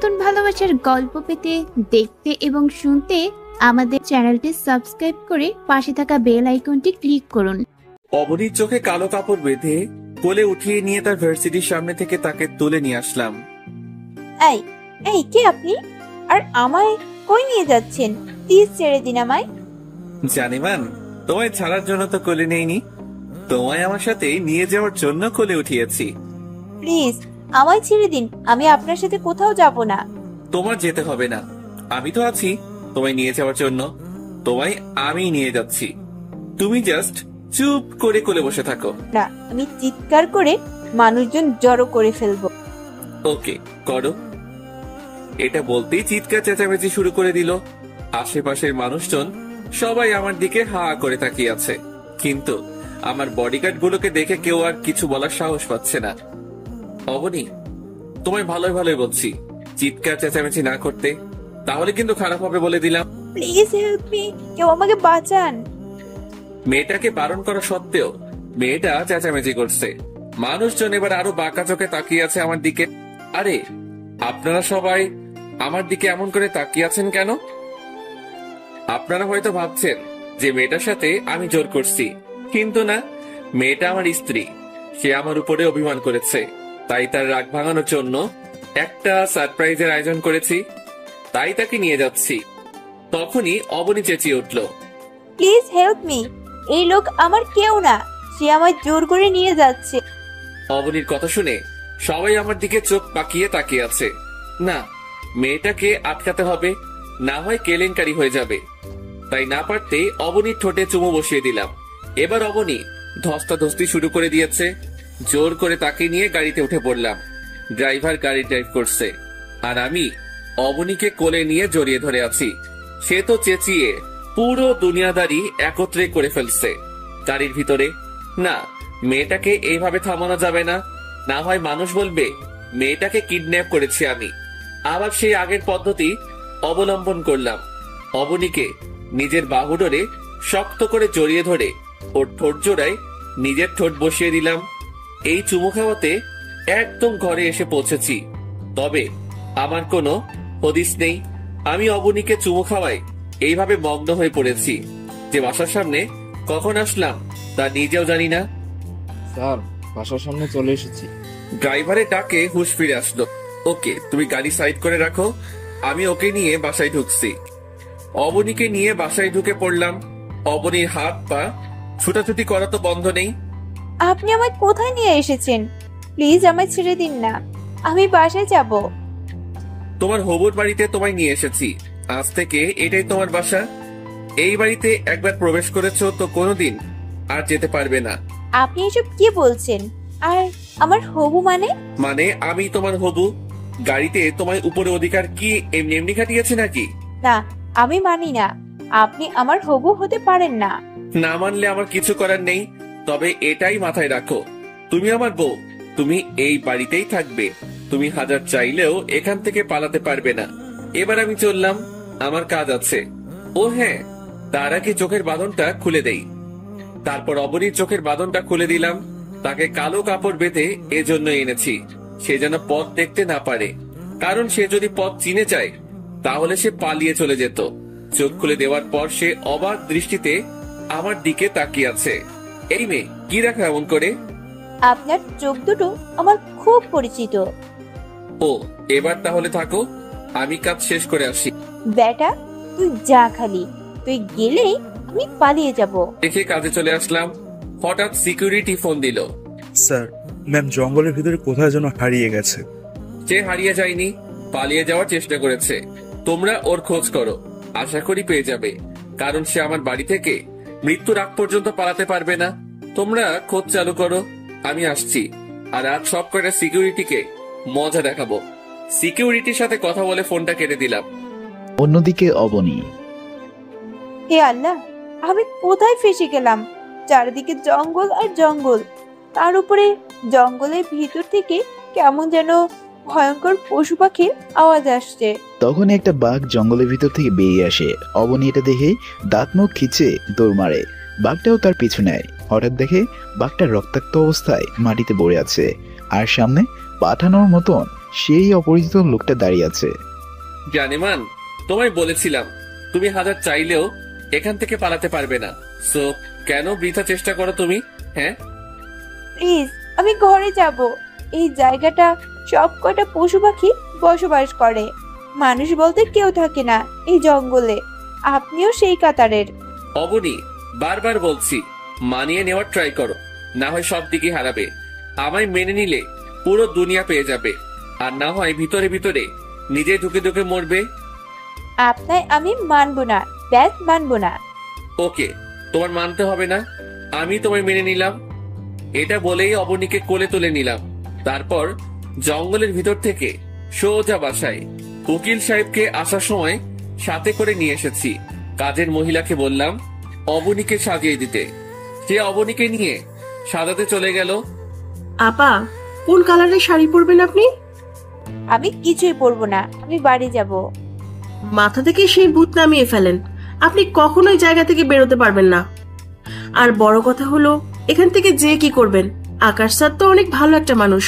নতুন ভালোবাসার গল্প পেতে, দেখতে এবং শুনতে আমাদের চ্যানেলটি সাবস্ক্রাইব করে পাশে থাকা বেল আইকনটি ক্লিক করুন। অবনীর চোখে কালো কাপড় বেঁধে কোলে উঠিয়ে নিয়ে তার ভার্সিটির সামনে থেকে তাকে তুলে নিয়ে আসলাম। এই এই কে আপনি? আর আমায় কই নিয়ে যাচ্ছেন? প্লিজ ছেড়ে দিন আমায়। জানিমান, তোমায় ছাড়ার জন্য তো কোলে নেইনি, তোমায় আমার সাথে নিয়ে যাওয়ার জন্য কোলে উঠিয়েছি। প্লিজ আমায় ছেড়ে দিন, আমি আপনার সাথে কোথাও যাব না। তোমার যেতে হবে না, আমি তো আছি তোমায় নিয়ে যাওয়ার জন্য। তোমায় আমি নিয়ে যাচ্ছি, তুমি জাস্ট চুপ করে কোলে বসে থাকো। না, আমি চিৎকার করে মানুষজন জড়ো করে ফেলবো। ওকে করো। এটা বলতেই চিৎকার চেঁচামেচি শুরু করে দিল। আশেপাশের মানুষজন সবাই আমার দিকে হা করে তাকিয়ে আছে, কিন্তু আমার বডিগার্ড গুলোকে দেখে কেউ আর কিছু বলার সাহস পাচ্ছে না। অবনী, তোমায় ভালোই ভালোই বলছি চিৎকার চেঁচামেচি না করতে, তাহলে কিন্তু খারাপ হবে বলে দিলাম। প্লিজ হেল্প মি, কেউ আমাকে বাঁচান। মেয়েটাকে বারণ করা সত্ত্বেও মেয়েটা চেঁচামেচি করছে। মানুষজন এবার আরো বাঁকা চোখে তাকিয়ে আছে আমার দিকে। আরে আপনারা সবাই আমার দিকে এমন করে তাকিয়ে আছেন কেন? আপনারা হয়তো ভাবছেন যে মেয়েটার সাথে আমি জোর করছি, কিন্তু না, মেয়েটা আমার স্ত্রী। সে আমার উপরে অভিমান করেছে, তাই তার রাগ ভাঙানোর জন্য একটা সারপ্রাইজের আয়োজন করেছি, তাই তাকে নিয়ে যাচ্ছি। তখনই অবনী চেঁচিয়ে উঠল, প্লিজ হেল্প মি, এই লোক আমার কেউ না, সে আমায় জোর করে নিয়ে যাচ্ছে। অবনীর কথা শুনে সবাই আমার দিকে চোখ পাকিয়ে তাকিয়ে আছে। না, মেয়েটাকে আটকাতে হবে, না হয় কেলেঙ্কারি হয়ে যাবে। তাই না পারতে অবনীর ঠোঁটে চুমু বসিয়ে দিলাম। এবার অবনী ধস্তাধস্তি শুরু করে দিয়েছে। জোর করে তাকে নিয়ে গাড়িতে উঠে পড়লাম। ড্রাইভার গাড়ি ড্রাইভ করছে, আর আমি অবনীকে কোলে নিয়ে জড়িয়ে ধরে আছি। সে তো চেঁচিয়ে পুরো দুনিয়াদারি একত্রে করে ফেলছে গাড়ির ভিতরে। না, মেয়েটাকে এইভাবে থামানো যাবে না, না হয় মানুষ বলবে মেয়েটাকে কিডন্যাপ করেছি আমি। আবার সেই আগের পদ্ধতি অবলম্বন করলাম। অবনীকে নিজের বাহু ধরে শক্ত করে জড়িয়ে ধরে ওর ঠোঁট জোড়ায় নিজের ঠোঁট বসিয়ে দিলাম। এই চুমু খাওয়াতে একদম ঘরে এসে পৌঁছেছি। তবে আমার কোনো হদিস নেই, আমি অবনীকে চুমু খাওয়াই এইভাবে মগ্ন হয়ে পড়েছি যে বাসার সামনে কখন আসলাম তা নিজেও জানি না। স্যার, বাসার সামনে চলে এসেছি। ড্রাইভারের ডাকে হুঁশ ফিরে আসলো। ওকে, তুমি গাড়ি সাইড করে রাখো, আমি ওকে নিয়ে বাসায় ঢুকছি। অবনীকে নিয়ে বাসায় ঢুকে পড়লাম। অবনীর হাত পা ছুটাছুটি করা তো বন্ধ নেই। আপনি আমায় কোথায় নিয়ে এসেছেন? প্লিজ আমায় ছেড়ে দিন না, আমি বাসায় যাব। তোমার হবুর বাড়িতে তোমায় নিয়ে এসেছি, আজ থেকে এটাই তোমার বাসা। এই বাড়িতে একবার প্রবেশ করেছো তো কোনোদিন আর যেতে পারবে না। আপনি এসব কি বলছেন? আর আমার হবু মানে? মানে আমি তোমার হবু। গাড়িতে তোমায় উপরে অধিকার কি এমনি এমনি খাটিয়েছে নাকি? না, আমি মানি না, আপনি আমার হবু হতে পারেন না। না মানলে আমার কিছু করার নেই, তবে এটাই মাথায় রাখো, তুমি আমার বউ, তুমি এই বাড়িতেই থাকবে। তুমি হাজার চাইলেও এখান থেকে পালাতে পারবে না। এবার আমি চললাম, আমার কাজ আছে। ও হ্যাঁ, তার আগে চোখের বাঁধনটা খুলে দেই। তারপর অবনীর চোখের বাঁধনটা খুলে দিলাম। তাকে কালো কাপড় বেঁধে এজন্য এনেছি, সে যেন পথ দেখতে না পারে। কারণ সে যদি পথ চিনে যায় তাহলে সে পালিয়ে চলে যেত। চোখ খুলে দেওয়ার পর সে অবাক দৃষ্টিতে আমার দিকে তাকিয়ে আছে। এই মেয়ে, কি দেখো এমন করে? আপনার চোখ দুটো আমার খুব পরিচিত। ও, এবার তাহলে থাকো, আমি কাজ শেষ করে আসি। বেটা, তুই যা, খালি তুই গেলেই আমি পালিয়ে যাব। দেখে কাজে চলে আসলাম। হঠাৎ সিকিউরিটি ফোন দিল। স্যার, ম্যাম জঙ্গলের ভিতরে কোথায় যেন হারিয়ে গেছে। সে হারিয়ে যায়নি, পালিয়ে যাওয়ার চেষ্টা করেছে। তোমরা ওর খোঁজ করো, আশা করি পেয়ে যাবে। কারণ সে আমার বাড়ি থেকে মৃত্যুর আগ পর্যন্ত পালাতে পারবে না। তোমরা খোঁজ চালু করো, আমি আসছি। আর আজ সব কটা সিকিউরিটিকে মজা দেখাবো। সিকিউরিটির সাথে কথা বলে ফোনটা কেটে দিলাম। অন্যদিকে অবনী। হে আল্লাহ, আমি কোথায় ফেসে গেলাম? চারিদিকে জঙ্গল আর জঙ্গল, তার উপরে জঙ্গলের ভিতর থেকে কেমন যেন ভয়ঙ্কর পশু পাখির আওয়াজ আসছে। তখন একটা বাঘ জঙ্গলের ভিতর থেকে বেরিয়ে আসে। অবনী এটা দেখে দাঁত মুখ খিচে দৌড় মারে। বাঘটাও তার পিছু নেয়। হঠাৎ দেখে বাঘটা রক্তাক্ত অবস্থায় মাটিতে পড়ে আছে, আর সামনে পাঠানোর মতন সেই অপরিচিত লোকটা দাঁড়িয়ে আছে। জানেমান, তোমায় বলেছিলাম তুমি হাজার চাইলেও এখান থেকে পালাতে পারবে না। সো কেন বৃথা চেষ্টা করো তুমি? হ্যাঁ, প্লিজ, আমি ঘরে যাব। এই জায়গাটা সব কটা পশু পাখি বসবাস করে, মানুষ বলতে কেউ থাকে না এই জঙ্গলে। আপনিও সেই কাতারের। অবনী, বারবার বলছি মানিয়ে নেওয়ার ট্রাই করো, না হয় সব দিকে হারাবে। আমায় মেনে নিলে পুরো দুনিয়া পেয়ে যাবে, আর না হয় ভিতরে ভিতরে নিজে ঢুকে ঢুকে মরবে। আপনায় আমি মানবো না, ব্যাস মানবো না। ওকে, তোমার মানতে হবে না, আমি তোমায় মেনে নিলাম। এটা বলেই অবনীকে কোলে তুলে নিলাম। তারপর জঙ্গলের ভিতর থেকে সোজা বাসায়। উকিল সাহেবকে আসার সময় সাথে করে নিয়ে এসেছি। কাজের মহিলাকে বললাম অবনীকে সাজিয়ে দিতে। সে অবনীকে নিয়ে সাজাতে চলে গেল। আপা, কোন কালারের শাড়ি পরবেন আপনি? আমি কিছুই পরবো না, আমি বাড়ি যাব। মাথা থেকে সেই ভূত নামিয়ে ফেলেন, আপনি কখনোই জায়গা থেকে বেরোতে পারবেন না। আর বড় কথা হলো, এখান থেকে যে কি করবেন? আকাশ স্যার তো অনেক ভালো একটা মানুষ,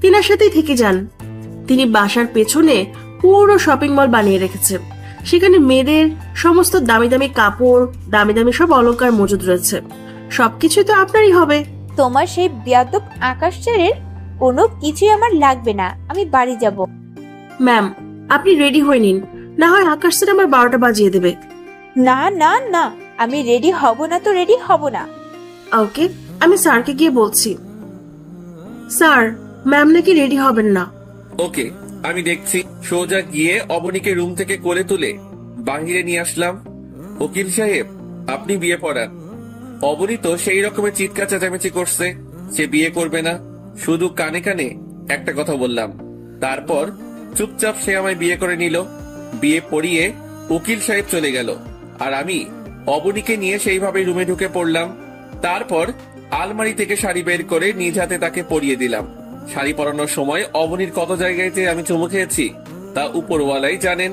তিনার সাথেই থেকে যান। তিনি বাসার পেছনে পুরো শপিং মল বানিয়ে রেখেছে। সেখানে মেয়েদের সমস্ত দামি দামি কাপড়, দামি দামি সব অলংকার মজুদ রয়েছে। সবকিছুই তো আপনারই হবে। তোমার সেই বেয়াদব আকাশ ছেড়ের কোনো কিছুই আমার লাগবে না, আমি বাড়ি যাব। ম্যাম, আপনি রেডি হয়ে নিন, না হয় আকাশ স্যার আমার 12টা বাজিয়ে দেবে। না না না, আমি রেডি হব না তো রেডি হব না। ওকে, আমি স্যারকে গিয়ে বলছি। স্যার, ম্যাম নাকি রেডি হবেন না। ওকে, আমি দেখছি। সোজা গিয়ে অবনীকে রুম থেকে কোলে তুলে বাহিরে নিয়ে আসলাম। উকিল সাহেব, আপনি বিয়ে পড়ান। অবনী তো সেই রকমের চিৎকার চেঁচামেচি করছে, সে বিয়ে করবে না। শুধু কানে কানে একটা কথা বললাম, তারপর চুপচাপ সে আমায় বিয়ে করে নিল। বিয়ে পড়িয়ে উকিল সাহেব চলে গেল, আর আমি অবনীকে নিয়ে সেইভাবে রুমে ঢুকে পড়লাম। তারপর আলমারি থেকে শাড়ি বের করে নিজ হাতে তাকে পরিয়ে দিলাম। শাড়ি পরানোর সময় অবনীর কত জায়গায় যে আমি চুমু খেয়েছি তা উপরওয়ালাই জানেন।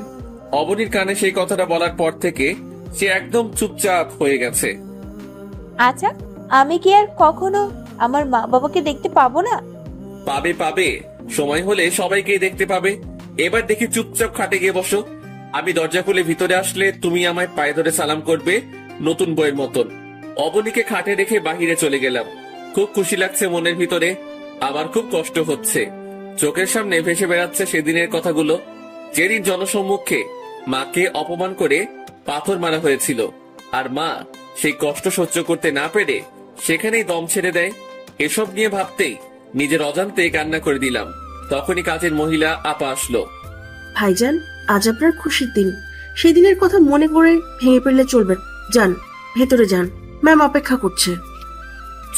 অবনীর কানে সেই কথাটা বলার পর থেকে সে একদম চুপচাপ হয়ে গেছে। আচ্ছা, আমি কি আর কখনো আমার মা বাবাকে দেখতে পাবো না? পাবে পাবে, সময় হলে সবাইকে দেখতে পাবে। এবার দেখি চুপচাপ খাটে গিয়ে বসো। আমি দরজা খুলে ভিতরে আসলে তুমি আমায় পায়ে ধরে সালাম করবে, নতুন বইয়ের মতন। অবনীকে খাটে রেখে বাহিরে চলে গেলাম। খুব খুশি লাগছে মনের ভিতরে, আমার খুব কষ্ট হচ্ছে। চোখের সামনে ভেসে বেড়াচ্ছে সেদিনের কথাগুলো, যেদিন জনসম্মুখে মাকে অপমান করে পাথর মারা হয়েছিল, আর মা সেই কষ্ট সহ্য করতে না পেরে সেখানেই দম ছেড়ে দেয়। এসব নিয়ে ভাবতেই নিজের অজান্তে কান্না করে দিলাম। তখনই কাজের মহিলা আপা আসলো। ভাইজান, আজ আপনার খুশির দিন, সেদিনের কথা মনে করে ভেঙে পড়লে চলবে। যান, ভেতরে যান, ম্যাম অপেক্ষা করছে।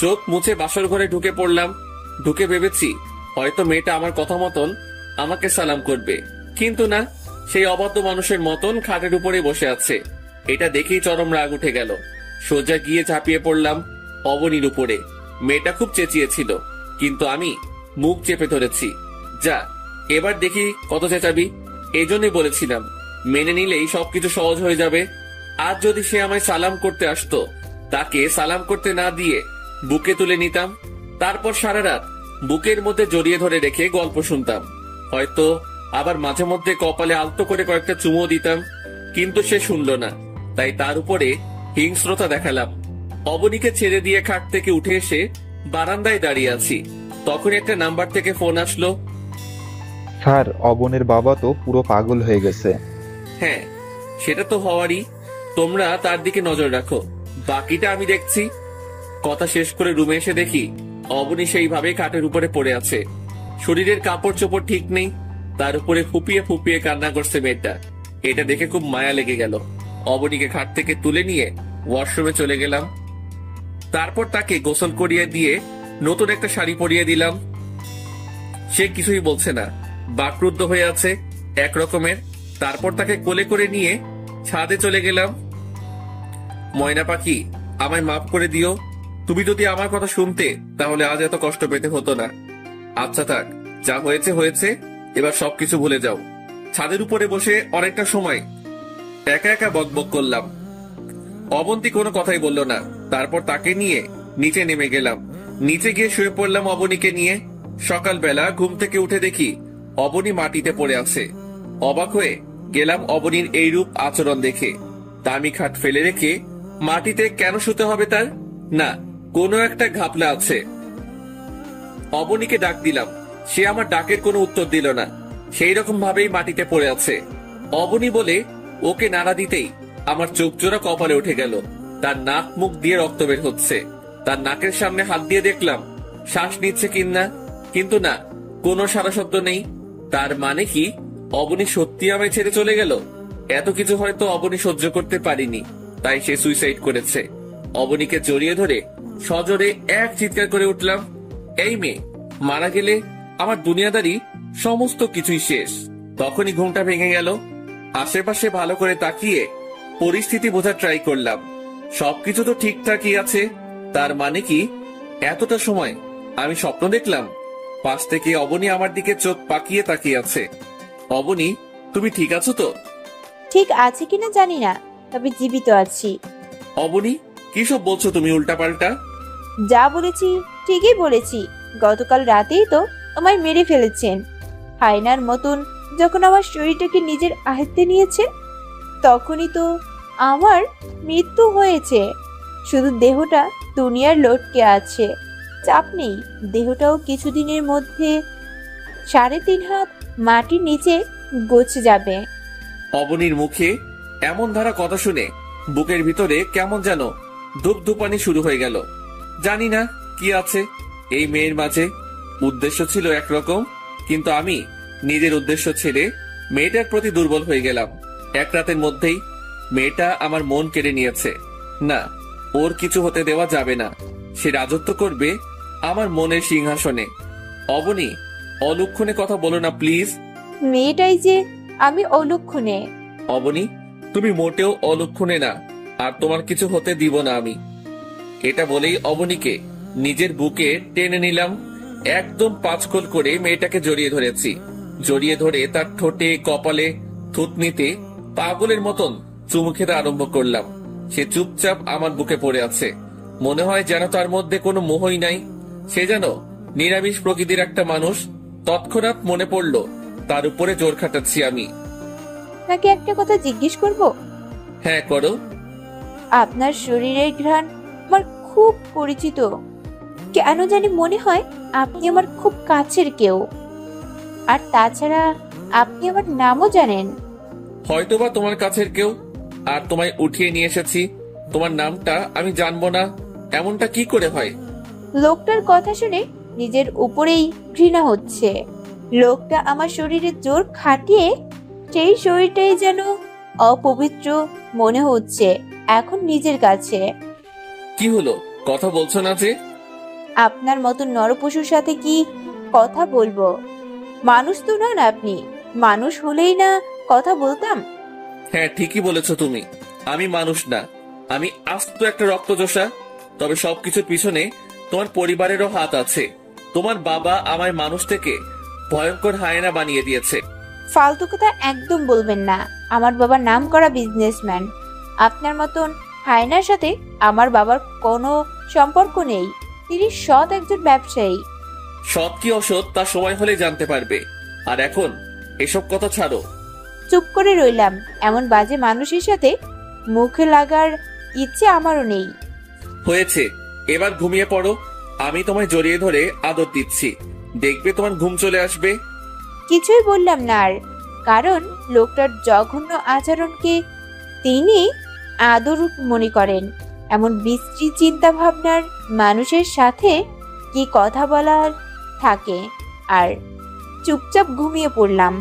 চোখ মুছে বাসর ঘরে ঢুকে পড়লাম। ঢুকে ভেবেছি হয়তো মেয়েটা আমার কথা মতন আমাকে সালাম করবে, কিন্তু না, সেই অবাধ্য মানুষের মতন খাটের উপরে বসে আছে। এটা দেখেই চরম রাগ উঠে গেল। সোজা গিয়ে ঝাঁপিয়ে পড়লাম অবনীর উপরে। মেয়েটা খুব চেঁচিয়েছিল, কিন্তু আমি মুখ চেপে ধরেছি। যা, এবার দেখি কত চেঁচাবি। এই জন্যই বলেছিলাম মেনে নিলেই সবকিছু সহজ হয়ে যাবে। আজ যদি সে আমায় সালাম করতে আসতো, তাকে সালাম করতে না দিয়ে বুকে তুলে নিতাম, তারপর সারা রাত বুকের মধ্যে জড়িয়ে ধরে রেখে গল্প শুনতাম। হয়তো আবার মাঝে মধ্যে কপালে আলতো করে কয়েকটা চুমো দিতাম, কিন্তু সে শুনল না। তাই তার উপরে হিংস্রতা দেখালাম। অবনীকে ছেড়ে দিয়ে খাট থেকে উঠে এসে বারান্দায় দাঁড়িয়ে আছি। তখন একটা নাম্বার থেকে ফোন আসলো। স্যার, অবনের বাবা তো পুরো পাগল হয়ে গেছে। হ্যাঁ, সেটা তো হওয়ারই। তোমরা তার দিকে নজর রাখো, বাকিটা আমি দেখছি। কথা শেষ করে রুমে এসে দেখি অবনী সেইভাবে খাটের উপরে পড়ে আছে। শরীরের কাপড় চোপড় ঠিক নেই, তার উপরে ফুপিয়ে ফুপিয়ে কান্না করছে মেয়েটা। এটা দেখে খুব মায়া লেগে গেল। অবনীকে খাট থেকে তুলে নিয়ে ওয়াশরুমে চলে গেলাম। তারপর তাকে গোসল করিয়ে দিয়ে নতুন একটা শাড়ি পরিয়ে দিলাম। সে কিছুই বলছে না, বাকরুদ্ধ হয়ে আছে এক রকমের। তারপর তাকে কোলে করে নিয়ে ছাদে চলে গেলাম। ময়না পাখি, আমায় মাফ করে দিও। তুমি যদি আমার কথা শুনতে, তাহলে আজ এত কষ্ট পেতে হতো না। আচ্ছা থাক, যা হয়েছে হয়েছে, এবার সবকিছু ভুলে যাও। ছাদের উপরে বসে অনেকটা সময় একা একা বকবক করলাম। অবন্তী কোনো কথাই বলল না। তারপর তাকে নিয়ে নিচে নেমে গেলাম। নিচে গিয়ে শুয়ে পড়লাম অবনীকে নিয়ে। সকালবেলা ঘুম থেকে উঠে দেখি অবনী মাটিতে পড়ে আছে। অবাক হয়ে গেলাম অবনীর এই রূপ আচরণ দেখে। দামি খাট ফেলে রেখে মাটিতে কেন শুতে হবে তার? না, কোনো একটা ঘাপলা আছে। অবনীকে ডাক দিলাম, সে আমার ডাকের কোনো উত্তর দিল না, সেই রকম ভাবেই মাটিতে পড়ে আছে। অবনী বলে ওকে নাড়া দিতেই আমার চোখ জোড়া কপালে উঠে গেল। তার নাক মুখ দিয়ে রক্ত বের হচ্ছে। তার নাকের সামনে হাত দিয়ে দেখলাম শ্বাস নিচ্ছে কিনা, কিন্তু না, কোনো সারা শব্দ নেই। তার মানে কি অবনী সত্যি আমায় ছেড়ে চলে গেল? এত কিছু হয়তো অবনী সহ্য করতে পারিনি, তাই সে সুইসাইড করেছে। অবনীকে জড়িয়ে ধরে সজোরে এক চিৎকার করে উঠলাম, এই মেয়ে মারা গেলে আমার দুনিয়াদারি সমস্ত কিছুই শেষ। তখনই ঘুমটা ভেঙে গেল। আশেপাশে ভালো করে তাকিয়ে পরিস্থিতি বোঝার ট্রাই করলাম। সবকিছু তো ঠিকঠাকই আছে। তার মানে কি এতটা সময় আমি স্বপ্ন দেখলাম? পাশ থেকে অবনী আমার দিকে চোখ পাকিয়ে তাকিয়ে আছে। অবনী, তুমি ঠিক আছো তো? ঠিক আছে কিনা জানি না, তবে জীবিত আছি। অবনী, কি সব বলছো তুমি উল্টাপাল্টা? যা বলেছি ঠিকই বলেছি। গতকাল রাতেই তো আমায় মেরে ফেলেছেন। হায়নার মতন যখন আমার শরীরটাকে নিজের আয়ত্তে নিয়েছেন, তখনই তো আমার মৃত্যু হয়েছে। শুধু দেহটা দুনিয়ার লটকে আছে। চাপ নেই, দেহটাও কিছুদিনের মধ্যে 3.5 হাত মাটির নিচে গছে যাবে। অবনীর মুখে এমন ধারা কথা শুনে বুকের ভিতরে কেমন যেন ধুপধুপানি শুরু হয়ে গেল। জানি না কি আছে এই মেয়ের মাঝে। উদ্দেশ্য ছিল একরকম, কিন্তু আমি নিজের উদ্দেশ্য ছেড়ে মেয়েটার প্রতি দুর্বল হয়ে গেলাম। এক রাতের মধ্যেই মেয়েটা আমার মন কেড়ে নিয়েছে। না, ওর কিছু হতে দেওয়া যাবে না। সে রাজত্ব করবে আমার মনের সিংহাসনে। অবনী, অলক্ষণে কথা বলো না প্লিজ। মেয়েটাই যে আমি অলক্ষণে। অবনী, তুমি মোটেও অলক্ষণে না, আর তোমার কিছু হতে দিব না আমি। এটা বলেই অবনীকে নিজের বুকে টেনে নিলাম। একদম পাঁচকোল করে মেয়েটাকে জড়িয়ে ধরেছি। জড়িয়ে ধরে তার ঠোঁটে, কপালে, থুতনিতে পাগলের মতন চুমু খেতে আরম্ভ করলাম। সে চুপচাপ আমার বুকে পড়ে আছে। মনে হয় যেন তার মধ্যে কোনো মোহই নাই। সে যেন নিরামিষ প্রকৃতির একটা মানুষ। তৎক্ষণাৎ মনে পড়ল তার উপরে জোর খাটাচ্ছি আমি। নাকি একটা কথা জিজ্ঞেস করব? হ্যাঁ, করো। আপনার শরীরের ঘ্রাণ আমার খুব পরিচিত। কেন জানি মনে হয় আপনি আমার খুব কাছের কেউ। আর তাছাড়া আপনি আমার নামও জানেন। হয়তোবা তোমার কাছের কেউ, আর তোমায় উঠিয়ে নিয়ে এসেছি। তোমার নামটা আমি জানবো না, এমনটা কি করে হয়? লোকটার কথা শুনে নিজের উপরেই ঘৃণা হচ্ছে। লোকটা আমার শরীরে জোর খাটিয়ে সেই শরীরটাই যেন অপবিত্র মনে হচ্ছে এখন নিজের কাছে। কি হলো, কথা বলছো না যে? আপনার মতো নরপশুর সাথে কি কথা বলবো? মানুষ তো নন আপনি। মানুষ হলেই না কথা বলতাম। হ্যাঁ, ঠিকই বলেছো তুমি। আমি মানুষ না, আমি আস্ত একটা রক্তচোষা। তবে সবকিছুর পিছনে তোমার পরিবারেরও হাত আছে। তোমার বাবা আমায় মানুষ থেকে ভয়ঙ্কর হায়না বানিয়ে দিয়েছে। ফালতু কথা একদম বলবেন না। আমার বাবা নাম করা বিজনেসম্যান। আপনার মতন হায়নার সাথে আমার বাবার কোনো সম্পর্ক নেই। তিনি সৎ একজন ব্যবসায়ী। সৎ কি অসৎ তা সময় হলে জানতে পারবে। আর এখন এসব কথা ছাড়ো। চুপ করে রইলাম। এমন বাজে মানুষের সাথে মুখে লাগার ইচ্ছে আমারও নেই। হয়েছে, এবার ঘুমিয়ে পড়ো। আমি তোমায় জড়িয়ে ধরে আদর দিচ্ছি, দেখবে তোমার ঘুম চলে আসবে। কিছুই বললাম না আর, কারণ লোকটার জঘন্য আচরণকে তিনি আদর মনে করেন। এমন বিশ্রী চিন্তা ভাবনার মানুষের সাথে কি কথা বলার থাকে। আর চুপচাপ ঘুমিয়ে পড়লাম।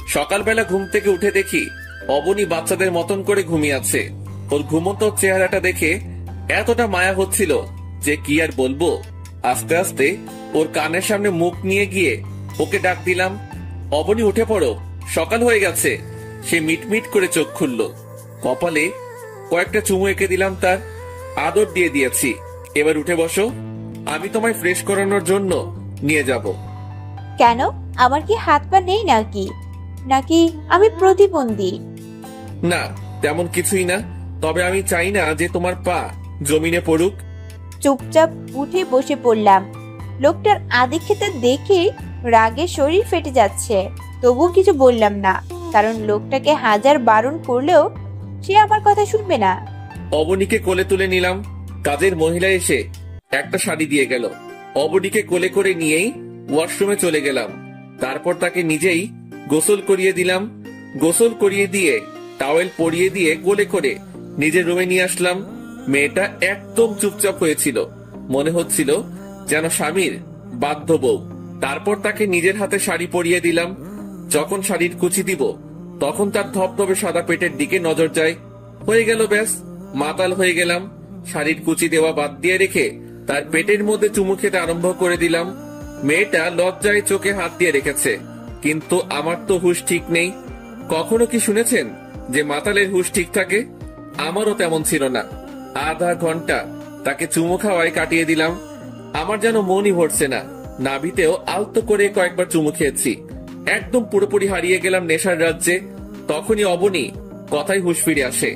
সকালবেলা ঘুম থেকে উঠে দেখি অবনী বাচ্চাদের মতন করে ঘুমিয়ে আছে। ওর ঘুমন্ত চেহারাটা দেখে এতটা মায়া হচ্ছিল যে কি আর বলবো। আস্তে আস্তে ওর কানের সামনে মুখ নিয়ে গিয়ে ওকে ডাক দিলাম, অবনী উঠে পড়ো, সকাল হয়ে গেছে। সে মিটমিট করে চোখ খুলল। কপালে কয়েকটা চুমু এঁকে দিলাম, তার আদর দিয়ে দিয়েছি। এবার উঠে বসো, আমি তোমায় ফ্রেশ করানোর জন্য নিয়ে যাব। কেন, আমার কি হাত পা নেই নাকি? নাকি আমি প্রতিবন্ধী? না, তেমন কিছুই না। তবে আমি চাই না যে তোমার পা জমিনে পড়ুক। চুপচাপ উঠে বসে পড়লাম। লোকটার আদিক্ষেতা দেখে রাগে শরীর ফেটে যাচ্ছে, তবুও কিছু বললাম না, কারণ লোকটাকে হাজার বারণ করলেও সে আমার কথা শুনবে না। অবনীকে কোলে তুলে নিলাম। কাজের মহিলা এসে একটা শাড়ি দিয়ে গেল। অবনীকে কোলে করে নিয়েই ওয়াশরুমে চলে গেলাম। তারপর তাকে নিজেই গোসল করিয়ে দিলাম। গোসল করিয়ে দিয়ে টাওয়েল পরিয়ে দিয়ে কোলে করে নিজের রুমে নিয়ে আসলাম। মেয়েটা একদম চুপচাপ হয়েছিল, মনে হচ্ছিল যেন স্বামীর বাধ্য বউ। তারপর তাকে নিজের হাতে শাড়ি পরিয়ে দিলাম। যখন শাড়ির কুচি দিব তখন তার ধবধবে সাদা পেটের দিকে নজর যায়। হয়ে গেল ব্যাস, মাতাল হয়ে গেলাম। শাড়ির কুচি দেওয়া বাদ দিয়ে রেখে তার পেটের মধ্যে চুমু খেতে আরম্ভ করে দিলাম। মেয়েটা লজ্জায় চোখে হাত দিয়ে রেখেছে, কিন্তু আমার তো হুঁশ ঠিক নেই। কখনো কি শুনেছেন যে মাতালের হুঁশ ঠিক থাকে? আমারও তেমন ছিল না। আধা ঘন্টা তাকে চুমু খাওয়ায় কাটিয়ে দিলাম। আমার যেন মনই ভরছে না। নাভিতেও আলতো করে কয়েকবার চুমু খেয়েছি। একদম পুরোপুরি হারিয়ে গেলাম নেশার রাজ্যে। তখনই অবনী কথায় হুঁশ ফিরে আসে।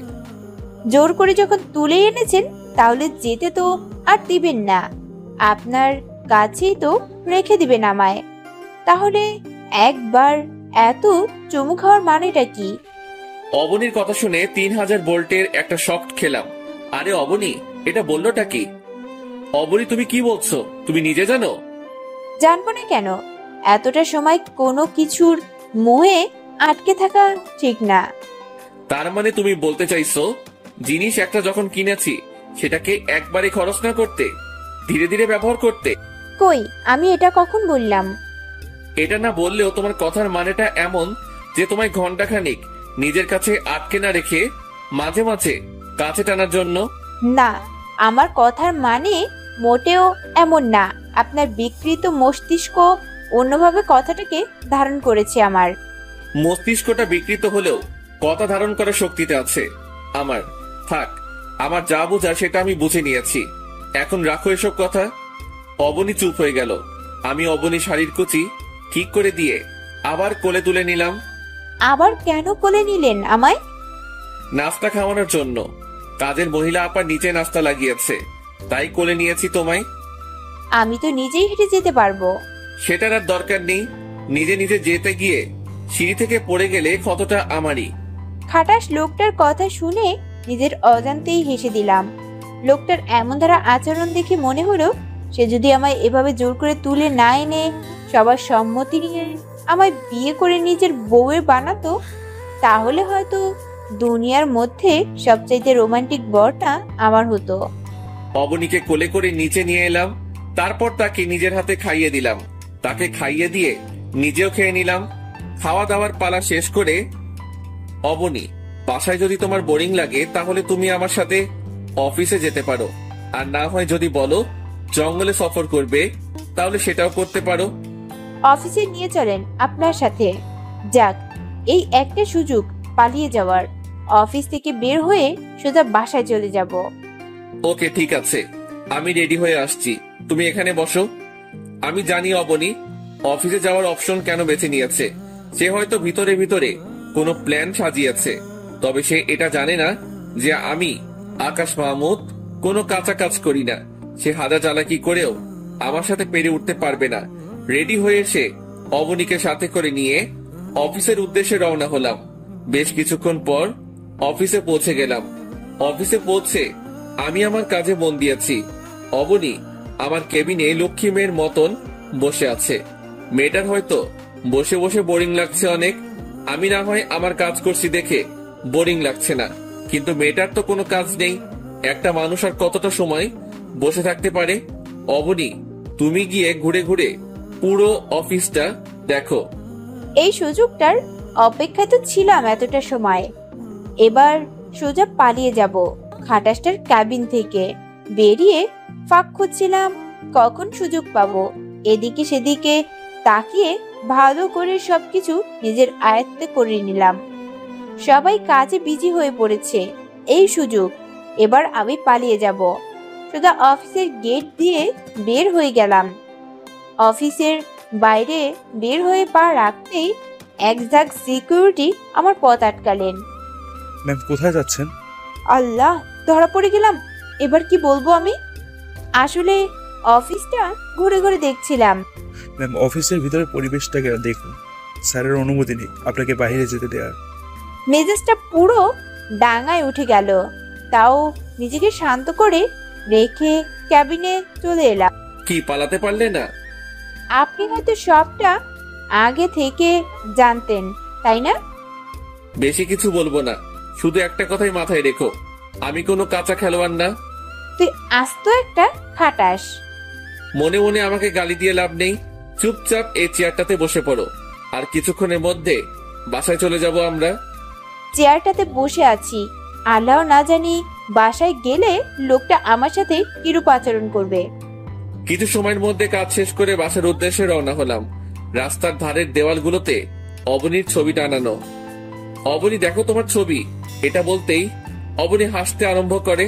জোর করে যখন তুলে এনেছেন তাহলে যেতে তো আর দিবেন না, আপনার কাছেই তো রেখে দিবেন আমায়। তাহলে একবার এত চুমু খাওয়ার মানেটা কি? অবনীর কথা শুনে 3000 ভোল্টের একটা শক খেলাম। আরে অবনী, এটা বললোটা কি? অবনী, তুমি কি বলছো? তুমি নিজে জানো? জানবো না কেন? এতটা সময় কোনো কিছুর মোহে আটকে থাকা ঠিক না। তার মানে তুমি বলতে চাইছো জিনিস একটা যখন কিনেছি সেটাকে একবারে খরচ না করতে, ধীরে ধীরে ব্যবহার করতে? কই, আমি এটা কখন বললাম? এটা না বললেও তোমার কথার মানেটা এমন যে তোমায় ঘন্টাখানিক নিজের কাছে আটকে না রেখে মাঝে মাঝে কাছে টানার জন্য। না, আমার কথার মানে মোটেও এমন না। আপনার বিকৃত মস্তিষ্ক অন্যভাবে কথাটাকে ধারণ করেছে। আমার মস্তিষ্কটা বিকৃত হলেও কথা ধারণ করার শক্তিতে আছে আমার। থাক, আমার যা বোঝা সেটা আমি বুঝে নিয়েছি। এখন রাখো এসব কথা। অবনী চুপ হয়ে গেল। আমি অবনী শাড়ির কুচি ঠিক করে দিয়ে আবার কোলে তুলে নিলাম। আবার কেন কোলে নিলেন আমায়? নাস্তা খাওয়ানোর জন্য। কাজের মহিলা আপার নিচে নাস্তা লাগিয়েছে, তাই কোলে নিয়েছি তোমায়। আমি তো নিজেই হেঁটে যেতে পারবো। সেটার আর দরকার নেই। নিজে নিজে যেতে গিয়ে সিঁড়ি থেকে পড়ে গেলে ক্ষতটা আমারই। খাটাস লোকটার কথা শুনে নিজের অজান্তেই হেসে দিলাম। লোকটার এমন ধারা আচরণ দেখে মনে হলো সে যদি আমায় এভাবে জোর করে তুলে না এনে সবার সম্মতি নিয়ে আমায় বিয়ে করে নিজের বউয়ের বানাতো, তাহলে হয়তো দুনিয়ার মধ্যে সবচাইতে রোমান্টিক বরটা আমার হতো। অবনীকে কোলে করে নিচে নিয়ে এলাম। তারপর তাকে নিজের হাতে খাইয়ে দিলাম। তাকে খাইয়ে দিয়ে নিজেও খেয়ে নিলাম। খাওয়া দাওয়ার পালা শেষ করে, অবনী, বাসায় যদি তোমার বোরিং লাগে তাহলে তুমি আমার সাথে অফিসে যেতে পারো, আর না হয় যদি বলো জঙ্গলে সফর করবে তাহলে সেটাও করতে পারো। অফিসে নিয়ে চলেন আপনার সাথে। যাক, এই একটা সুযোগ পালিয়ে যাওয়ার। অফিস থেকে বের হয়ে সোজা বাসায় চলে যাব। ওকে, ঠিক আছে, আমি রেডি হয়ে আসছি। তুমি এখানে বসো। আমি জানি অবনী অফিসে যাওয়ার অপশন কেন বেছে নিয়েছে। সে হয়তো ভিতরে ভিতরে কোনো প্ল্যান সাজিয়েছে, তবে সে এটা জানে না যে আমি আকাশ মাহমুদ কোনো কাঁচা কাজ করি না। সে হাজার চালাকি করেও আমার সাথে পেরে উঠতে পারবে না। রেডি হয়ে এসে অবনীকে সাথে করে নিয়ে অফিসের উদ্দেশ্যে রওনা হলাম। বেশ কিছুক্ষণ পর অফিসে পৌঁছে গেলাম। অফিসে পৌঁছে আমি আমার কাজে মন দিয়েছি। অবনী আমার কেবিনে লক্ষ্মী মেয়ের মতন বসে আছে। মেয়েটার হয়তো বসে বসে বোরিং লাগছে অনেক। আমি না হয় আমার কাজ করছি দেখে বোরিং লাগছে না, কিন্তু মেয়েটার তো কোনো কাজ নেই। একটা মানুষ আর কতটা সময় বসে থাকতে পারে? অবনী, তুমি গিয়ে ঘুরে ঘুরে পুরো অফিসটা দেখো। এই সুযোগটার অপেক্ষায় তো ছিলাম এতটা সময়। এবার সোজা পালিয়ে যাব খাটাসটার ক্যাবিন থেকে। বেরিয়ে ফাঁক খুঁজছিলাম কখন সুযোগ পাবো। এদিকে সেদিকে তাকিয়ে ভালো করে সবকিছু নিজের আয়ত্তে করে নিলাম। সবাই কাজে বিজি হয়ে পড়েছে। এই সুযোগ, এবার আমি পালিয়ে যাব। সোজা অফিসের গেট দিয়ে বের হয়ে গেলাম। অফিসের বাইরে বের হয়ে পা রাখতেই এক ঝাঁক সিকিউরিটি আমার পথ আটকালেন। ম্যাম, কোথায় যাচ্ছেন? আল্লাহ, ধরা পড়ে গেলাম। এবার কি বলবো আমি? আসলে অফিসটা ঘুরে ঘুরে দেখছিলাম। ম্যাম, অফিসের ভিতরে পরিবেশটাকে দেখুন। স্যারের অনুমতি নেই আপনাকে বাইরে যেতে দেওয়ার। মেজাজটা পুরো ডাঙায় উঠে গেল। তাও নিজেকে শান্ত করে রেখে ক্যাবিনে চলে এলাম। কি পালাতে পারলে না? আপনি হয়তো সবটা আগে থেকে জানতেন, তাই না? বেশি কিছু বলবো না, শুধু একটা কথাই মাথায় রেখো, আমি কোনো কাঁচা খেলোয়াড় না। তুই আস্ত একটা খাটাস। মনে মনে আমাকে গালি দিয়ে লাভ নেই। চুপচাপ এই চেয়ারটাতে বসে পড়ো, আর কিছুক্ষণের মধ্যে বাসায় চলে যাব আমরা। চেয়ারটাতে বসে আছি, আল্লাহ না জানি বাসায় গেলে লোকটা আমার সাথে কিরূপ আচরণ করবে। কিছু সময়ের মধ্যে কাজ শেষ করে বাসার উদ্দেশ্যে রওনা হলাম। রাস্তার ধারের দেওয়ালগুলোতে অবনীর ছবি টানানো। অবনী, দেখো তোমার ছবি। এটা বলতেই অবনী হাসতে আরম্ভ করে।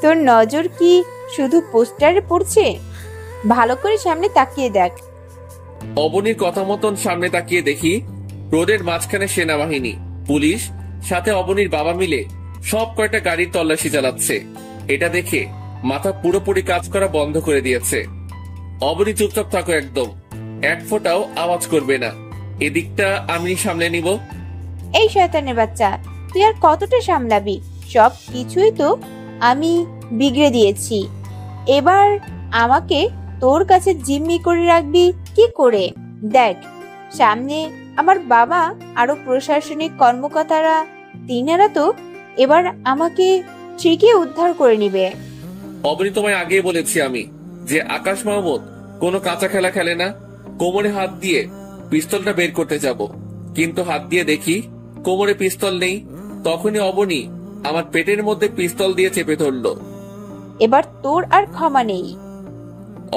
তোর নজর কি শুধু পোস্টারে পড়ছে? ভালো করে সামনে তাকিয়ে দেখ। অবনীর কথা মতন সামনে তাকিয়ে দেখি রোডের মাঝখানে সেনাবাহিনী, পুলিশ, সাথে অবনীর বাবা মিলে সব কয়টা গাড়ির তল্লাশি চালাচ্ছে। এটা দেখে মাথা পুরোপুরি কাজ করা বন্ধ করে দিয়েছে। অবনী, চুপচাপ থাকো, একদম এক ফোঁটাও আওয়াজ করবে না। এদিকটা আমি সামলে নিব। এই শয়তানের বাচ্চা, তুই আর কতটা সামলাবি? সব কিছুই তো আমি বিগড়ে দিয়েছি। এবার আমাকে তোর কাছে জিম্মি করে রাখবি কি করে? দেখ, সামনে আমার বাবা আরো প্রশাসনিক কর্মকর্তারা, তিনারা তো এবার আমাকে ঠিকই উদ্ধার করে নিবে। অবনী, তোমায় আগেই বলেছি আমি যে আকাশ মাহমুদ কোনো কাঁচা খেলা খেলে না। কোমরে হাত দিয়ে পিস্তলটা বের করতে যাব, কিন্তু হাত দিয়ে দেখি কোমরে পিস্তল নেই। তখনই অবনী আমার পেটের মধ্যে পিস্তল দিয়ে চেপে ধরলো। এবার তোর আর ক্ষমা নেই।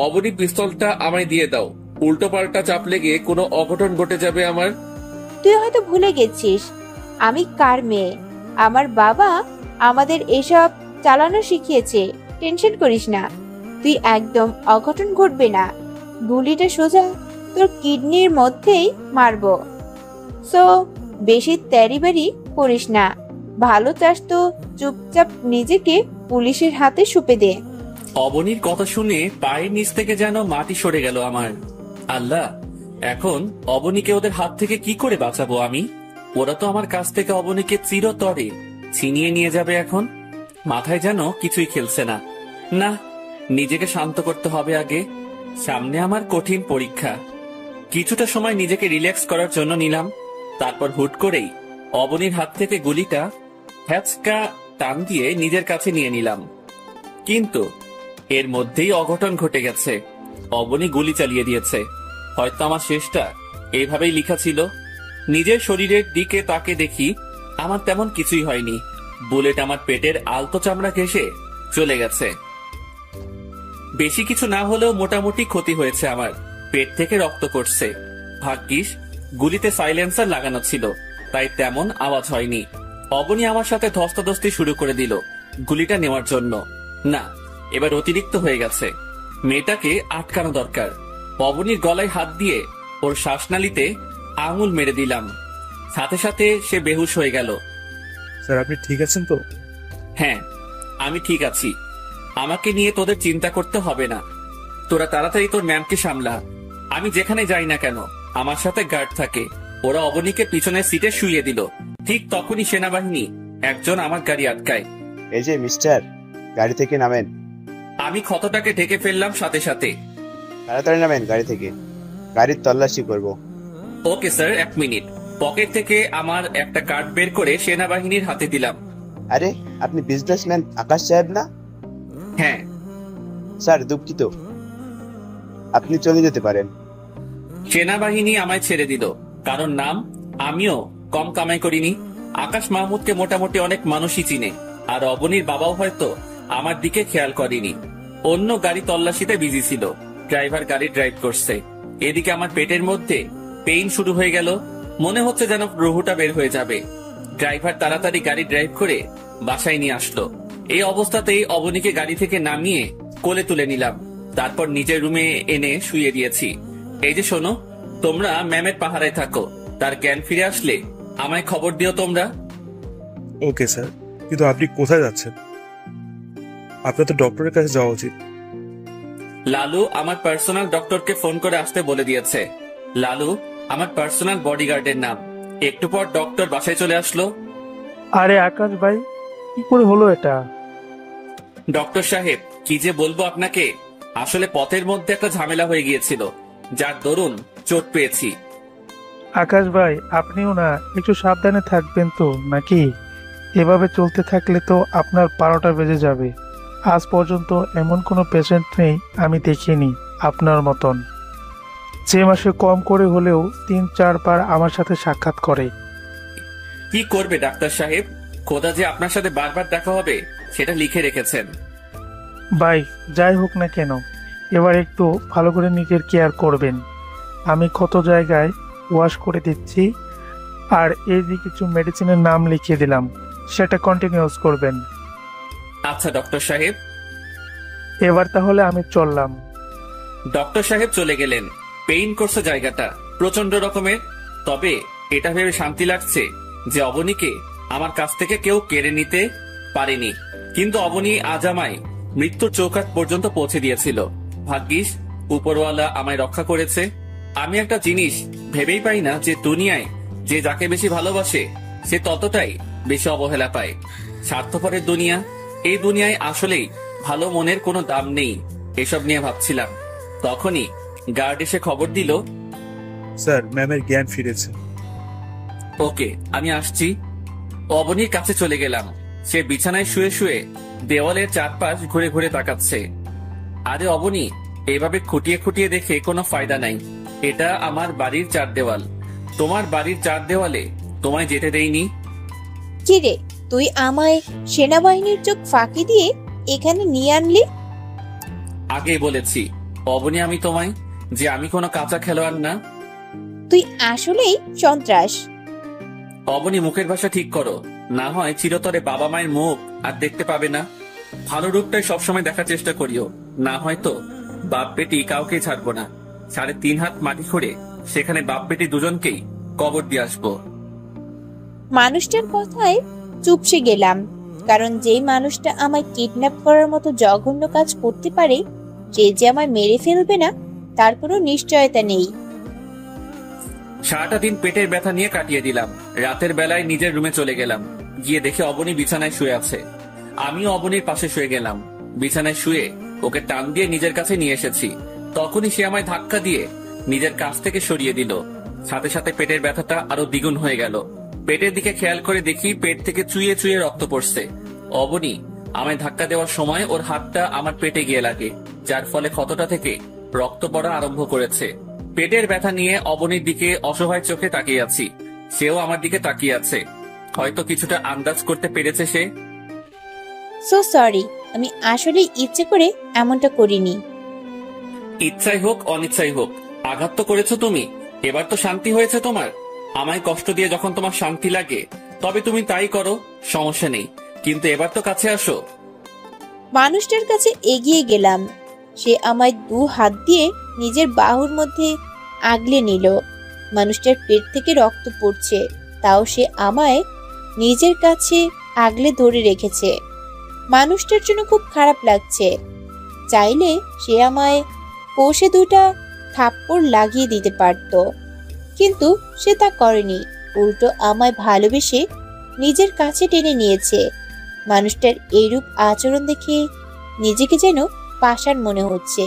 অবনী, পিস্তলটা আমায় দিয়ে দাও, উল্টো পাল্টা চাপ লেগে কোনো অঘটন ঘটে যাবে আমার। তুই হয়তো ভুলে গেছিস আমি কার মেয়ে। আমার বাবা আমাদের এসব চালানো শিখিয়েছে। টেনশন করিস না, তুই একদম অঘটন ঘটবে না। গুলিটা সোজা তোর কিডনির মধ্যেই মারবো। সো বেশি তেড়িবেড়ি করিস না। ভালো চাস তো চুপচাপ নিজেকে পুলিশের হাতে সুপে দে। অবনীর কথা শুনে পায়ের নিচ থেকে যেন মাটি সরে গেল আমার। আল্লাহ, এখন অবনীকে ওদের হাত থেকে কি করে বাঁচাবো আমি? ওরা তো আমার কাছ থেকে অবনীকে চিরতরে ছিনিয়ে নিয়ে যাবে। এখন মাথায় যেন কিছুই খেলছে না। না, নিজেকে শান্ত করতে হবে আগে। সামনে আমার কঠিন পরীক্ষা। কিছুটা সময় নিজেকে রিল্যাক্স করার জন্য নিলাম। তারপর হুট করেই অবনীর হাত থেকে গুলিটা হ্যাচকা টান দিয়ে নিজের কাছে নিয়ে নিলাম। কিন্তু এর মধ্যেই অঘটন ঘটে গেছে। অবনী গুলি চালিয়ে দিয়েছে। হয়তো আমার শেষটা এইভাবেই লেখা ছিল। নিজের শরীরের দিকে তাকে দেখি আমার তেমন কিছুই হয়নি। বুলেট আমার পেটের আলতো চামড়া ঘেঁষে চলে গেছে। বেশি কিছু না হলেও মোটামুটি ক্ষতি হয়েছে আমার। পেট থেকে রক্ত পড়ছে। ভাগ্যিস গুলিতে সাইলেন্সার লাগানো ছিল, তাই তেমন আওয়াজ হয়নি। অবনী আমার সাথে ধস্তাধস্তি শুরু করে দিল গুলিটা নেওয়ার জন্য। না, এবার অতিরিক্ত হয়ে গেছে। মেয়েটাকে আটকানো দরকার। অবনীর গলায় হাত দিয়ে ওর শ্বাসনালীতে আঙুল মেরে দিলাম। সাথে সাথে সে বেহুশ হয়ে গেল। স্যার, আপনি ঠিক আছেন তো? হ্যাঁ, আমি ঠিক আছি। আমাকে নিয়ে তোদের চিন্তা করতে হবে না। তোরা তাড়াতাড়ি তোর ম্যামকে সামলা। আমি যেখানে যাই না কেন আমার সাথে গার্ড থাকে। ওরা অবনীকে পিছনের সিটে শুইয়ে দিল। ঠিক তখনই সেনাবাহিনী একজন আমার গাড়ি আটকায়। এই যে মিস্টার, গাড়ি থেকে নামেন। আমি ক্ষতটাকে ঢেকে ফেললাম সাথে সাথে। তাড়াতাড়ি নামেন গাড়ি থেকে, গাড়ির তল্লাশি করব। Okay sir, 1 minute. পকেট থেকে আমার একটা কার্ড বের করে সেনাবাহিনীর হাতে দিলাম। আরে, আপনি বিজনেসম্যান আকাশ সাহেব না? হ্যাঁ স্যার, দুঃখিত, আপনি চলে যেতে পারেন। সেনাবাহিনী আমায় ছেড়ে দিল। কারণ নাম, আমিও কম কামাই করিনি। আকাশ মাহমুদকে মোটামুটি অনেক মানুষই চিনে, আর অবনীর বাবাও হয়তো আমার দিকে খেয়াল করেনি। অন্য গাড়ি তল্লাশিতে বিজি ছিল। ড্রাইভার গাড়ি ড্রাইভ করছে। এদিকে আমার পেটের মধ্যে পেইন শুরু হয়ে গেল। মনে হচ্ছে যেন রুহুটা বের হয়ে যাবে। ড্রাইভার তাড়াতাড়ি গাড়ি ড্রাইভ করে বাসায় নিয়ে আসলো। এই অবস্থাতেই অবনীকে গাড়ি থেকে নামিয়ে কোলে তুলে নিলাম। তারপর নিজের রুমে এনে শুইয়ে দিয়েছি। এই যে শোনো, তোমরা ম্যামের পাহারায় থাকো। তার জ্ঞান ফিরে আসলে আমায় খবর দিও তোমরা। ওকে স্যার, কিন্তু আপনি কোথায় যাচ্ছেন? আপনার তো ডক্টরের কাছে যাওয়া উচিত। লালু আমার পার্সোনাল ডক্টরকে ফোন করে আসতে বলে দিয়েছে। লালু আমার পার্সোনাল বডিগার্ডের নাম। একটু পর ডক্টর বাসায় চলে আসলো। আরে আকাশ ভাই, কি করে হলো এটা? ডক্টর সাহেব, কি যে বলবো আপনাকে, আসলে পথের মধ্যে একটা ঝামেলা হয়ে গিয়েছিল, যার দরুন চোট পেয়েছি। আকাশ ভাই, আপনিও না একটু সাবধানে থাকবেন তো নাকি? এভাবে চলতে থাকলে তো আপনার 12টা বেজে যাবে। আজ পর্যন্ত এমন কোনো পেশেন্ট নেই আমি দেখিনি আপনার মতন, যে মাসে কম করে হলেও 3-4 বার আমার সাথে সাক্ষাৎ করে। কি করবে ডাক্তার সাহেব, খোদা যে আপনার সাথে বারবার দেখা হবে সেটা লিখে রেখেছেন। ভাই, যাই হোক না কেন, এবার একটু ভালো করে নিজের কেয়ার করবেন। আমি কত জায়গায় ওয়াশ করে দিচ্ছি, আর এই যে কিছু মেডিসিনের নাম লিখিয়ে দিলাম, সেটা কন্টিনিউস করবেন। আচ্ছা ডক্টর সাহেব। এবার তাহলে আমি চললাম। ডক্টর সাহেব চলে গেলেন। পেইন করছে জায়গাটা প্রচন্ড রকমের, তবে এটা ভেবে শান্তি লাগছে যে অবনীকে আমার কাছ থেকে কেউ কেড়ে নিতে পারেনি। কিন্তু অবনী আজ আমায় মৃত্যুর চৌকাঠ পর্যন্ত পৌঁছে দিয়েছিল। ভাগ্যিস উপরওয়ালা আমায় রক্ষা করেছে। আমি একটা জিনিস ভেবেই পাই না যে দুনিয়ায় যে যাকে বেশি ভালোবাসে সে ততটাই বেশি অবহেলা পায়। স্বার্থপরের দুনিয়া, এই দুনিয়ায় আসলেই ভালো মনের কোনো দাম নেই। এসব নিয়ে ভাবছিলাম, তখনই গার্ড এসে খবর দিল, স্যার ম্যামের জ্ঞান ফিরেছে। ওকে, আমি আসছি। অবনীর কাছে চলে গেলাম। সে বিছানায় শুয়ে শুয়ে দেওয়ালের চারপাশ ঘুরে ঘুরে তাকাচ্ছে। আরে অবনী, এভাবে খুঁটিয়ে খুঁটিয়ে দেখে কোনো ফায়দা নাই। এটা আমার বাড়ির 4 দেওয়াল, তোমার বাড়ির 4 দেওয়ালে তোমায় যেতে দেইনি। কি রে, তুই আমায় সেনাবাহিনীর চোখ ফাঁকি দিয়ে এখানে নিয়ে আনলি? আগেই বলেছি অবনী আমি তোমায়, যে আমি কোনো কাঁচা খেলোয়াড় না। তুই আসলেই সন্ত্রাস। অবনী, মুখের ভাষা ঠিক করো, না হয় চিরতরে বাবা মায়ের মুখ আর দেখতে পাবে না। ভালো রূপটাই সবসময় দেখার চেষ্টা করিও, না হয়তো বাপ বেটি কাউকে ছাড়বো না। 3.5 হাত মাটি খুঁড়ে সেখানে বাপ বেটি দুজনকেই কবর দিয়ে আসবো। মানুষটার কথায় চুপসে গেলাম, কারণ যেই মানুষটা আমায় কিডন্যাপ করার মতো জঘন্য কাজ করতে পারে, সে যে আমায় মেরে ফেলবে না তার কোনো নিশ্চয়তা নেই। সারাটা দিন পেটের ব্যথা নিয়ে কাটিয়ে দিলাম। রাতের বেলায় নিজের রুমে চলে গেলাম। গিয়ে দেখে অবনী বিছানায় শুয়ে আছে। আমিও অবনীর পাশে শুয়ে গেলাম। বিছানায় শুয়ে ওকে টান দিয়ে নিজের কাছে নিয়ে এসেছি। তখনই সে আমায় ধাক্কা দিয়ে নিজের কাছ থেকে সরিয়ে দিল। সাথে সাথে পেটের ব্যথাটা আরো দ্বিগুণ হয়ে গেল। পেটের দিকে খেয়াল করে দেখি পেট থেকে চুইয়ে চুইয়ে রক্ত পড়ছে। অবনী আমায় ধাক্কা দেওয়ার সময় ওর হাতটা আমার পেটে গিয়ে লাগে, যার ফলে ক্ষতটা থেকে রক্ত পড়া আরম্ভ করেছে। পেটের ব্যথা নিয়ে অবনীর দিকে অসহায় চোখে তাকিয়ে আছি। সেও আমার দিকে তাকিয়ে আছে। হয়তো কিছুটা আন্দাজ করতে পেরেছে সে। সো সরি, আমি আসলে ইচ্ছে করে এমনটা করিনি। ইচ্ছাই হোক অনিচ্ছাই হোক, আঘাত তো করেছো তুমি। এবার তো শান্তি হয়েছে তোমার। আমায় কষ্ট দিয়ে যখন তোমার শান্তি লাগে তবে তুমি তাই করো, সমস্যা নেই। কিন্তু এবার তো কাছে আসো। মানুষটার কাছে এগিয়ে গেলাম। সে আমায় 2 হাত দিয়ে নিজের বাহুর মধ্যে আগলে নিল। মানুষটার পেট থেকে রক্ত পড়ছে, তাও সে আমায় নিজের কাছে আগলে ধরে রেখেছে। মানুষটার জন্য খুব খারাপ লাগছে। চাইলে সে আমায় কষে 2টা থাপ্পড় লাগিয়ে দিতে পারত, কিন্তু সে তা করেনি। উল্টো আমায় ভালোবেসে নিজের কাছে টেনে নিয়েছে। মানুষটার এইরূপ আচরণ দেখে নিজেকে যেন পাষাণ মনে হচ্ছে।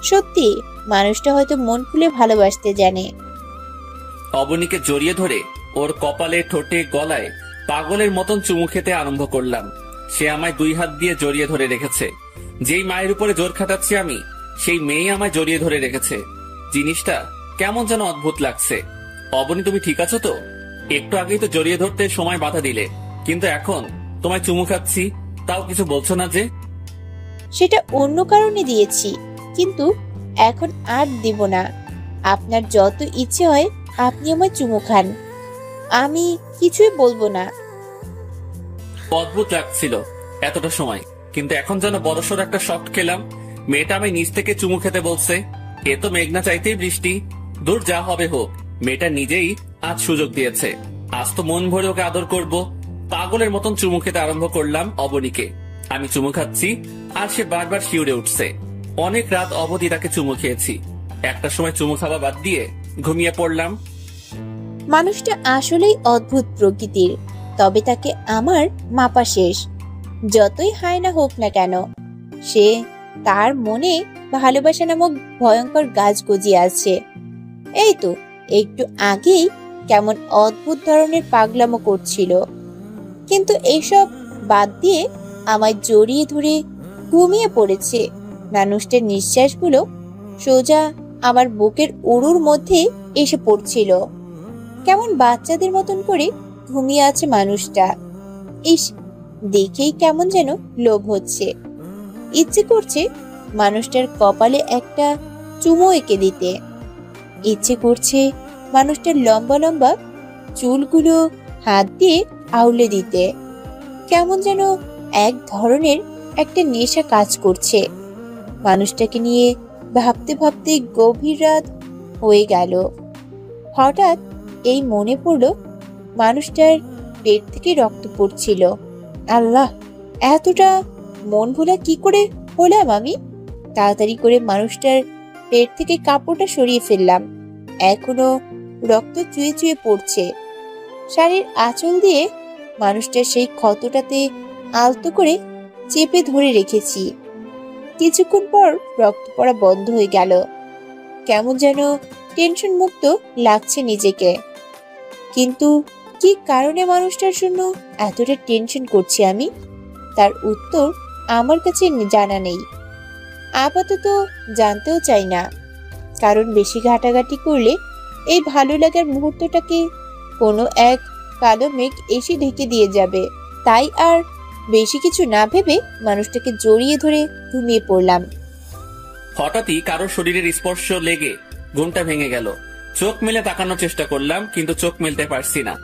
সত্যি, মানুষটা হয়তো মন খুলে ভালোবাসতে জানে। অবনীকে জড়িয়ে ধরে ওর কপালে, ঠোঁটে, গলায় পাগলের মতন চুমু খেতে আরম্ভ করলাম। সে আমায় 2 হাত দিয়ে জড়িয়ে ধরে রেখেছে। যেই মায়ের উপরে জোর খাটাচ্ছি আমি, সেই মেয়ে আমায় জড়িয়ে ধরে রেখেছে। জিনিসটা কেমন যেন অদ্ভুত লাগছে। অবনী, তুমি ঠিক আছো তো? একটু আগেই তো জড়িয়ে ধরতে সময় বাধা দিলে, কিন্তু এখন তোমায় চুমু খাচ্ছি, তাও কিছু বলছো না যে? সেটা অন্য কারণে দিয়েছি, কিন্তু এখন আর দিব না। আপনার যত ইচ্ছে হয় আপনি আমায় চুমু খান, আমি কিছুই বলবো না। অদ্ভুত লাগছিল এতটা সময়, কিন্তু এখন যেন বড়সড় একটা শক খেলাম। মেয়েটা আমায় নিচ থেকে চুমু খেতে বলছে। এ তো মেঘনা চাইতেই বৃষ্টি। দূর, যা হবে হোক, মেয়েটা নিজেই আজ সুযোগ দিয়েছে। আজ তো মন ভরে ওকে আদর করব। পাগলের মতন চুমু খেতে আরম্ভ করলাম অবনীকে। আমি চুমু খাচ্ছি আর সে বারবার শিউরে উঠছে। অনেক রাত অবধি তাকে চুমু খেয়েছি। একটা সময় চুমু খাওয়া বাদ দিয়ে ঘুমিয়ে পড়লাম। মানুষটা আসলেই অদ্ভুত প্রকৃতির, তবে তাকে আমার মাপা শেষ। যতই হায় না হোক না কেন, সে তার মনে ভালোবাসা নামক ভয়ঙ্কর গাছ গজিয়ে আছে। এই তো একটু আগেই কেমন অদ্ভুত ধরনের পাগলামো করছিল, কিন্তু এইসব বাদ দিয়ে আমায় জড়িয়ে ধরে ঘুমিয়ে পড়েছে। মানুষটার নিঃশ্বাসগুলো সোজা আমার বুকের উড়ুর মধ্যে এসে পড়ছিল। কেমন বাচ্চাদের মতন করে ঘুমিয়ে আছে মানুষটা। ইস, দেখেই কেমন যেন লোভ হচ্ছে। ইচ্ছে করছে মানুষটার কপালে একটা চুমো এঁকে দিতে। ইচ্ছে করছে মানুষটার লম্বা লম্বা চুলগুলো হাত দিয়ে আউলে দিতে। কেমন যেন এক ধরনের একটা নেশা কাজ করছে। মানুষটাকে নিয়ে ভাবতে ভাবতে গভীর রাত হয়ে গেল। হঠাৎ এই মনে পড়ল মানুষটার পেট থেকে রক্ত পড়ছিল। আল্লাহ, এতটা মন ভোলা কি করে হলাম আমি? তাড়াতাড়ি করে মানুষটার পেট থেকে কাপড়টা সরিয়ে ফেললাম। এখনো রক্ত চুয়ে চুয়ে পড়ছে। শাড়ির আঁচল দিয়ে মানুষটার সেই ক্ষতটাতে আলতো করে চেপে ধরে রেখেছি। কিছুক্ষণ পর রক্ত পড়া বন্ধ হয়ে গেল। কেমন যেন টেনশন মুক্ত লাগছে নিজেকে। কিন্তু কি কারণে মানুষটার জন্য এতটা টেনশন করছি আমি, তার উত্তর আমার কাছে জানা নেই। আপাতত জানতেও চাই না, কারণ বেশি ঘাটাঘাটি করলে এই ভালো লাগার মুহূর্তটাকে কোনো এক কালো মেঘ এসে ঢেকে দিয়ে যাবে। তাই আর বেশি কিছু না ভেবে মানুষটাকে জড়িয়ে ধরে ঘুমিয়ে পড়লাম। হঠাৎই কারোর শরীরের স্পর্শ লেগে ঘুমটা ভেঙে গেল। চোখ মেলে তাকানোর চেষ্টা করলাম, কিন্তু চোখ মেলতে পারছি না।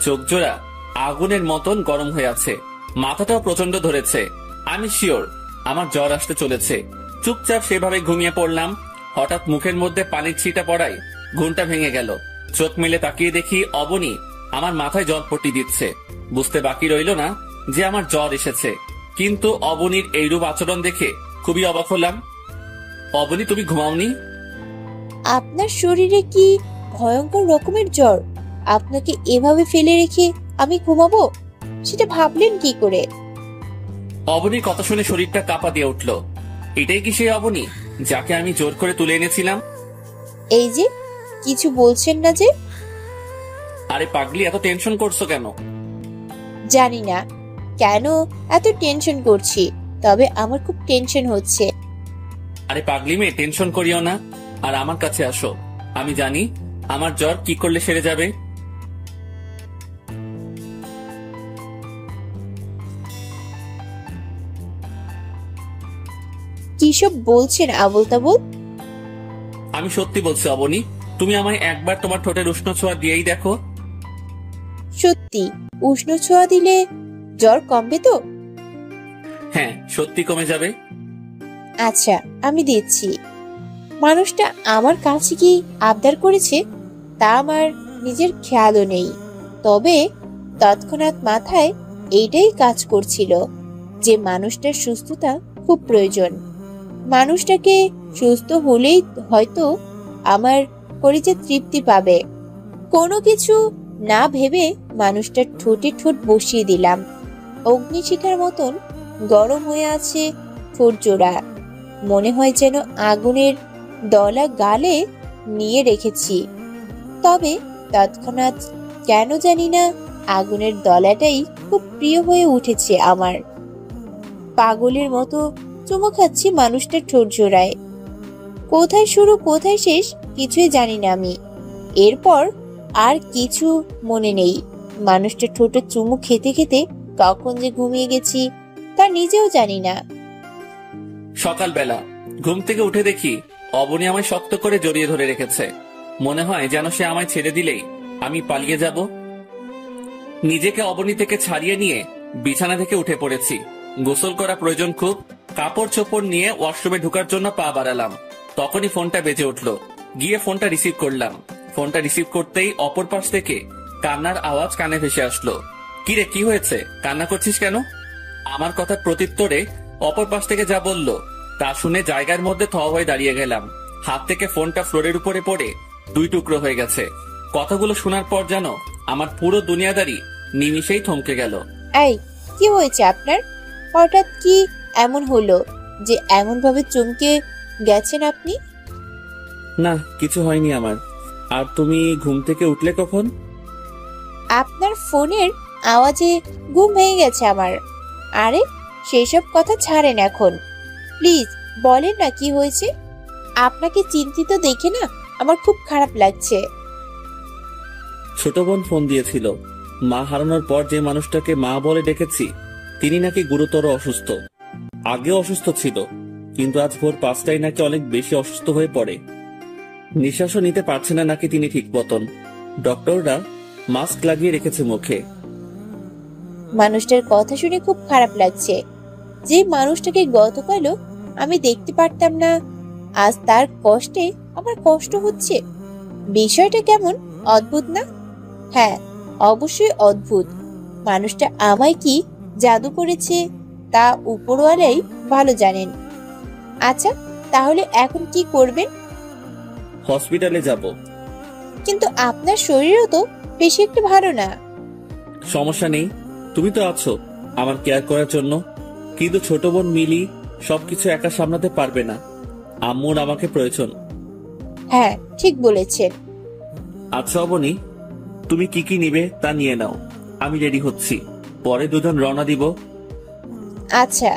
চোখ জোড়া আগুনের মতন গরম হয়ে আছে, মাথাটাও প্রচন্ড ধরেছে। আমি শিওর আমার জ্বর আসতে চলেছে। চুপচাপ সেভাবে ঘুমিয়ে পড়লাম। হঠাৎ মুখের মধ্যে পানির ছিটা পড়ায় ঘুমটা ভেঙে গেল। চোখ মেলে তাকিয়ে দেখি অবনী আমার মাথায় জলপট্টি দিচ্ছে। বুঝতে বাকি রইল না যে আমার জ্বর এসেছে, কিন্তু অবনীর এইরূপ আচরণ দেখে খুবই অবাক হলাম। অবনী, তুমি ঘুমাওনি? আপনার শরীরে কি ভয়ঙ্কর রকমের জ্বর? আপনাকে এভাবে ফেলে রেখে আমি ঘুমাবো, সেটা ভাবলেন কি করে? অবনীর কথা শুনে শরীরটা কাঁপা দিয়ে উঠল। এটাই কি সেই অবনী যাকে আমি জোর করে তুলে এনেছিলাম? এই যে কিছু বলছেন না যে? আরে পাগলি, এত টেনশন করছো কেন? জানি না কেন এত টেনশন করছি, তবে আমার খুব টেনশন হচ্ছে। আরে পাগলি মেয়ে, টেনশন করিও না, আর আমার কাছে আসো। আমি জানি আমার জ্বর কি করলে সেরে যাবে। কিসব বলছেন আবল তাবল? আমি সত্যি বলছি অবনী, তুমি আমায় একবার তোমার ঠোঁটের উষ্ণ ছোঁয়া দিয়েই দেখো। সত্যি উষ্ণ ছোঁয়া দিলে জ্বর কমবে তো? হ্যাঁ, সত্যি কমে যাবে। আচ্ছা, আমি দিচ্ছি। মানুষটা আমার কাছে কি আবদার করেছে তা আমার নিজের খেয়ালও নেই, তবে তৎক্ষণাৎ মাথায় এইটাই কাজ করছিল যে মানুষটার সুস্থতা খুব প্রয়োজন। মানুষটাকে সুস্থ হলেই হয়তো আমার কলিজা তৃপ্তি পাবে। কোনো কিছু না ভেবে মানুষটার ঠোঁটে ঠোঁট বসিয়ে দিলাম। অগ্নিশিখার মতন গরম হয়ে আছে ঠোঁট জোড়া। মনে হয় যেন আগুনের দলা গালে নিয়ে রেখেছি। তবে তৎক্ষণাৎ কেন জানি না আগুনের দলাটাই খুব প্রিয় হয়ে উঠেছে আমার। পাগলের মতো চুমু খাচ্ছি মানুষটার ঠোঁট জোড়ায়। কোথায় শুরু কোথায় শেষ কিছুই জানি না আমি। এরপর আর কিছু মনে নেই। মানুষটার ঠোঁটে চুমু খেতে খেতে কখন যে ঘুমিয়ে গেছি তা নিজেও জানি না। সকালবেলা ঘুম থেকে উঠে দেখি অবনী আমায় শক্ত করে জড়িয়ে ধরে রেখেছে। মনে হয় যেন সে আমায় ছেড়ে দিলেই আমি পালিয়ে যাব। নিজেকে অবনী থেকে ছাড়িয়ে নিয়ে বিছানা থেকে উঠে পড়েছি। গোসল করা প্রয়োজন খুব। কাপড় চোপড় নিয়ে ওয়াশরুমে ঢুকার জন্য পা বাড়ালাম, তখনই ফোনটা বেজে উঠল। গিয়ে ফোনটা রিসিভ করলাম। ফোনটা রিসিভ করতেই অপর পাশ থেকে কান্নার আওয়াজ কানে ভেসে আসলো। কিরে, কি হয়েছে? কান্না করছিস কেন? আমার কথার প্রত্যুত্তরে অপর পাশ থেকে যা বলল তা শুনে জায়গার মধ্যে থ হয়ে দাঁড়িয়ে গেলাম। হাত থেকে ফোনটা ফ্লোরের উপরে পড়ে 2 টুকরো হয়ে গেছে। কথাগুলো শোনার পর যেন আমার পুরো দুনিয়াদারি নিমিষেই থমকে গেল। এই, কি হয়েছে আপনার? হঠাৎ কি এমন হলো যে এমন ভাবে চমকে গেছেন আপনি? না, কিছু হয়নি আমার। আর তুমি ঘুম থেকে উঠলে কখন? আপনার ফোনের আওয়াজে ঘুম ভেঙে গেছে আমার। আরে সেসব কথা ছাড়েন এখন, প্লিজ বলেন না কি হয়েছে। আপনাকে চিন্তিত দেখে না আমার খুব খারাপ লাগছে। ছোট বোন ফোন দিয়েছিল। মা হারানোর পর যে মানুষটাকে মা বলে ডেকেছি তিনি নাকি গুরুতর অসুস্থ। আগেও অসুস্থ ছিল, কিন্তু আজ ভোর 5টায় নাকি অনেক বেশি অসুস্থ হয়ে পড়ে। নিঃশ্বাসও নিতে পারছে না নাকি তিনি ঠিক মতন। ডক্টররা মাস্ক লাগিয়ে রেখেছে মুখে। মানুষটার কথা শুনে খুব খারাপ লাগছে। যে মানুষটাকে গতকালও আমি দেখতে পারতাম না, আজ তার কষ্টে আমার কষ্ট হচ্ছে। বিষয়টা কেমন অদ্ভুত না? হ্যাঁ, অবশ্যই অদ্ভুত। মানুষটা আমায় কি জাদু করেছে তা উপরওয়ালাই ভালো জানেন। আচ্ছা, তাহলে এখন কি করবেন? হসপিটালে যাব। কিন্তু আপনার শরীরও তো বেশি একটা ভালো না। সমস্যা নেই, তুমি তো আছো আমার কেয়ার করার জন্য। কিন্তু ছোট বোন মিলি সবকিছু একা সামলাতে পারবে না। আম্মুর আমাকে প্রয়োজন। হ্যাঁ, ঠিক বলেছেন। আচ্ছা অবনী, তুমি কি কি নিবে তা নিয়ে নাও, আমি রেডি হচ্ছি। পরে দুজন রওনা দিব। আচ্ছা।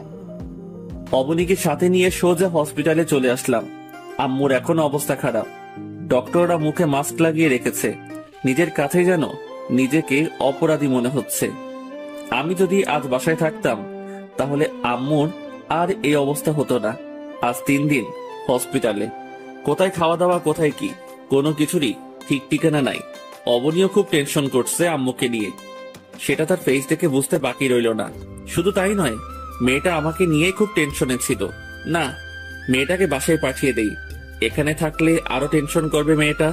অবনীকে সাথে নিয়ে সোজা হসপিটালে চলে আসলাম। আম্মুর এখন অবস্থা খারাপ। ডক্টররা মুখে মাস্ক লাগিয়ে রেখেছে। নিজের কাছে যেন নিজেকে অপরাধী মনে হচ্ছে। আমি যদি আজ বাসায় থাকতাম তাহলে আম্মুর আর এই অবস্থা হতো না। আজ 3 দিন হসপিটালে, কোথায় খাওয়া দাওয়া, কোথায় কি, কোনো কিছুরই ঠিক ঠিকানা নাই। অবনীও খুব টেনশন করছে আম্মুকে নিয়ে। সেটা তার ফেস দেখে বুঝতে বাকি রইল না। শুধু তাই নয়, মেয়েটা আমাকে নিয়ে খুব টেনশনে ছিল। না, মেয়েটাকে বাসায় পাঠিয়ে দেই। এখানে থাকলে আরো টেনশন করবে মেয়েটা।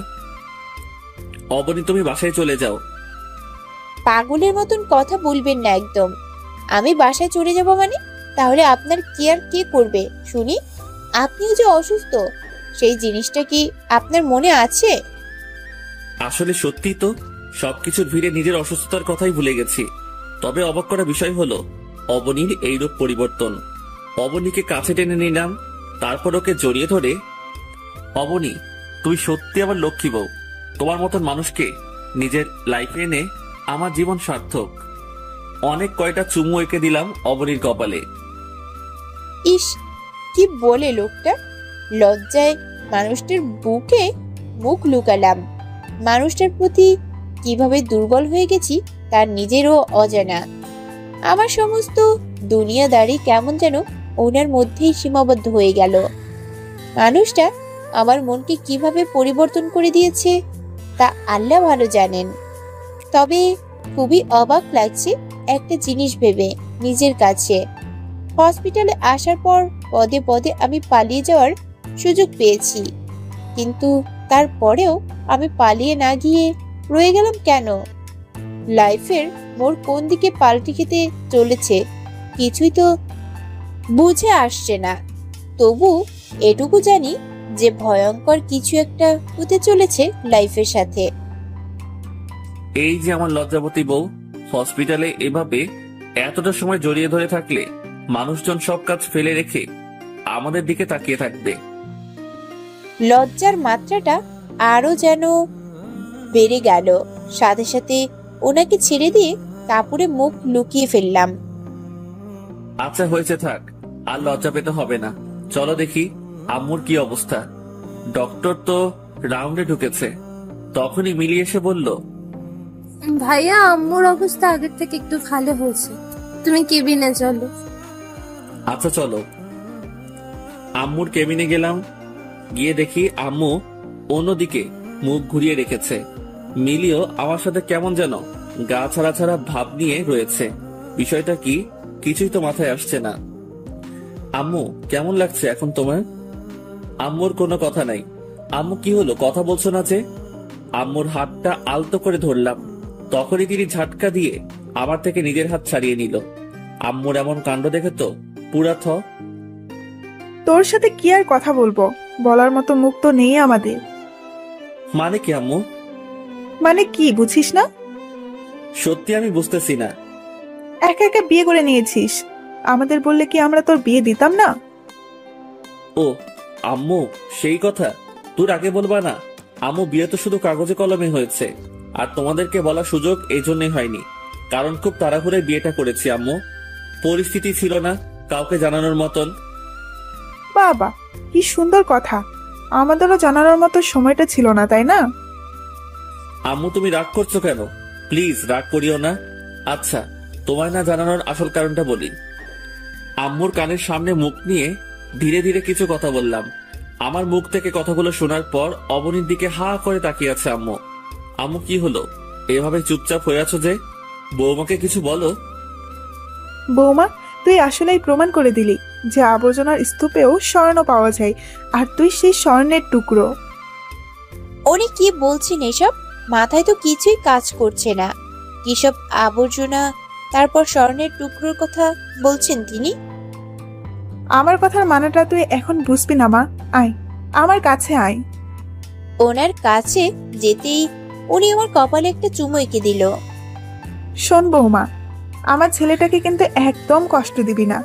অবনী, তুমি বাসায় চলে যাও। পাগলের মতন কথা বলবেন না একদম। আমি বাসায় চলে যাব মানে? তাহলে আপনার কেয়ার কে করবে শুনি? আপনিও যে অসুস্থ সেই জিনিসটা কি আপনার মনে আছে? আসলে সত্যি তো, সবকিছুর ভিড়ে নিজের অসুস্থতার কথাই ভুলে গেছি। তবে অবাক করা বিষয় হলো অবনীর এইরূপ পরিবর্তন। অবনীকে কাছে টেনে নিলাম, তারপর ওকে জড়িয়ে ধরে, অবনী তুই সত্যি আমার লক্ষ্মী বউ। তোমার মতন মানুষকে নিজের লাইফে এনে আমার জীবন সার্থক। অনেক কয়টা চুমু এঁকে দিলাম অবনীর কপালে। ইস, কি বলে লোকটা! লজ্জায় মানুষটার বুকে মুখ লুকালাম। মানুষটার প্রতি কিভাবে দুর্বল হয়ে গেছি তার নিজেরও অজানা। আমার সমস্ত দুনিয়াদারি কেমন যেন ওনার মধ্যেই সীমাবদ্ধ হয়ে গেল। মানুষটা আমার মনকে কিভাবে পরিবর্তন করে দিয়েছে তা আল্লাহ ভালো জানেন। তবে খুবই অবাক লাগছে একটা জিনিস ভেবে নিজের কাছে। হসপিটালে আসার পর পদে পদে আমি পালিয়ে যাওয়ার সুযোগ পেয়েছি, কিন্তু তারপরেও আমি পালিয়ে না গিয়ে রয়ে গেলাম কেন? লাইফের মোর কোন দিকে পাল্টে খেতে চলেছে কিছুই তো বুঝে আসছে না। তবু এটুকু জানি যে ভয়ঙ্কর কিছু একটা হতে চলেছে লাইফের সাথে। এই যে আমার লজ্জাবতী বউ, হসপিটালে এভাবে এতটা সময় জড়িয়ে ধরে থাকলে মানুষজন সব কাজ ফেলে রেখে আমাদের দিকে তাকিয়ে থাকবে। লজ্জার মাত্রাটা আরো যেন বেড়ে গেল। সাথে সাথে ওনাকে ছেড়ে দিয়ে কাপড়ে মুখ লুকিয়ে ফেললাম। আচ্ছা হয়েছে, থাক, আর লজ্জা পেতে হবে না। চলো দেখি আম্মুর কি অবস্থা। ডক্টর তো রাউন্ডে ঢুকেছে। তখনই মিলি এসে বলল, ভাইয়া আম্মুর অবস্থা আগের থেকে একটু ভালো হয়েছে, তুমি কেবিনে চলো। আচ্ছা চলো। আম্মুর কেবিনে গেলাম। গিয়ে দেখি আম্মু অন্যদিকে মুখ ঘুরিয়ে রেখেছে। মিলিও আমার সাথে কেমন যেন গা ছাড়া ছাড়া ভাব নিয়ে রয়েছে। বিষয়টা কি কিছুই তো মাথায় আসছে না। আম্মু কেমন লাগছে এখন তোমার? আম্মুর কোনো কথা নাই। আম্মু কি হলো, কথা বলছো না যে? আম্মুর হাতটা আলতো করে ধরলাম। তখনই তিনি ঝাটকা দিয়ে আমার থেকে নিজের হাত ছাড়িয়ে নিল। আম্মুর এমন কাণ্ড দেখে তো পুরা থ। তোর সাথে কি আর কথা বলবো, বলার মতো মুখ তো নেই আমাদের। মানে কি আম্মু? মানে কি বুঝিস না? সত্যি আমি বুঝতেছি না। একা একা বিয়ে করে নিয়েছিস, আমাদের বললে কি আমরা তোর বিয়ে দিতাম না? ও আম্মু, সেই কথা তোর আগে বলবা না। আম্মু, বিয়ে তো শুধু কাগজে কলমে হয়েছে, আর তোমাদেরকে বলার সুযোগ এই জন্যই হয়নি, কারণ খুব তাড়াহুড়োয় বিয়েটা করেছি আম্মু। পরিস্থিতি ছিল না কাউকে জানানোর মতন। বাবা, কি সুন্দর কথা, আমাদেরও জানানোর মতো সময়টা ছিল না, তাই না? আম্মু, তুমি রাগ করছো কেন? প্লিজ রাগ করিও না। আচ্ছা, তোমায় না জানানোর আসল কারণটা বলি। আম্মুর কানের সামনে মুখ নিয়ে ধীরে ধীরে কিছু কথা বললাম। আমার মুখ থেকে কথাগুলো শোনার পর অবনীর দিকে হা করে তাকিয়ে আছে আম্মু। আম্মু, কি হলো? এভাবে চুপচাপ হয়ে আছো যে? বৌমাকে কিছু বলো। বৌমা, তুই আসলেই প্রমাণ করে দিলি যে আবর্জনার স্তূপেও স্বর্ণ পাওয়া যায়, আর তুই সেই স্বর্ণের টুকরো। উনি কি বলছেন এসব? মাথায় তো কিছুই কাজ করছে না। কিসব আবর্জনা, তারপর স্বর্ণের টুকরোর কথা বলছেন তিনি? আমার কথার মানেটা তুই এখন বুঝবি না মা। আয়, আমার কাছে আয়। ওনার কাছে যেতেই উনি আমার কপালে একটা চুমু এঁকে দিল। শোন বৌমা, আমার ছেলেটাকে কিন্তু একদম কষ্ট দিবি না।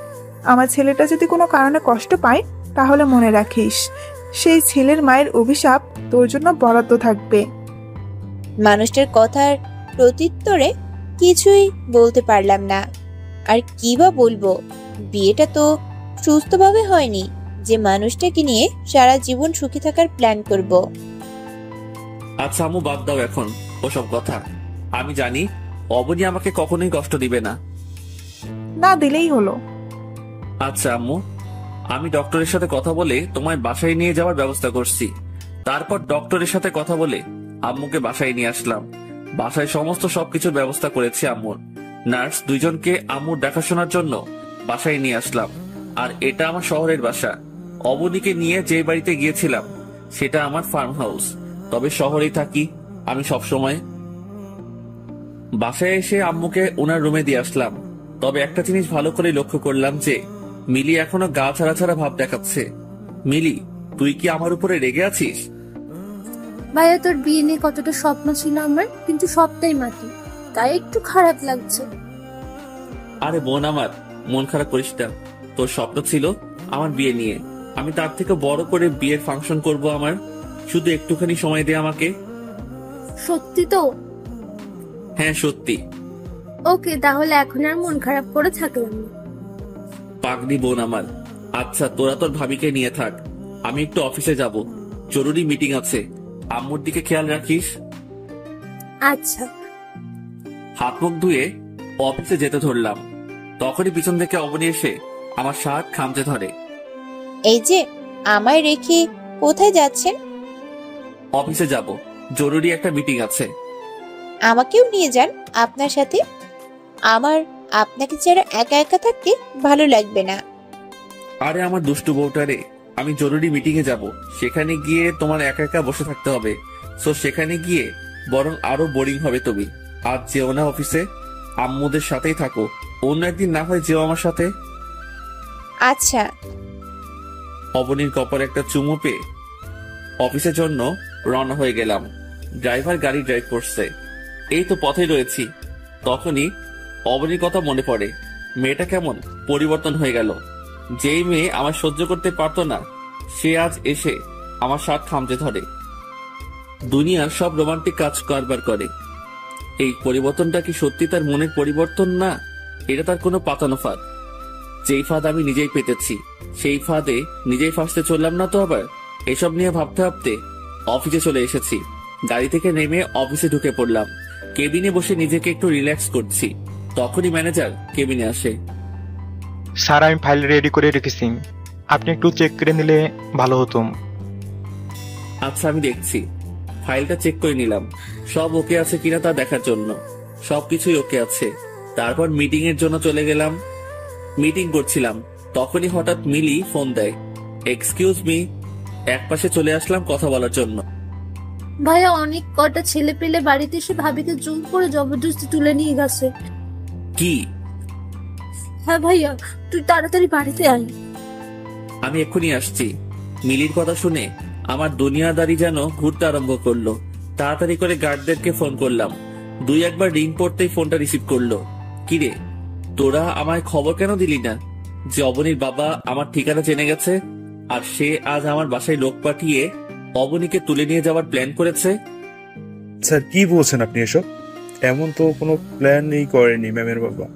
আমার ছেলেটা যদি কোনো কারণে কষ্ট পায়, তাহলে মনে রাখিস সেই ছেলের মায়ের অভিশাপ তোর জন্য বরাদ্দ থাকবে। মানুষটার কথার প্রত্যুত্তরে কিছুই বলতে পারলাম না। আর কি বা বলবো, বিয়েটা তো সুস্থভাবে হয়নি যে মানুষটাকে নিয়ে সারা জীবন সুখী থাকার প্ল্যান করব। আচ্ছা আম্মু, বাদ দাও এখন ওসব কথা। আমি জানি অবনী আমাকে কখনোই কষ্ট দিবে না। না দিলেই হলো। আচ্ছা আম্মু, আমি ডক্টরের সাথে কথা বলে তোমায় বাসায় নিয়ে যাওয়ার ব্যবস্থা করছি। তারপর ডক্টরের সাথে কথা বলে আম্মুকে বাসায় নিয়ে আসলাম। বাসায় সমস্ত সবকিছুর ব্যবস্থা করেছি আম্মুর। নার্স দুইজনকে আম্মুর দেখাশোনার জন্য বাসায় নিয়ে আসলাম। আর এটা আমার শহরের বাসা। অবনীকে নিয়ে যে বাড়িতে গিয়েছিলাম সেটা আমার ফার্ম হাউস, তবে শহরেই থাকি আমি সব সময়। বাসায় এসে আম্মুকে ওনার রুমে দিয়ে আসলাম। তবে একটা জিনিস ভালো করে লক্ষ্য করলাম যে মিলি এখনো গা ছাড়া ছাড়া ভাব দেখাচ্ছে। মিলি, তুই কি আমার উপরে রেগে আছিস? ভাইয়া, তোর বিয়ে নিয়ে কতটা স্বপ্ন ছিল আমার, কিন্তু সবটাই মাটি, তাই একটু খারাপ লাগছে। আরে বোন আমার, মন খারাপ করিস না। তোর স্বপ্ন ছিল আমার বিয়ে নিয়ে, আমি তার থেকে বড় করে বিয়ের ফাংশন করব আমার। শুধু একটুখানি সময় দে আমাকে। সত্যি তো? হ্যাঁ সত্যি। ওকে, তাহলে এখন আর মন খারাপ করে থাকলাম না। পাগলি বোন আমার। আচ্ছা, তোরা তোর ভাবিকে নিয়ে থাক, আমি একটু অফিসে যাব, জরুরি মিটিং আছে। আম্মুর দিকে খেয়াল রাখিস। আচ্ছা। হাত মুখ ধুয়ে অফিসে যেতে ধরলাম, তখনই পিছন থেকে অবনী এসে আমার শার্ট খামচে ধরে। এই যে, আমায় রেখে কোথায় যাচ্ছেন? অফিসে যাব, জরুরি একটা মিটিং আছে। আমাকেও নিয়ে যান আপনার সাথে। আমার আপনাকে ছাড়া একা একা থাকতে ভালো লাগবে না। আরে আমার দুষ্টু বউটা রে, আমি জরুরি মিটিং এ যাব, সেখানে গিয়ে তোমার একা একা বসে থাকতে হবে। সো সেখানে গিয়ে বরং আরো বোরিং হবে তুমি। আজ যেও না অফিসে, আম্মুদের সাথেই থাকো। অন্য একদিন না হয় যেও আমার সাথে। আচ্ছা। অবনীর কপালে একটা চুমু পেয়ে অফিসের জন্য রওনা হয়ে গেলাম। ড্রাইভার গাড়ি ড্রাইভ করছে, এই তো পথে রয়েছি। তখনই অবনীর কথা মনে পড়ে। মেয়েটা কেমন পরিবর্তন হয়ে গেল। যেই মেয়ে আমার সহ্য করতে পারতো না, সে আজ এসে আমার শার্ট খামচে ধরে। দুনিয়ার সব রোমান্টিক কাজ কারবার করে। এই পরিবর্তনটা কি সত্যি তার মনের পরিবর্তন না? এটা তার কোনো পাতানো ফাঁদ। যেই ফাঁদ আমি নিজেই পেতেছি, সেই ফাঁদে নিজেই ফাঁসতে চললাম না তো আবার। এসব নিয়ে ভাবতে ভাবতে অফিসে চলে এসেছি। গাড়ি থেকে নেমে অফিসে ঢুকে পড়লাম। কেবিনে বসে নিজেকে একটু রিল্যাক্স করছি। তখনই ম্যানেজার কেবিনে আসে। স্যার, আমি ফাইল রেডি করে রেখেছি, আপনি একটু চেক করে নিলে ভালো হতো। আচ্ছা, আমি দেখছি। ফাইলটা চেক করে নিলাম, সব ওকে আছে কিনা তা দেখার জন্য। সবকিছুই ওকে আছে। তারপর মিটিং এর জন্য চলে গেলাম। মিটিং করছিলাম, তখনই হঠাৎ মিলি ফোন দেয়। Excuse me. একপাশে চলে আসলাম কথা বলার জন্য। ভাইয়া, অনেক কটা ছেলে পেলে বাড়িতে এসে ভাবিকে জোর করে জবরদস্তি তুলে নিয়ে গেছে। কি? হ্যাঁ ভাইয়া, তুই তাড়াতাড়ি বাড়িতে আয়। আমি এক্ষুনি আসছি। মিলির কথা শুনে আমার দুনিয়াদারি যেন ঘুরতে আরম্ভ করলো। তাড়াতাড়ি করে গার্ডদেরকে ফোন করলাম। 2-1 রিং পড়তেই ফোনটা রিসিভ করলো। কিরে, তোরা আমায় খবর কেন দিলি না যে অবনীর বাবা আমার ঠিকানা জেনে গেছে, আর সে আজ আমার বাসায় লোক পাঠিয়ে অবনীকে তুলে নিয়ে যাওয়ার প্ল্যান করেছে? স্যার কি বলছেন আপনি এসব? এমন তো কোনো প্ল্যানই করেনি ম্যামের বাবা,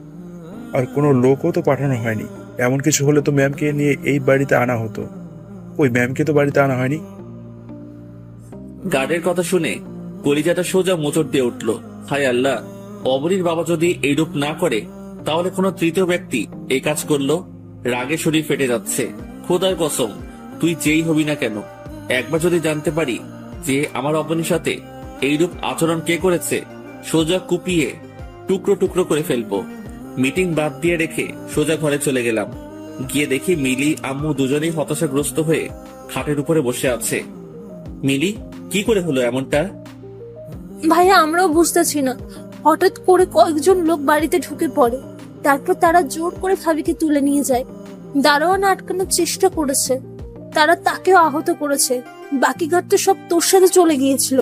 আর কোনো লোকও তো পাঠানো হয়নি। এমন কিছু হলে তো ম্যামকে নিয়ে এই বাড়িতে আনা হতো। ওই ম্যামকে তো বাড়িতে আনা হয়নি। গার্ডের কথা শুনে কলিজাটা সোজা মোচড় দিয়ে উঠল। হায় আল্লাহ, অবনীর বাবা যদি এইরূপ না করে তাহলে কোনো তৃতীয় ব্যক্তি এই কাজ করলো। রাগে শরীর ফেটে যাচ্ছে। খোদার কসম, তুই যেই হবি না কেন, একবার যদি জানতে পারি যে আমার অবনীর সাথে এইরূপ আচরণ কে করেছে, সোজা কুপিয়ে টুকরো টুকরো করে ফেলবো। মিটিং বাদ দিয়ে রেখে সোজা ঘরে চলে গেলাম। গিয়ে দেখি মিলি আম্মু দুজনেই হতাশাগ্রস্ত হয়ে খাটের উপরে বসে আছে। মিলি, কি করে হলো এমনটা? ভাইয়া আমরাও বুঝতেছি না, হঠাৎ করে কয়েকজন লোক বাড়িতে ঢুকে পড়ে, তারপর তারা জোর করে ভাবিকে তুলে নিয়ে যায়। দারোয়ান আটকানোর চেষ্টা করেছে, তারা তাকেও আহত করেছে। বাকি গার্ড তো সব তোর সাথে চলে গিয়েছিল।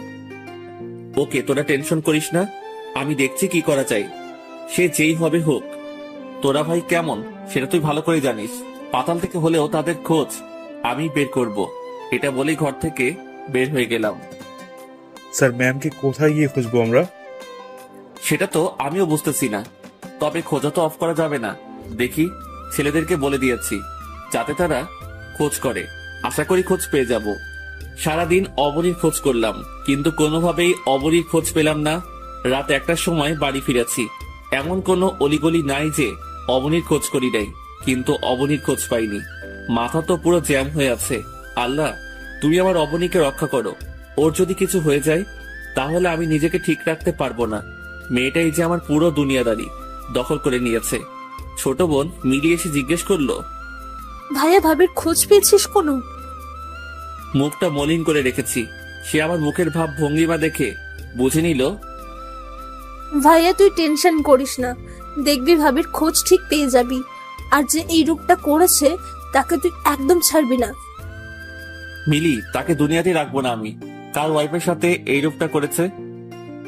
ওকে, তোরা টেনশন করিস না, আমি দেখছি কি করা যায়। সে যেই হবে হোক, তোরা ভাই কেমন সেটা তুই ভালো করে জানিস। পাতাল থেকে হলেও তাদের খোঁজ আমি বের করব, এটা বলেই ঘর থেকে বের হয়ে গেলাম। স্যার ম্যামকে কোথায় গিয়ে খুঁজবো আমরা? সেটা তো আমিও বুঝতেছি না, তবে খোঁজা তো অফ করা যাবে না। দেখি, ছেলেদেরকে বলে দিয়েছি যাতে তারা খোঁজ করে। আশা করি খোঁজ পেয়ে যাব। সারাদিন অবনীর খোঁজ করলাম, কিন্তু কোনোভাবেই অবনীর খোঁজ পেলাম না। রাত 1টার সময় বাড়ি ফিরেছি। এমন কোনো অলিগলি নাই যে অবনীর খোঁজ করি নাই, কিন্তু অবনীর খোঁজ পাইনি। মাথা তো পুরো জ্যাম হয়ে আছে। আল্লাহ, তুমি আমার অবনীকে রক্ষা করো। ওর যদি কিছু হয়ে যায় তাহলে আমি নিজেকে ঠিক রাখতে পারবো না। মেয়েটাই যে আমার পুরো দুনিয়াদারি দখল করে নিয়েছে। ছোট বোন মিলি এসে জিজ্ঞেস করলো, ভাইয়া ভাবির খোঁজ পেয়েছিস কোনো? মুখটা মলিন করে রেখেছি। সে আমার মুখের ভাব ভঙ্গিমা দেখে বুঝে নিল। ভাইয়া তুই টেনশন করিস না, দেখবি ভাবির খোঁজ ঠিক পেয়ে যাবি। আর যে এই রূপটা করেছে তাকে তুই একদম ছাড়বি না। মিলি, তাকে দুনিয়াতেই রাখবো না আমি। কার ওয়াইফের সাথে এই রূপটা করেছে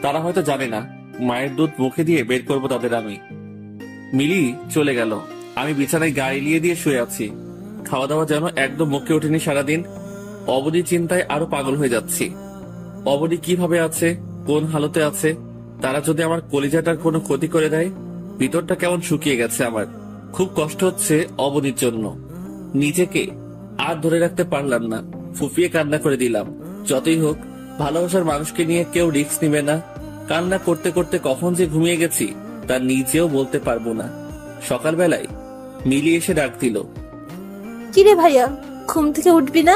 তারা হয়তো জানে না। মায়ের দুধ মুখে দিয়ে বের করবো তাদের আমি। মিলি চলে গেল। আমি বিছানায় গা এলিয়ে দিয়ে শুয়ে আছি। খাওয়া দাওয়া যেন একদম মুখে ওঠেনি সারাদিন। অবনীর চিন্তায় আরো পাগল হয়ে যাচ্ছি। অবনী কিভাবে আছে, কোন হালতে আছে, তারা যদি আমার কলিজাটার কোনো ক্ষতি করে দেয়। ভিতরটা কেমন শুকিয়ে গেছে আমার। খুব কষ্ট হচ্ছে অবনীর জন্য। নিজেকে আর ধরে রাখতে পারলাম না, ফুফিয়ে কান্না করে দিলাম। যতই হোক, ভালোবাসার মানুষকে নিয়ে কেউ রিস্ক নিবে না। কান্না করতে করতে কখন যে ঘুমিয়ে গেছি তা নিজেও বলতে পারবো না। সকালবেলায় মিলি এসে ডাক দিল, কিরে ভাইয়া, ঘুম থেকে উঠবি না?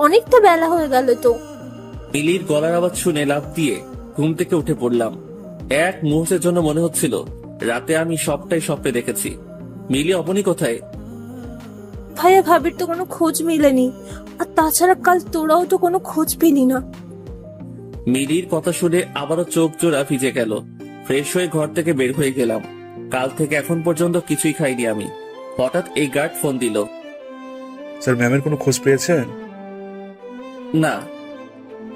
অনেকটা বেলা হয়ে গেল তো। মিলির গলার আওয়াজ শুনে লাফ দিয়ে ঘুম থেকে উঠে পড়লাম। এক মুহূর্তের জন্য মনে হচ্ছিল রাতে আমি সবটাই স্বপ্নে দেখেছি। মিলি অবনী কোথায়? ভাইয়া ভাবির তো কোনো খোঁজ মিলেনি, আর তাছাড়া কাল তোরাও তো কোনো খোঁজ পেলি না। মিলির কথা শুনে আবারও চোখ জোড়া ভিজে গেল। ফ্রেশ হয়ে ঘর থেকে বের হয়ে গেলাম। কাল থেকে এখন পর্যন্ত কিছুই খাইনি আমি। হঠাৎ এই গার্ড ফোন দিল। স্যার ম্যামের কোনো খোঁজ পেয়েছেন? না।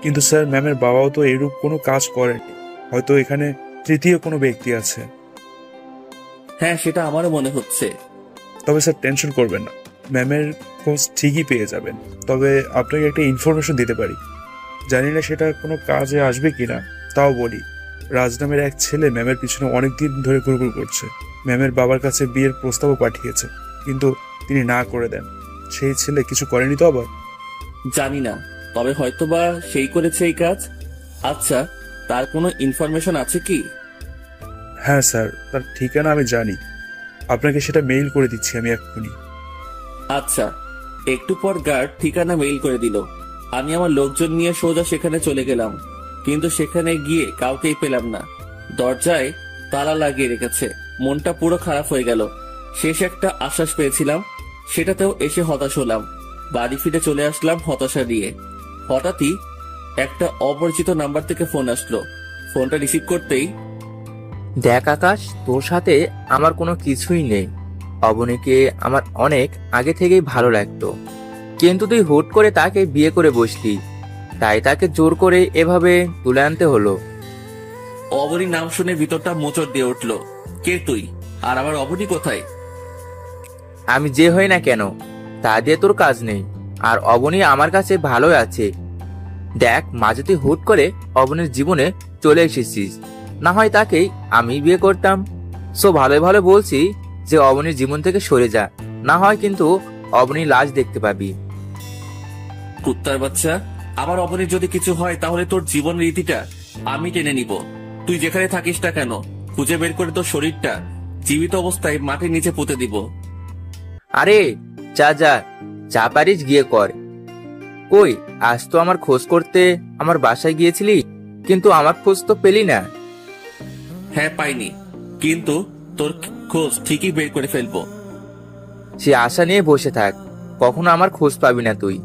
কিন্তু স্যার ম্যামের বাবাও তো এরূপ কোনো কাজ করেনি। হয়তো এখানে তৃতীয় কোনো ব্যক্তি আছে। হ্যাঁ, সেটা আমারও মনে হচ্ছে। তবে স্যার টেনশন করবেন না, ম্যামের খোঁজ ঠিকই পেয়ে যাবেন। তবে আপনাকে একটা ইনফরমেশন দিতে পারি, জানি না সেটা কোনো কাজে আসবে কিনা, তাও বলি। রাজ নামের এক ছেলে ম্যামের পিছনে অনেকদিন ধরে ঘুরঘুর করছে। ম্যামের বাবার কাছে বিয়ের প্রস্তাবও পাঠিয়েছে, কিন্তু তিনি না করে দেন। সেই ছেলে কিছু করেনি তো আবার? জানি না, তবে হয়তোবা সেই করেছে এই কাজ। আচ্ছা, তার কোনো ইনফরমেশন আছে কি? হ্যাঁ স্যার, তার ঠিকানা আমি জানি। আপনাকে সেটা মেইল করে দিচ্ছি আমি এক্ষুনি। আচ্ছা। একটু পর গার্ড ঠিকানা মেইল করে দিল। আমি আমার লোকজন নিয়ে সোজা সেখানে চলে গেলাম, কিন্তু সেখানে গিয়ে কাউকেই পেলাম না। দরজায় তালা লাগিয়ে রেখেছে। মনটা পুরো খারাপ হয়ে গেল। শেষ একটা আশ্বাস পেয়েছিলাম, সেটাতেও এসে হতাশ হলাম। বাড়ি ফিরে চলে আসলাম হতাশা নিয়ে। হঠাৎই একটা অপরিচিত নাম্বার থেকে ফোন আসলো। ফোনটা রিসিভ করতেই, দেখ আকাশ, তোর সাথে আমার কোনো কিছুই নেই। অবনীকে আমার অনেক আগে থেকেই ভালো লাগতো, কিন্তু তুই হুট করে তাকে বিয়ে করে বসলি, তাই তাকে জোর করে এভাবে তুলে আনতে হলো। অবনীর নাম শুনে ভিতরটা মোচড় দিয়ে উঠলো। কে তুই? আর আমার অবনী কোথায়? আমি যে হই না কেন তা দিয়ে তোর কাজ নেই, আর অবনী আমার কাছে ভালোই আছে। দেখ, মাঝে তুই হুট করে অবনীর জীবনে চলে এসেছিস, না হয় তাকেই আমি বিয়ে করতাম। সো ভালোই ভালো বলছি যে অবনীর জীবন থেকে সরে যা, না হয় কিন্তু অবনীর লাশ দেখতে পাবি। কুত্তার বাচ্চা, আমার অবনীর যদি কিছু হয় তাহলে তোর জীবন রীতিটা আমি টেনে নিব। তুই যেখানে থাকিস না কেন খুঁজে বের করে তোর শরীরটা জীবিত অবস্থায় মাটির নিচে পুঁতে দিব। আরে যা যা, যা পারিস গিয়ে কর। কই, আজ তো আমার খোঁজ করতে আমার বাসায় গিয়েছিলি, কিন্তু আমার খোঁজ তো পেলি না। হ্যাঁ পাইনি, কিন্তু তোর খোঁজ ঠিকই বের করে ফেলবো। সে আশা নিয়ে বসে থাক, কখনো আমার খোঁজ পাবি না তুই।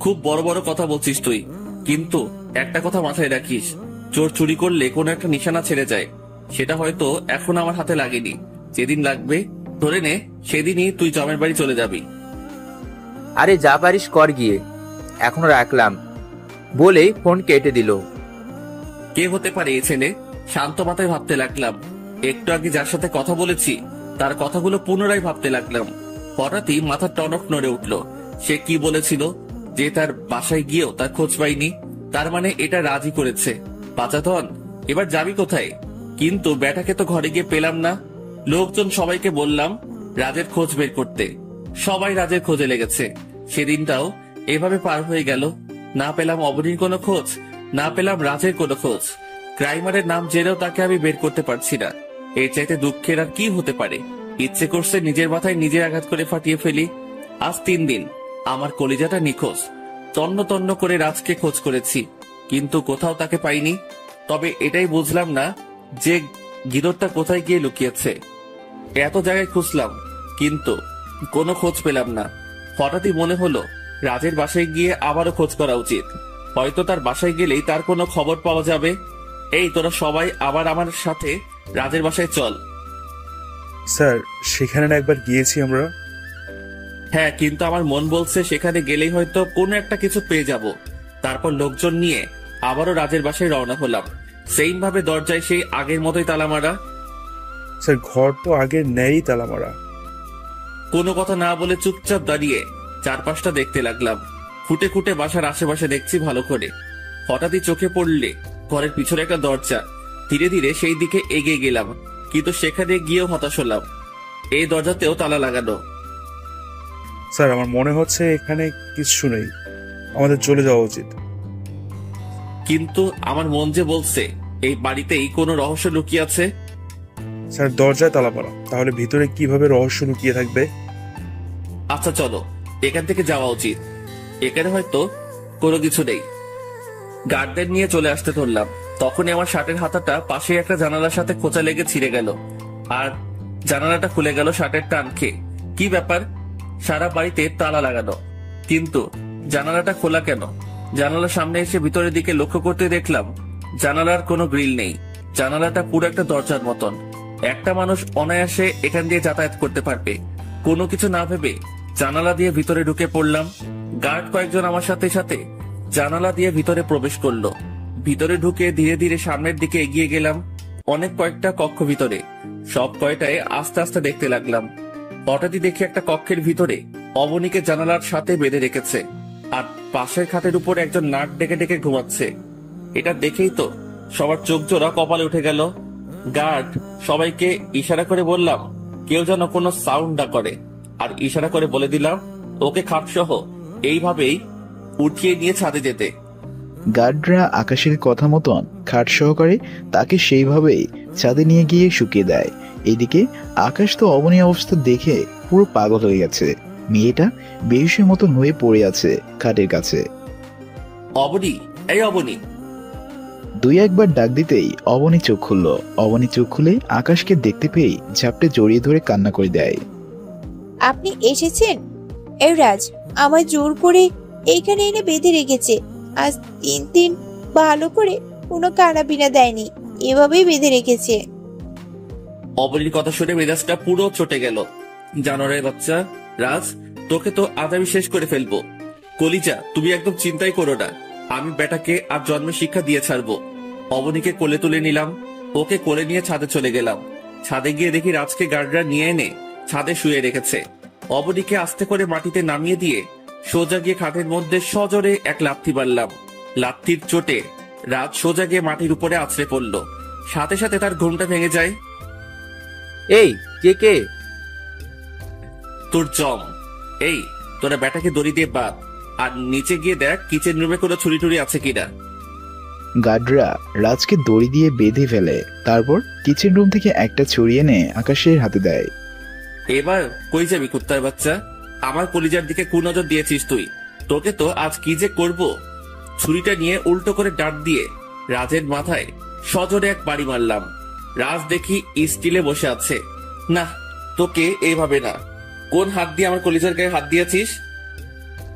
খুব বড় বড় কথা বলছিস তুই, কিন্তু একটা কথা মাথায় রাখিস, চোর চুরি করলে কোনো একটা নিশানা ছেড়ে যায়। সেটা হয়তো এখন আমার হাতে লাগেনি, যেদিন লাগবে ধরে নে সেদিনই তুই জমের বাড়ি চলে যাবি। আরে যা পারিস কর গিয়ে, এখন রাখলাম বলেই ফোন কেটে দিল। কে হতে পারে এই ছেলে? শান্ত মাথায় ভাবতে লাগলাম। একটু আগে যার সাথে কথা বলেছি তার কথাগুলো পুনরায় ভাবতে লাগলাম। হঠাৎই মাথার টনক নড়ে উঠল। সে কি বলেছিল যে তার বাসায় গিয়েও তার খোঁজ পাইনি? তার মানে এটা রাজি করেছে। বাচাধন, এবার যাবি কোথায়? কিন্তু ব্যাটাকে তো ঘরে গিয়ে পেলাম না। লোকজন সবাইকে বললাম রাজের খোঁজ বের করতে, সবাই রাজের খোঁজে লেগেছে। সেদিনটাও এভাবে পার হয়ে গেল। না পেলাম অবনীর কোনো খোঁজ, না পেলাম রাজের কোনো খোঁজ। ক্রাইমারের নাম জেনেও তাকে আমি বের করতে পারছি না। এর চাইতে দুঃখের আর কি হতে পারে? ইচ্ছে করছে নিজের মাথায় নিজে আঘাত করে ফাটিয়ে ফেলি। আজ 3 দিন আমার কলিজাটা নিখোঁজ। তন্ন তন্ন করে রাজকে খোঁজ করেছি, কিন্তু কোথাও তাকে পাইনি। তবে এটাই বুঝলাম না যে গিদরটা কোথায় গিয়ে লুকিয়েছে। এত জায়গায় খুঁজলাম কিন্তু কোনো খোঁজ পেলাম না। হঠাৎই মনে হলো রাজের বাসায় গিয়ে আবারও খোঁজ করা উচিত। হয়তো তার বাসায় গেলেই তার কোনো খবর পাওয়া যাবে। এই তোরা সবাই আবার আমার সাথে রাজের বাসায় চল। স্যার, সেখানে না একবার গিয়েছি আমরা? হ্যাঁ, কিন্তু আমার মন বলছে সেখানে গেলেই হয়তো কোনো একটা কিছু পেয়ে যাব। তারপর লোকজন নিয়ে আবারও রাজের বাসায় রওনা হলাম। সেইম ভাবে দরজায় সেই আগের মতোই তালা মারা। স্যার, ঘর তো আগের ন্যায়ই তালা মারা। কোনো কথা না বলে চুপচাপ দাঁড়িয়ে চারপাশটা দেখতে লাগলাম। খুঁটে খুঁটে বাসার আশেপাশে দেখছি ভালো করে। হঠাৎই চোখে পড়লে ঘরের পিছনে একটা দরজা। ধীরে ধীরে সেই দিকে এগিয়ে গেলাম, কিন্তু সেখানে গিয়েও হতাশ হলাম। এই দরজাতেও তালা লাগানো। স্যার, আমার মনে হচ্ছে এখানে কিছু নেই, আমাদের চলে যাওয়া উচিত। কিন্তু আমার মন যে বলছে এই বাড়িতেই কোনো রহস্য লুকিয়ে আছে। স্যার, দরজায় তালা মারা, তাহলে ভিতরে কিভাবে রহস্য লুকিয়ে থাকবে? আচ্ছা চলো, এখান থেকে যাওয়া উচিত। এখানে হয়তো কোনো কিছু নেই। গার্ডদের নিয়ে চলে আসতে ধরলাম, তখনই আমার শার্টের হাতাটা পাশে একটা জানালার সাথে খোঁচা লেগে ছিঁড়ে গেল, আর জানালাটা খুলে গেল শার্টের টান খেয়ে। কি ব্যাপার? সারা বাড়িতে তালা লাগানো, কিন্তু জানালাটা খোলা কেন? জানালার সামনে এসে ভিতরের দিকে লক্ষ্য করতে দেখলাম জানালার কোনো গ্রিল নেই। জানালাটা পুরো একটা দরজার মতন। একটা মানুষ অনায়াসে এখান দিয়ে যাতায়াত করতে পারবে। কোনো কিছু না ভেবে জানালা দিয়ে ভিতরে ঢুকে পড়লাম। গার্ড কয়েকজন আমার সাথে সাথে জানালা দিয়ে ভিতরে প্রবেশ করলো। ভিতরে ঢুকে ধীরে ধীরে সামনের দিকে এগিয়ে গেলাম। অনেক কয়েকটা কক্ষ ভিতরে, সব কয়টায় আস্তে আস্তে দেখতে লাগলাম। হঠাৎই দেখি একটা কক্ষের ভিতরে অবনীকে জানালার সাথে বেঁধে রেখেছে, আর পাশের খাটের উপর একজন নাক ডেকে ডেকে ঘুমাচ্ছে। এটা দেখেই তো সবার চোখ জোড়া কপালে উঠে গেল। গার্ড সবাইকে ইশারা করে বললাম কেউ যেন কোনো সাউন্ড না করে, আর ইশারা করে বলে দিলাম ওকে খাট সহ এইভাবেই উঠিয়ে নিয়ে ছাদে যেতে। গার্ডরা আকাশের কথা মতন খাট সহকারে তাকে সেইভাবেই ছাদে নিয়ে গিয়ে শুকিয়ে দেয়। এইদিকে আকাশ তো অবনী অবস্থা দেখে পুরো পাগল হয়ে গেছে। মেয়েটা বেহুশের মতন হয়ে পড়ে আছে খাটের কাছে। অবনী, এই অবনী। 2-1 বার ডাক দিতেই অবনী চোখ খুলল। অবনী চোখ খুলে আকাশকে দেখতে পেয়ে ঝাপটে জড়িয়ে ধরে কান্না করে দেয়। আপনি এসেছেন? এই রাজ আমায় জোর করে এইখানে এনে বেঁধে রেখেছে। আজ 3 দিন ভালো করে কোনো কানাবিনা দেয়নি, এভাবেই বেঁধে রেখেছে। অবনীর কথা শুনে মেজাজটা পুরো চটে গেল। জানোয়ারের বাচ্চা রাজ, তোকে তো আজ আমি শেষ করে ফেলবো। কলিজা, তুমি একদম চিন্তাই করো না, আমি বেটাকে আর জন্মে শিক্ষা দিয়ে ছাড়বো। অবনীকে কোলে তুলে নিলাম, ওকে কোলে নিয়ে ছাদে চলে গেলাম। ছাদে গিয়ে দেখি রাজকে গার্ডরা নিয়ে এনে ছাদে শুয়ে রেখেছে। অবনীকে আস্তে করে মাটিতে নামিয়ে দিয়ে সোজা গিয়ে খাটের মধ্যে সজোরে এক লাথি মারলাম। লাথির চোটে রাজ সোজা গিয়ে মাটির উপরে আছড়ে পড়ল। সাথে সাথে তার ঘুমটা ভেঙে যায়। এই কে কে? তোর জম। এই তোরা বেটাকে দড়ি দিয়ে বাঁধ, আর নিচে গিয়ে দেখ কিচেন রুমে কোনো ছুরি টুরি আছে কিনা। গার্ডরা রাজকে দড়ি দিয়ে বেঁধে ফেলে, তারপর কিচেন রুম থেকে একটা ছুরি এনে আকাশের হাতে দেয়। এবার কই যাবি কুত্তার বাচ্চা? আমার কলিজার দিকে কুনজর দিয়েছিস তুই। তোকে তো আজ কি যে করব। ছুরিটা নিয়ে উল্টো করে ডাট দিয়ে রাজের মাথায় সজোরে এক বাড়ি মারলাম। রাজ দেখি স্টিলে বসে আছে। না, তোকে এইভাবে না। কোন হাত দিয়ে আমার কলিজার গায়ে হাত দিয়েছিস?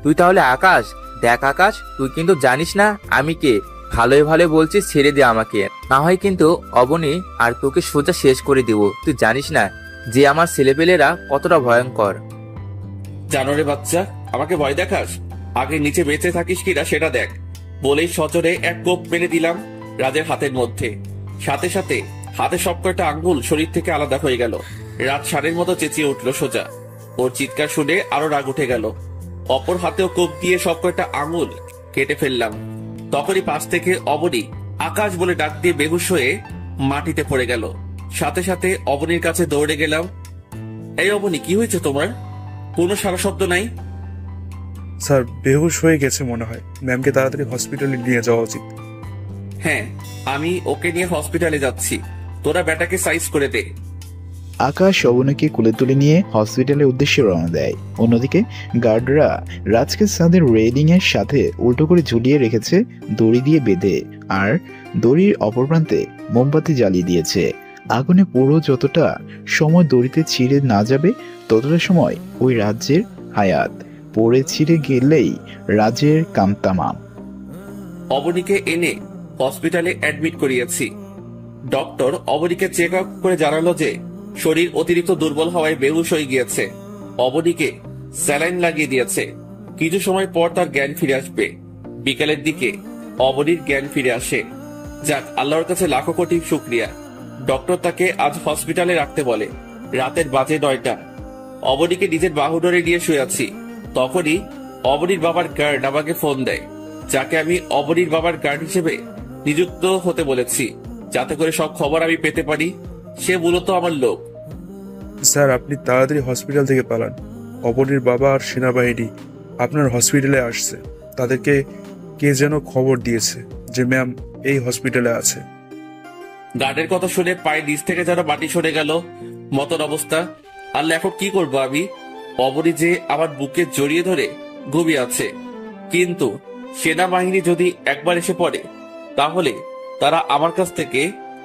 তুই তাহলে আকাশ? দেখ আকাশ, তুই কিন্তু জানিস না আমি কে। ভালোই ভালো বলছিস ছেড়ে দে আমাকে, না হয় কিন্তু অবনী আর তোকে সোজা শেষ করে দিব। তুই জানিস না যে আমার ছেলেপেলেরা কতটা ভয়ঙ্কর। জানোরে বাচ্চা, আমাকে ভয় দেখাস? আগে নিচে বেঁচে থাকিস কিনা সেটা দেখ। বলেই সজোরে এক কোপ মেরে দিলাম রাজের হাতের মধ্যে। সাথে সাথে হাতে সব কয়টা আঙ্গুল শরীর থেকে আলাদা হয়ে গেল। রাজ ষাঁড়ের মতো চেঁচিয়ে উঠল সোজা। ওর চিৎকার শুনে আরো রাগ উঠে গেল। অপর হাতেও কোপ দিয়ে সব কয়টা আঙ্গুল কেটে ফেললাম। তখনই পাশ থেকে অবনী আকাশ বলে ডাক দিয়ে বেহুশ হয়ে মাটিতে পড়ে গেল। সাথে সাথে অবনীর কাছে দৌড়ে গেলাম। এই অবনী, কি হয়েছে তোমার? কোনো সারা শব্দ নাই। স্যার, বেহুশ হয়ে গেছে মনে হয়। ম্যামকে তাড়াতাড়ি হসপিটালে নিয়ে যাওয়া উচিত। হ্যাঁ, আমি ওকে নিয়ে হসপিটালে যাচ্ছি। তোরা বেটাকে সাইজ করে দে। আকাশ অবনীকে কোলে তুলে নিয়ে হসপিটালের উদ্দেশ্যে রওনা দেয়। অন্যদিকে গার্ডরা রাজকে ছাদের রেলিং এর সাথে উল্টো করে ঝুলিয়ে রেখেছে দড়ি দিয়ে বেঁধে, আর দড়ির অপর প্রান্তে মোমবাতি জ্বালিয়ে দিয়েছে। আগুনে পুরো যতটা সময় দড়িতে ছিঁড়ে না যাবে ততটা সময় ওই রাজ্যের হায়াত। পড়ে ছিঁড়ে গেলেই রাজ্যের কামতামাম। অবনীকে এনে হসপিটালে অ্যাডমিট করিয়েছি। ডক্টর অবনীকে চেক আপ করে জানালো যে শরীর অতিরিক্ত দুর্বল হওয়ায় বেহুশ হয়ে গিয়েছে। অবনীকে স্যালাইন লাগিয়ে দিয়েছে। কিছু সময় পর তার জ্ঞান ফিরে আসবে। বিকালের দিকে অবনীর জ্ঞান ফিরে আসে। যাক, আল্লাহর কাছে লাখো কোটি শুকরিয়া। ডক্টর তাকে আজ হসপিটালে রাখতে বলে। রাতের বাজে 9টা। অবনীকে নিজের বাহুডোরে নিয়ে শুয়ে আছি। তখনই অবনীর বাবার গার্ড আমাকে ফোন দেয়, যাকে আমি অবনীর বাবার গার্ড হিসেবে নিযুক্ত হতে বলেছি, যাতে করে সব খবর আমি পেতে পারি। সে মূলত আমার লোক। স্যার, আপনি তাড়াতাড়ি হসপিটাল থেকে পালান। অবনীর বাবা আর সেনাবাহিনী আপনার হসপিটালে আসছে। তাদেরকে কে যেন খবর দিয়েছে যে ম্যাম এই হসপিটালে আছে। গার্ডের কথা শুনে পায়ের নিচ থেকে যেন মাটি সরে গেল মতন অবস্থা। আল্লাহ, এখন কি করবো আমি? অবনী যে আমার বুকে জড়িয়ে ধরে ঘুমিয়ে আছে। কিন্তু সেনাবাহিনী যদি একবার এসে পড়ে তাহলে তারা আমার কাছ থেকে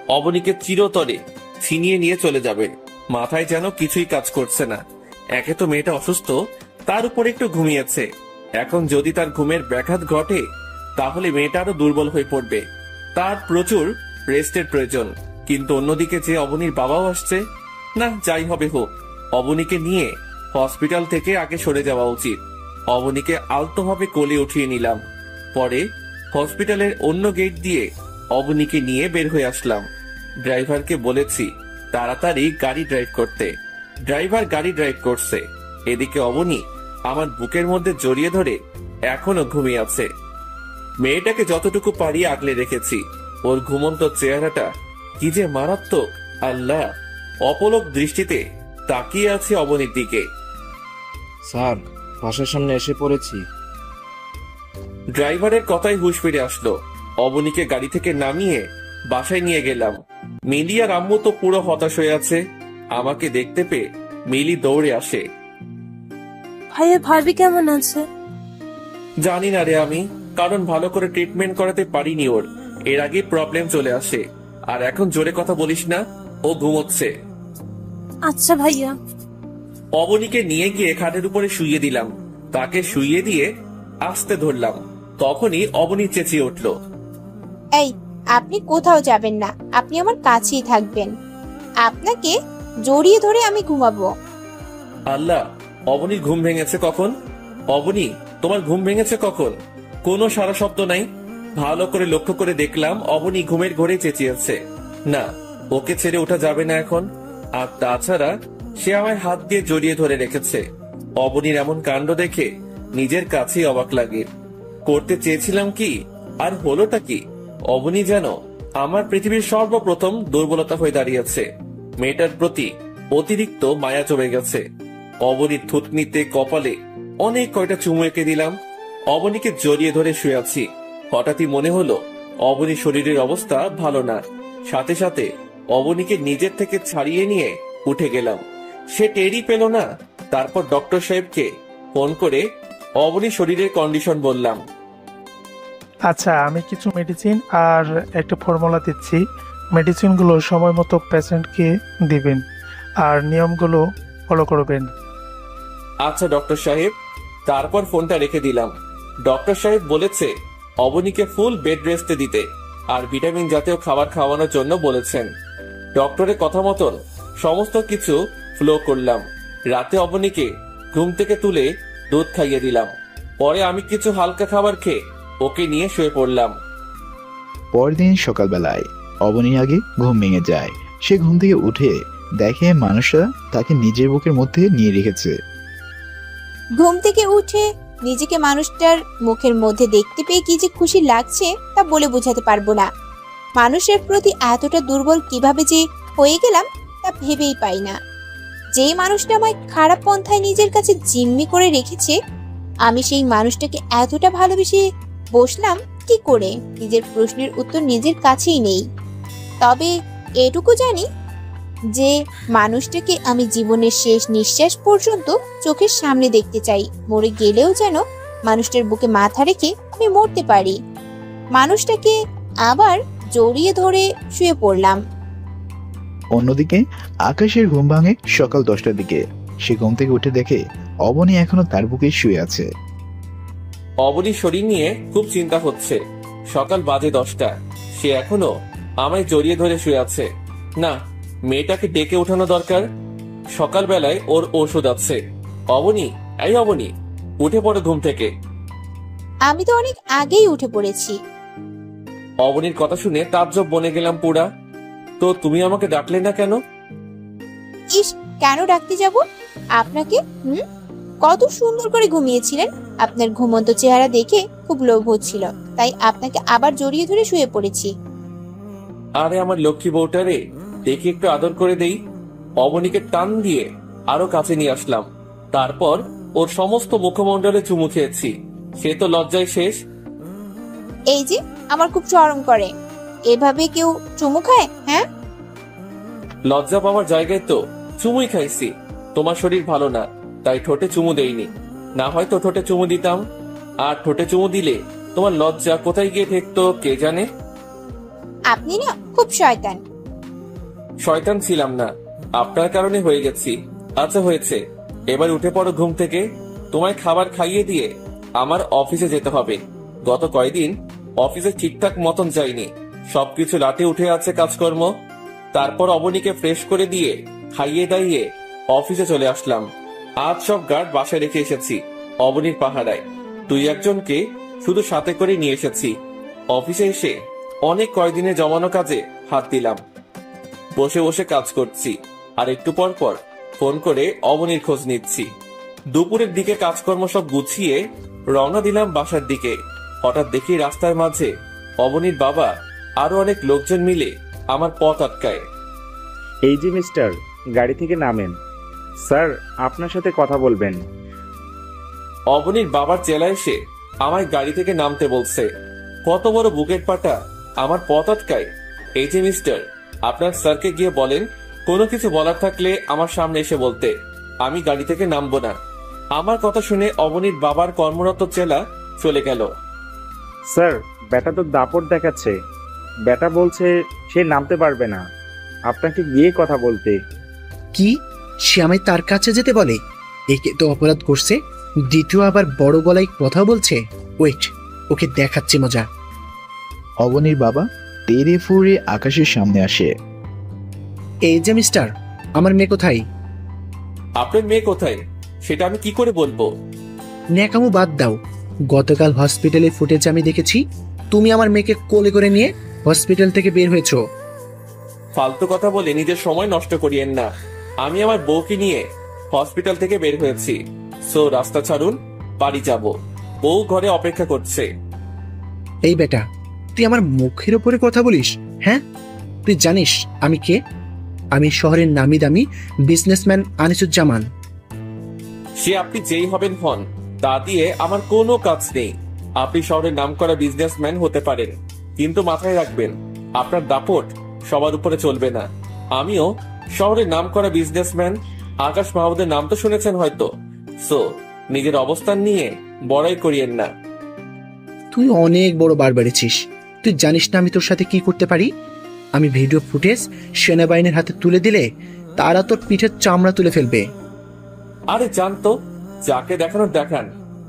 অবনীকে চিরতরে ছিনিয়ে নিয়ে চলে যাবে। মাথায় যেন কিছুই কাজ করছে না। একে তো মেয়েটা অসুস্থ, তার উপর একটু ঘুমিয়েছে। এখন যদি তার ঘুমের ব্যাঘাত ঘটে তাহলে মেয়েটা আরো দুর্বল হয়ে পড়বে। তার প্রচুর রেস্টের প্রয়োজন। কিন্তু অন্যদিকে যে অবনীর বাবাও আসছে। না, যাই হবে হোক, অবনীকে নিয়ে হসপিটাল থেকে আগে সরে যাওয়া উচিত। অবনীকে আলতোভাবে কোলে উঠিয়ে নিলাম। পরে হসপিটালের অন্য গেট দিয়ে অবনীকে নিয়ে বের হয়ে আসলাম। ড্রাইভারকে বলেছি তাড়াতাড়ি গাড়ি ড্রাইভ করতে। ড্রাইভার গাড়ি ড্রাইভ করছে। এদিকে অবনী আমার বুকের মধ্যে জড়িয়ে ধরে এখনো ঘুমিয়ে আছে। মেয়েটাকে যতটুকু পারি আগলে রেখেছি। ওর ঘুমন্ত চেহারাটা কি যে মারাত্মক! আল্লাহ, অপলক দৃষ্টিতে তাকিয়ে আছে অবনীর দিকে। স্যার, বাসার সামনে এসে পড়েছি। ড্রাইভারের কথাই হুঁশ ফিরে আসলো। অবনীকে গাড়ি থেকে নামিয়ে বাসায় নিয়ে গেলাম। মিলি আর আম্মু তো পুরো হতাশ হয়ে আছে। আমাকে দেখতে পেয়ে মিলি দৌড়ে আসে। ভাইয়া, ভাবি কেমন আছে? জানি না রে আমি, কারণ ভালো করে ট্রিটমেন্ট করাতে পারিনি ওর। এর আগে প্রবলেম চলে আসে। আর এখন জোরে কথা বলিস না, ও ঘুমোচ্ছে। আচ্ছা ভাইয়া। অবনীকে নিয়ে গিয়ে খাটের উপরে শুইয়ে দিলাম। তাকে শুইয়ে দিয়ে আস্তে ধরলাম। তখনই অবনী চেঁচিয়ে উঠল, এই, আপনি কোথাও যাবেন না, আপনি আমার কাছেই থাকবেন। আপনাকে জড়িয়ে ধরে আমি ঘুমাবো। আল্লাহ, অবনীর ঘুম ভেঙেছে কখন? অবনী, তোমার ঘুম ভেঙেছে কখন? কোনো সারা শব্দ নাই। ভালো করে লক্ষ্য করে দেখলাম অবনী ঘুমের ঘরে চেঁচিয়েছে। না, ওকে ছেড়ে ওঠা যাবে না এখন। আর তাছাড়া সে আমায় হাত দিয়ে জড়িয়ে ধরে রেখেছে। অবনীর এমন কাণ্ড দেখে নিজের কাছেই অবাক লাগে। করতে চেয়েছিলাম কি আর হলোটা কি? অবনী যেন আমার পৃথিবীর সর্বপ্রথম দুর্বলতা হয়ে দাঁড়িয়েছে। মেয়েটার প্রতি অতিরিক্ত মায়া জমে গেছে। অবনীর থুতনিতে, কপালে অনেক কয়টা চুমু এঁকে দিলাম। অবনীকে জড়িয়ে ধরে শুয়ে আছি। হঠাৎই মনে হলো অবনীর শরীরের অবস্থা ভালো না। সাথে সাথে অবনীকে নিজের থেকে ছাড়িয়ে নিয়ে উঠে গেলাম। সে টেরই পেল না। তারপর ডক্টর সাহেবকে ফোন করে অবনীর শরীরের কন্ডিশন বললাম। আচ্ছা, আমি কিছু মেডিসিন আর একটা ফর্মুলা দিচ্ছি। মেডিসিনগুলো সময় মতো পেশেন্টকে দিবেন আর নিয়মগুলো ফলো করবেন। আচ্ছা ডক্টর সাহেব। তারপর ফোনটা রেখে দিলাম। ডক্টর সাহেব বলেছে অবনীকে ফুল বেড রেস্টে দিতে আর ভিটামিন জাতীয় খাবার খাওয়ানোর জন্য বলেছেন। ডক্টরের কথা মতন সমস্ত কিছু ফলো করলাম। রাতে অবনীকে ঘুম থেকে তুলে দুধ খাইয়ে দিলাম। পরে আমি কিছু হালকা খাবার খেয়ে ওকে নিয়ে শুয়ে পড়লাম। পরদিন সকালবেলায় অবনী আগে ঘুম ভেঙে যায়। সে ঘুম থেকে উঠে দেখে মানুষরা তাকে নিজের বুকের মধ্যে নিয়ে রেখেছে। ঘুম থেকে উঠে নিজেকে মানুষটার মুখের মধ্যে দেখতে পেয়ে কি যে খুশি লাগছে তা বলে বোঝাতে পারবো না। মানুষের প্রতি এতটা দুর্বল কিভাবে যে হয়ে গেলাম তা ভেবেই পাই না। যেই মানুষটা আমায় খারাপ পন্থায় নিজের কাছে জিম্মি করে রেখেছে, আমি সেই মানুষটাকে এতটা ভালোবেসে বসলাম কি করে? নিজের প্রশ্নের উত্তর নিজের কাছেই নেই। তবে এটুকু জানি যে মানুষটাকে আমি জীবনের শেষ নিঃশ্বাস পর্যন্ত চোখের সামনে দেখতে চাই। মরে গেলেও যেন মানুষটার বুকে মাথা রেখে আমি মরতে পারি। মানুষটাকে আবার জড়িয়ে ধরে শুয়ে পড়লাম। অন্যদিকে আকাশের ঘুম ভাঙে সকাল 10টার দিকে। সে ঘুম থেকে উঠে দেখে অবনী এখনো তার বুকে শুয়ে আছে। অবনীর শরীর নিয়ে খুব চিন্তা হচ্ছে। সকাল বাজে 10টা, সে এখনো আমায় জড়িয়ে ধরে শুয়ে আছে। না, মেয়েটাকে ডেকে ওঠানো দরকার। সকালবেলায় ওর ওষুধ আছে। অবনী, এই অবনী, উঠে পড়ো ঘুম থেকে। আমি তো অনেক আগেই উঠে পড়েছি। অবনীর কথা শুনে তাজ্জব বনে গেলাম পুরা। তো তুমি আমাকে ডাকলে না কেন? ইস, কেন ডাকতে যাব আপনাকে? কত সুন্দর করে ঘুমিয়েছিলেন। আপনার ঘুমন্ত চেহারা দেখে খুব লোভ হচ্ছিল, তাই আপনাকে আবার জড়িয়ে ধরে শুয়ে পড়েছি। আরে আমার লক্ষ্মী বউটারে, দেখে একটু আদর করে দেই। অবনীকে টান দিয়ে আরো কাছে নিয়ে আসলাম। তারপর ওর সমস্ত মুখমণ্ডলে চুমু খেয়েছি। সে তো লজ্জায় শেষ। এই যে আমার খুব শরম করে। এভাবে কেউ চুমু খায়? হ্যাঁ, লজ্জা পাওয়ার জায়গায় তো চুমুই খাইছি। তোমার শরীর ভালো না তাই ঠোঁটে চুমু দেইনি, না হয়তো ঠোঁটে চুমু দিতাম। আর ঠোঁটে চুমু দিলে তোমার লজ্জা কোথায় গিয়ে ঠেকতো কে জানে। আপনি না খুব শয়তান। শয়তান ছিলাম না, আপনার কারণে হয়ে গেছি। আচ্ছা হয়েছে, এবার উঠে পড়ো ঘুম থেকে। তোমায় খাবার খাইয়ে দিয়ে আমার অফিসে যেতে হবে। গত কয়দিন অফিসে ঠিকঠাক মতন যাইনি, সবকিছু লাটে উঠে আছে কাজকর্ম। তারপর অবনীকে ফ্রেশ করে দিয়ে খাইয়ে দাইয়ে অফিসে চলে আসলাম। আজ সব গার্ড বাসায় রেখে এসেছি অবনীর পাহারায়। 2-1জনকে শুধু সাথে করে নিয়ে এসেছি। অফিসে এসে অনেক কয়দিনে জমানো কাজে হাত দিলাম। বসে বসে কাজ করছি আর একটু পর পর ফোন করে অবনীর খোঁজ নিচ্ছি। দুপুরের দিকে কাজকর্ম সব গুছিয়ে রওনা দিলাম বাসার দিকে। হঠাৎ দেখি রাস্তার মাঝে অবনীর বাবা আরো অনেক লোকজন মিলে আমার পথ আটকায়। এই যে মিস্টার, গাড়ি থেকে নামেন, স্যার আপনার সাথে কথা বলবেন। অবনীর বাবার চেলা এসে আমায় গাড়ি থেকে নামতে বলছে। কত বড় বুকের পাটা আমার পথ আটকায়। এই যে মিস্টার, আপনার স্যারকে গিয়ে বলেন কোনো কিছু বলার থাকলে আমার সামনে এসে বলতে। আমি গাড়ি থেকে নামবো না। আমার কথা শুনে অবনীর বাবার কর্মরত চেলা চলে গেল। স্যার, ব্যাটা তো দাপট দেখাচ্ছে। ব্যাটা বলছে সে নামতে পারবে না, আপনাকে গিয়ে কথা বলতে। কি? সে আমায় তার কাছে যেতে বলে? একে তো অপরাধ করছে, দ্বিতীয় আবার বড় গলায় কথা বলছে। ওয়েট, ওকে দেখাচ্ছে মজা। অবনীর বাবা তেড়ে ফুঁড়ে আকাশের সামনে আসে। এই যে মিস্টার, আমার মেয়ে কোথায়? আপনার মেয়ে কোথায়? সেটা আমি কি করে বলবো? ন্যাকামো বাদ দাও। গতকাল হসপিটালে ফুটেজ আমি দেখেছি, তুমি আমার মেয়েকে কোলে করে নিয়ে হসপিটাল থেকে বের হয়েছো। ফালতু কথা বলে নিজের সময় নষ্ট করিয়েন না। আমি আমার বউকে নিয়ে হসপিটাল থেকে বের হয়েছি। সো রাস্তা ছাড়ুন, বাড়ি যাব। বউ ঘরে অপেক্ষা করছে। এই বেটা, তুই আমার মুখের উপরে কথা বলিস? হ্যাঁ, তুই জানিস আমি কে? আমি শহরের নামি দামি বিজনেসম্যান আনিসুজ্জামান। সে আপনি যেই হবেন হন, তা দিয়ে আমার কোনো কাজ নেই। আপনি শহরের নামকরা বিজনেসম্যান হতে পারেন, কিন্তু মাথায় রাখবেন আপনার দাপট সবার উপরে চলবে না। আমিও শহরের নামকরা বিজনেসম্যান। আকাশ মাহমুদের নাম তো শুনেছেন হয়তো। সো নিজের অবস্থান নিয়ে বড়াই করিয়েন না। তুই অনেক বড় বার বেড়েছিস। তুই জানিস না আমি তোর সাথে কি করতে পারি? আমি ভিডিও ফুটেজ সেনাবাহিনীর হাতে তুলে দিলে তারা তোর পিঠের চামড়া তুলে ফেলবে। আরে জানতো, যাকে দেখানোর দেখান।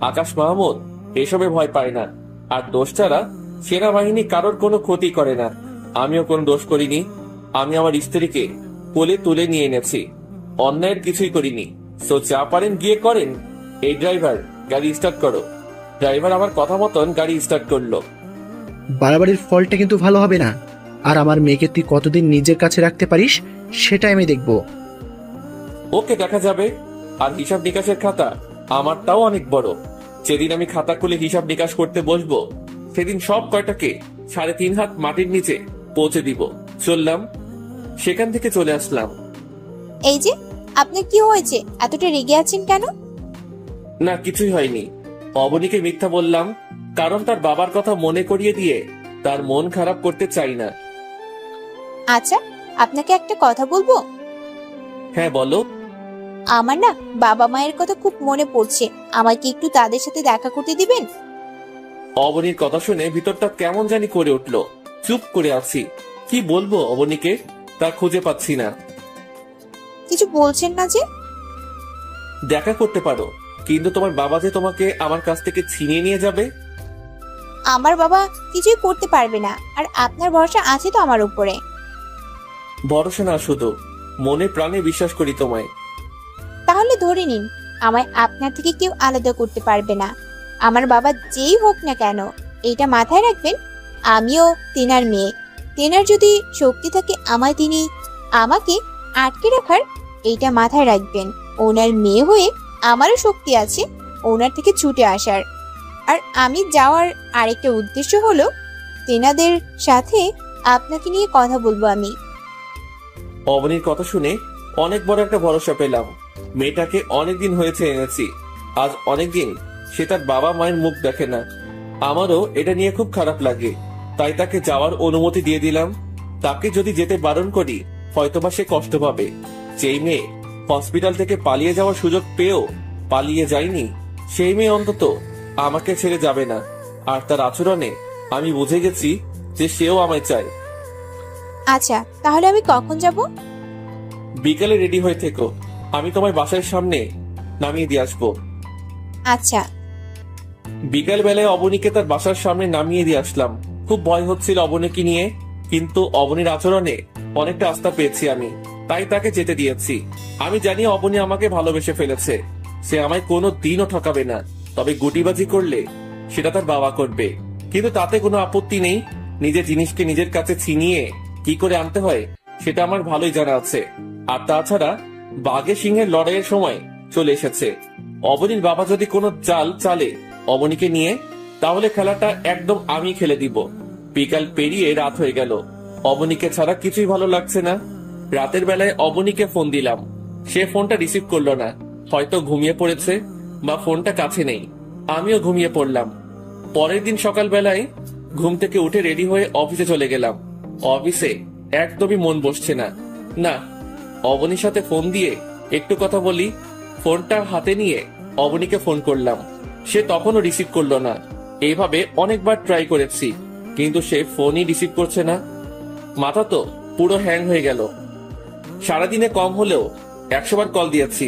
আকাশ মাহমুদ এসবে ভয় পায় না। আর দোষ ছাড়া সেনাবাহিনী কারোর কোনো ক্ষতি করে না। আমিও কোনো দোষ করিনি। আমি আমার স্ত্রীকে কোলে তুলে নিয়ে এনেছি, অন্যায়ের কিছুই করিনি। সো যা পারেন গিয়ে করেন। এই ড্রাইভার, গাড়ি স্টার্ট করো। ড্রাইভার আমার কথা মতন গাড়ি স্টার্ট করলো। বাড়াবাড়ির ফলটা কিন্তু ভালো হবে না। আর আমার মেয়েকে তুই কতদিন নিজের কাছে রাখতে পারিস সেটা আমি দেখব। ওকে, দেখা যাবে। আর হিসাব নিকাশের খাতা আমারটাও অনেক বড়। যেদিন আমি খাতা খুলে হিসাব নিকাশ করতে বসবো, সেদিন সব কয়টাকে 3.5 হাত মাটির নিচে পৌঁছে দিব। চললাম। সেখান থেকে চলে আসলাম। এই যে, আপনার কি হয়েছে? এতটা রেগে আছেন কেন? না, কিছুই হয়নি। অবনীকে মিথ্যা বললাম, কারণ তার বাবার কথা মনে করিয়ে দিয়ে তার মন খারাপ করতে চাই না। আচ্ছা, আপনাকে একটা কথা বলবো? হ্যাঁ, বলো। আমার না বাবা মায়ের কথা খুব মনে পড়ছে। আমাকে একটু তাদের সাথে দেখা করতে দিবেন? অবনীর কথা শুনে ভিতরটা কেমন জানি করে উঠলো। চুপ করে আছি। কি বলবো অবনীকে, তা খুঁজে পাচ্ছি না। কিছু বলছেন না যে? দেখা করতে পারো, কিন্তু তোমার বাবা যে তোমাকে আমার কাছ থেকে ছিনিয়ে নিয়ে যাবে। আমার বাবা কিছুই করতে পারবে না। আর আপনার ভরসা আছে তো আমার উপরে? ভরসা না, শুধু মনে প্রাণে বিশ্বাস করি তোমায়। তাহলে ধরে নিন, আমায় আপনার থেকে কেউ আলাদা করতে পারবে না। আমার বাবা যেই হোক না কেন, এটা মাথায় রাখবেন। আমিও তেনার মেয়ে। তেনার যদি শক্তি থাকে তিনি আমাকে আটকে রাখার, এইটা মাথায় রাখবেন। ওনার মেয়ে হয়ে আমারও শক্তি আছে ওনার থেকে ছুটে আসার। আর আমি যাওয়ার আরেকটা উদ্দেশ্য হলো, তেনাদের সাথে আপনাকে নিয়ে কথা বলবো আমি। অবনীর কথা শুনে অনেক বড় একটা ভরসা পেলাম। মেয়েটাকে অনেকদিন হয়েছে এনেছি। আজ অনেকদিন সে তার বাবা মায়ের মুখ দেখে না। আমারও এটা নিয়ে খুব খারাপ লাগে, তাই তাকে যাওয়ার অনুমতি দিয়ে দিলাম। তাকে যদি যেতে বারণ করি, হয়তোবা সে কষ্ট পাবে। যেই মেয়ে হসপিটাল থেকে পালিয়ে যাওয়ার সুযোগ পেয়েও পালিয়ে যায়নি, সেই মেয়ে অন্তত আমাকে ছেড়ে যাবে না। আর তার আচরণে আমি বুঝে গেছি যে সেও আমায় চায়। আচ্ছা, তাহলে আমি কখন যাব? বিকালে রেডি হয়ে থেকো, আমি তোমার বাসার সামনে নামিয়ে দিয়ে আসবো। আচ্ছা। বিকাল বেলায় অবনীকে তার বাসার সামনে নামিয়ে দিয়ে আসলাম। খুব ভয় হচ্ছিল অবনীকে নিয়ে, কিন্তু অবনীর আচরণে অনেকটা আস্থা পেয়েছি আমি, তাই তাকে যেতে দিয়েছি। আমি জানি অবনী আমাকে ভালোবেসে ফেলেছে। সে আমায় কোনো দিনও ঠকাবে না। তবে গুটিবাজি করলে সেটা তার বাবা করবে, কিন্তু তাতে কোনো আপত্তি নেই। নিজের জিনিসকে নিজের কাছে ছিনিয়ে কি করে আনতে হয় সেটা আমার ভালোই জানা আছে। আর তাছাড়া বাঘে সিংহের লড়াইয়ের সময় চলে এসেছে। অবনীর বাবা যদি কোনো চাল চালে অবনীকে নিয়ে, তাহলে খেলাটা একদম আমি খেলে দিব। বিকাল পেরিয়ে রাত হয়ে গেল। অবনীকে ছাড়া কিছুই ভালো লাগছে না। রাতের বেলায় অবনীকে ফোন দিলাম, সে ফোনটা রিসিভ করলো না। হয়তো ঘুমিয়ে পড়েছে বা ফোনটা কাছে নেই। আমিও ঘুমিয়ে পড়লাম। পরের দিন সকাল বেলায় ঘুম থেকে উঠে রেডি হয়ে অফিসে চলে গেলাম। অফিসে একদমই মন বসছে না। না, অবনীর সাথে ফোন দিয়ে একটু কথা বলি। ফোনটা হাতে নিয়ে অবনীকে ফোন করলাম, সে তখনও রিসিভ করলো না। এইভাবে অনেকবার ট্রাই করেছি, কিন্তু সে ফোনই রিসিভ করছে না। মাথা তো পুরো হ্যাং হয়ে গেল। সারাদিনে কম হলেও 100 বার কল দিয়েছি,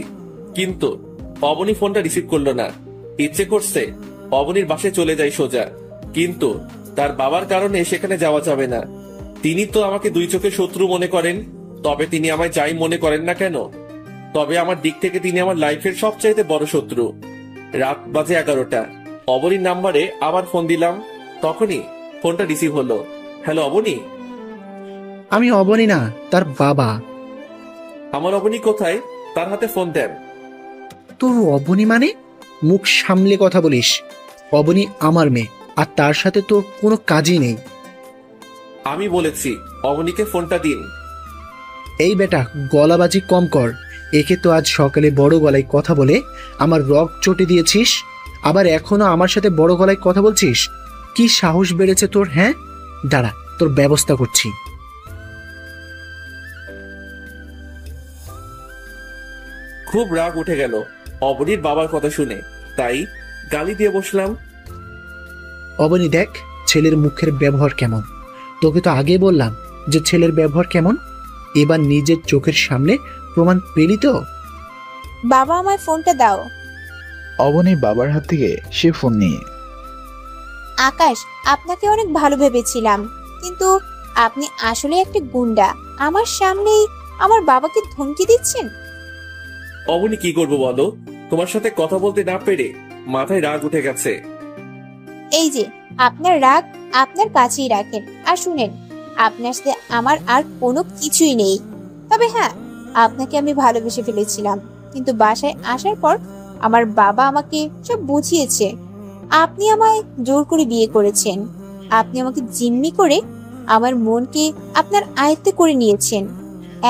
কিন্তু অবনী ফোনটা রিসিভ করলো না। ইচ্ছে করছে অবনীর বাসায় চলে যাই সোজা, কিন্তু তার বাবার কারণে সেখানে যাওয়া যাবে না। তিনি তো আমাকে দুই চোখে শত্রু মনে করেন, তবে তিনি আমায় যাই মনে করেন না কেন, তবে আমার দিক থেকে তিনি আমার লাইফের সবচাইতে বড় শত্রু। রাত বাজে 11টা। অবনীর নাম্বারে আবার ফোন দিলাম, তখনই ফোনটা রিসিভ হলো। হ্যালো অবনী। আমি অবনী না, তার বাবা। আমার অবনী কোথায়? তার হাতে ফোন দেন। তোর অবনী মানে? মুখ সামলে কথা বলিস। অবনী আমার মেয়ে, আর তার সাথে তোর কোনো কাজই নেই। আমি বলেছি অবনীকে ফোনটা দিন। এই বেটা, গলাবাজি কম কর। একে তো আজ সকালে বড় গলায় কথা বলে আমার রগ চটে দিয়েছিস, আবার এখনো আমার সাথে বড় গলায় কথা বলছিস। কি সাহস বেড়েছে তোর? হ্যাঁ, দাঁড়া, তোর ব্যবস্থা করছি। খুব রাগ উঠে গেল অবনীর বাবার কথা শুনে, তাই গালি দিয়ে বসলাম। অবনী দেখ ছেলের মুখের ব্যবহার কেমন। তোকে তো আগে বললাম যে ছেলের ব্যবহার কেমন। এবার নিজের চোখের সামনে প্রমাণ পেলি তো। বাবা আমায় ফোনটা দাও। অবনী বাবার হাত থেকে সে ফোন নিয়ে, আকাশ, আপনাকে অনেক ভালো ভেবেছিলাম, কিন্তু আপনি আসলে একটা গুন্ডা। আমার সামনেই আমার বাবাকে ধমকি দিচ্ছেন। অবনী কি করবো বলো, তোমার সাথে কথা বলতে না পেরে মাথায় রাগ উঠে গেছে। এই যে আপনার রাগ আপনার কাছেই রাখেন, আর শুনেন, আপনার সাথে আমার আর কোনো কিছুই নেই। তবে হ্যাঁ, আপনাকে আমি ভালোবেসে ফেলেছিলাম, কিন্তু বাসায় আসার পর আমার বাবা আমাকে সব বুঝিয়েছে। আপনি আমায় জোর করে বিয়ে করেছেন। আপনি আমাকে জিম্মি করে আমার মনকে আপনার আয়ত্তে করে নিয়েছেন।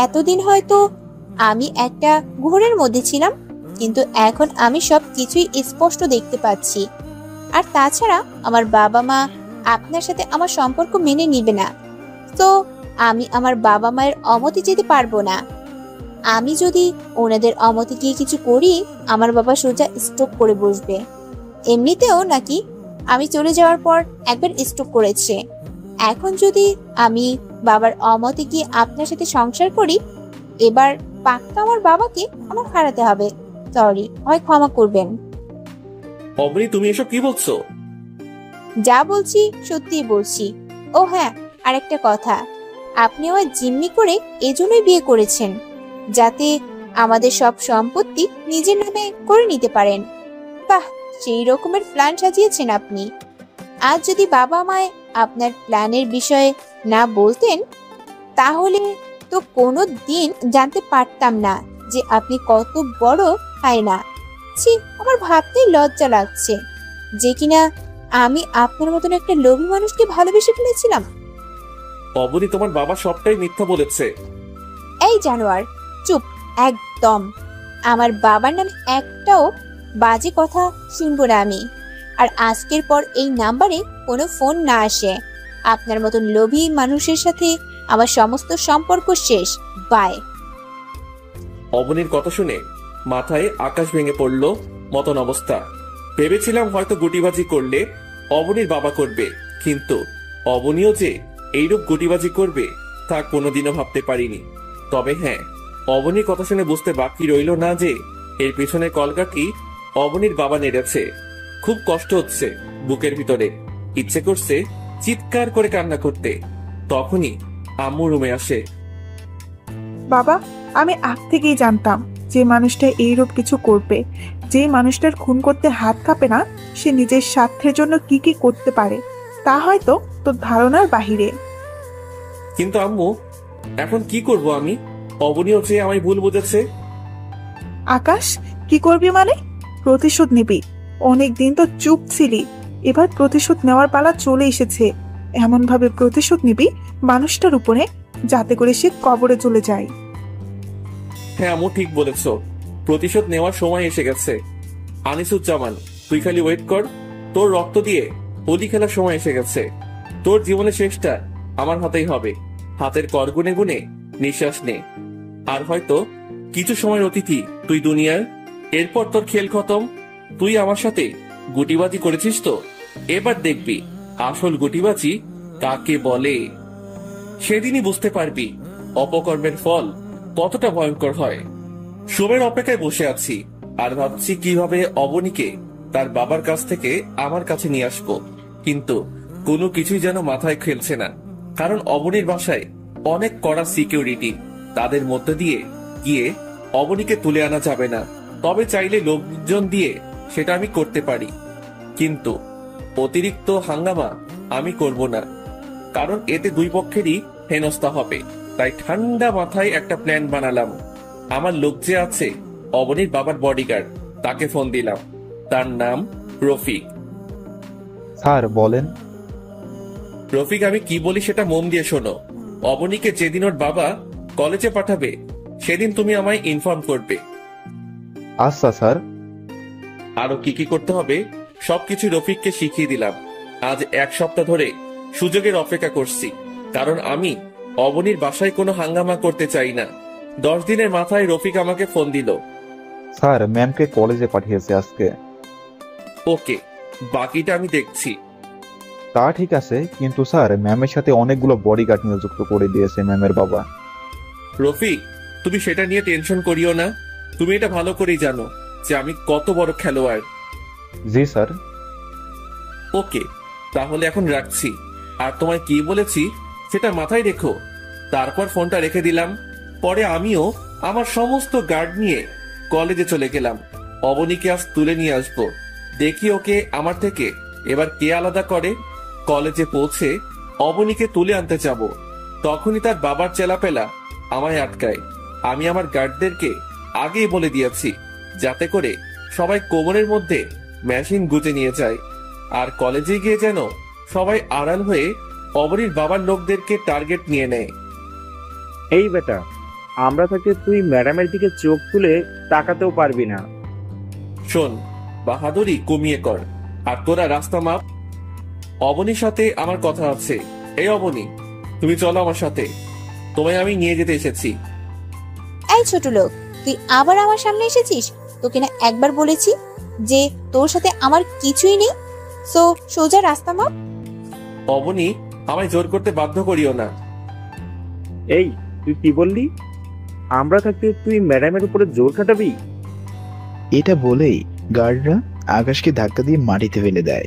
এতদিন হয়তো আমি একটা ঘোরের মধ্যে ছিলাম, কিন্তু এখন আমি সব কিছুই স্পষ্ট দেখতে পাচ্ছি। আর তাছাড়া আমার বাবা মা আপনার সাথে আমার সম্পর্ক মেনে নিবে না, তো আমি আমার বাবা মায়ের অমতে যেতে পারবো না। আমি যদি ওনাদের অমতে গিয়ে কিছু করি, আমার বাবা সোজা স্ট্রোক করে বসবে। এমনিতেও নাকি আমি চলে যাওয়ার পর একবার স্ট্রোক করেছে। এখন যদি আমি বাবার অমতে গিয়ে আপনার সাথে সংসার করি, এবার পাক্কা আমার বাবাকে আমার হারাতে হবে। সরি, হয় ক্ষমা করবেন। অবনী তুমি এসব কি বলছো? যা বলছি সত্যিই বলছি। ও হ্যাঁ, আরেকটা কথা, আপনি আমায় জিম্মি করে এজন্যই বিয়ে করেছেন, যাতে আমাদের সব সম্পত্তি নিজের নামে করে নিতে পারেন। বাহ, সেই রকমের প্ল্যান সাজিয়েছেন আপনি। আজ যদি বাবা আমায় আপনার প্ল্যানের বিষয়ে না বলতেন, তাহলে তো কোনো দিন জানতে পারতাম না যে আপনি কত বড় হায়না। ছি, আমার ভাবতেই লজ্জা লাগছে যে কিনা আমি আপনার মতন একটা লোভী মানুষকে ভালোবেসে ফেলেছিলাম। অবনী তোমার বাবা সবটাই মিথ্যা বলেছে। এই জানোয়ার, চুপ একদম। আমার বাবার নামে একটাও বাজে কথা শুনবো না আমি। আর আজকের পর এই নাম্বারে কোনো ফোন না আসে। আপনার মতন লোভী মানুষের সাথে আমার সমস্ত সম্পর্ক শেষ। বাই। অবনীর কথা শুনে মাথায় আকাশ ভেঙে পড়লো মতন অবস্থা। ভেবেছিলাম হয়তো গুটিবাজি করলে অবনীর বাবা করবে, কিন্তু অবনীও যে এইরূপ গুটিবাজি করবে তা কোনোদিনও ভাবতে পারিনি। তবে হ্যাঁ, অবনীর কথা শুনে বুঝতে বাকি রইল না যে এর পিছনে কলকাঠি অবনীর বাবা নেড়েছে। খুব কষ্ট হচ্ছে বুকের ভিতরে, ইচ্ছে করছে চিৎকার করে কান্না করতে। তখনই আম্মু রুমে আসে। বাবা, আমি আগ থেকেই জানতাম যে মানুষটা এইরূপ কিছু করবে। যে মানুষটার খুন করতে হাত কাঁপে না, সে নিজের স্বার্থের জন্য কি কি করতে পারে তা হয়তো তোর ধারণার বাহিরে। কিন্তু আম্মু, এখন কি করব আমি? অবনীও যে আমায় ভুল বুঝেছে। আকাশ, কি করবি মানে? প্রতিশোধ নিবি। অনেক দিন তো চুপ ছিলি, এবার প্রতিশোধ নেওয়ার পালা চলে এসেছে। এমন ভাবে প্রতিশোধ নিবি মানুষটার উপরে, যাতে করে সে কবরে চলে যায়। হ্যাঁ আম্মু, ঠিক বলেছ, প্রতিশোধ নেওয়ার সময় এসে গেছে। আনিসুজ্জামান, তুই খালি ওয়েট কর, তোর রক্ত দিয়ে হোলি খেলার সময় এসে গেছে। তোর জীবনের শেষটা আমার হাতেই হবে। হাতের কর গুনে গুনে নিঃশ্বাস নে। আর হয়তো কিছু সময় অতিথি তুই দুনিয়ার, এরপর তোর খেল খতম। তুই আমার সাথে গুটিবাজি করেছিস তো, এবার দেখবি আসল গুটিবাজি কাকে বলে। সেদিনই বুঝতে পারবি অপকর্মের ফল কতটা ভয়ঙ্কর হয়। সময়ের অপেক্ষায় বসে আছি আর ভাবছি কিভাবে অবনীকে তার বাবার কাছ থেকে আমার কাছে নিয়ে আসবো, কিন্তু কোনো কিছুই যেন মাথায় খেলছে না। কারণ অবনীর বাসায় অনেক কড়া সিকিউরিটি, তাদের মধ্যে দিয়ে গিয়ে অবনীকে তুলে আনা যাবে না, তবে চাইলে লোকজন দিয়ে সেটা আমি করতে পারি, কিন্তু অতিরিক্ত হাঙ্গামা আমি করব না, কারণ এতে দুই পক্ষেরই হেনস্থা হবে। তাই ঠান্ডা মাথায় একটা প্ল্যান বানালাম। আমার লোক যে আছে, অবনীর বাবার বডিগার্ড, তাকে ফোন দিলাম। তার নাম রফিক। স্যার বলেন। রফিক, আমি কি বলি সেটা মন দিয়ে শোনো। অবনীকে যেদিন ওর বাবা কলেজে পাঠাবে সেদিন তুমি আমায় ইনফর্ম করবে। আচ্ছা স্যার। আরো কি কি করতে হবে সবকিছু রফিককে শিখিয়ে দিলাম। আজ 1 সপ্তাহ ধরে সুযোগের অপেক্ষা করছি, কারণ আমি অবনীর বাসায় কোনো হাঙ্গামা করতে চাই না। 10 দিনের মাথায় রফিক আমাকে ফোন দিল। স্যার ম্যামকে কলেজে পাঠিয়েছে আজকে। ওকে, বাকিটা আমি দেখছি। তা ঠিক আছে, কিন্তু স্যার ম্যামের সাথে অনেকগুলো বডিগার্ড নিযুক্ত করে দিয়েছে ম্যামের বাবা। রফিক, তুমি সেটা নিয়ে টেনশন করিও না। তুমি এটা ভালো করেই জানো যে আমি কত বড় খেলোয়াড়। জি স্যার। ওকে, তাহলে এখন রাখছি। আর তোমায় কি বলেছি সেটা মাথায় রেখো। তারপর ফোনটা রেখে দিলাম। পরে আমিও আমার সমস্ত গার্ড নিয়ে কলেজে চলে গেলাম। অবনীকে আজ তুলে নিয়ে আসবো, দেখি ওকে আমার থেকে এবার কে আলাদা করে। কলেজে পৌঁছে অবনীকে তুলে আনতে যাব, তখনই তার বাবার চেলাপেলা আমায় আটকায়। আমি আমার গার্ডদেরকে আগেই বলে দিয়েছি যাতে করে সবাই কোমরের মধ্যে মেশিন গুজে নিয়ে যায়, আর কলেজে গিয়ে যেন সবাই আড়াল হয়ে অবনীর বাবার লোকদেরকে টার্গেট নিয়ে নেয়। এই বেটা, আমরা থাকতে তুই ম্যাডামের দিকে চোখ তুলে তাকাতেও পারবি না। শোন, বাহাদুরি কমিয়ে কর, আর তোরা রাস্তা মাপ। অবনীর সাথে আমার কথা আছে। এই অবনী, তুমি চলো আমার সাথে, তোমায় আমি নিয়ে যেতে এসেছি। এই ছোট লোক, তুই আবার আমার সামনে এসেছিস? তোকে না একবার বলেছি যে তোর সাথে আমার কিছুই নেই, সো সোজা রাস্তা মাপ। অবনী, আমায় জোর করতে বাধ্য করিও না। এই তুই কি বললি? আমরা থাকতে তুই ম্যাডামের উপরে জোর খাটাবি? এটা বলেই গার্ডরা আকাশকে ধাক্কা দিয়ে মাটিতে ফেলে দেয়।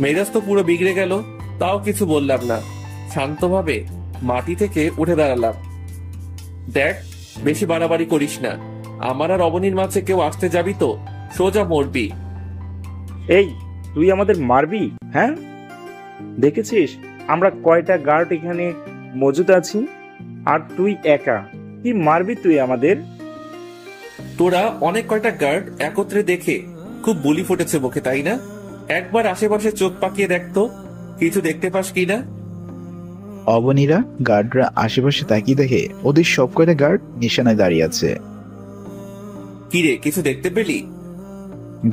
মেজাজ তো পুরো বিগড়ে গেল, তাও কিছু বললাম না। শান্তভাবে মাটি থেকে উঠে দাঁড়ালাম। দেখ, বেশি বাড়াবাড়ি করিস না। আমার আর অবনীর মাঝে কেউ আসতে যাবি তো সোজা মরবি। এই তুই আমাদের মারবি? হ্যাঁ, দেখেছিস আমরা কয়টা গার্ড এখানে মজুদ আছি, আর তুই একা। কি মারবি তুই আমাদের? তোরা অনেক কয়টা গার্ড একত্রে দেখে খুব বুলি ফুটেছে মুখে, তাই না? একবার আশেপাশে চোখ পাকিয়ে দেখতো কিছু দেখতে পাস কিনা। অবনীরা গার্ডরা আশেপাশে তাকিয়ে দেখে ওদের সব কয়টা গার্ড নিশানায় দাঁড়িয়ে আছে। কিরে, কিছু দেখতে পেলি?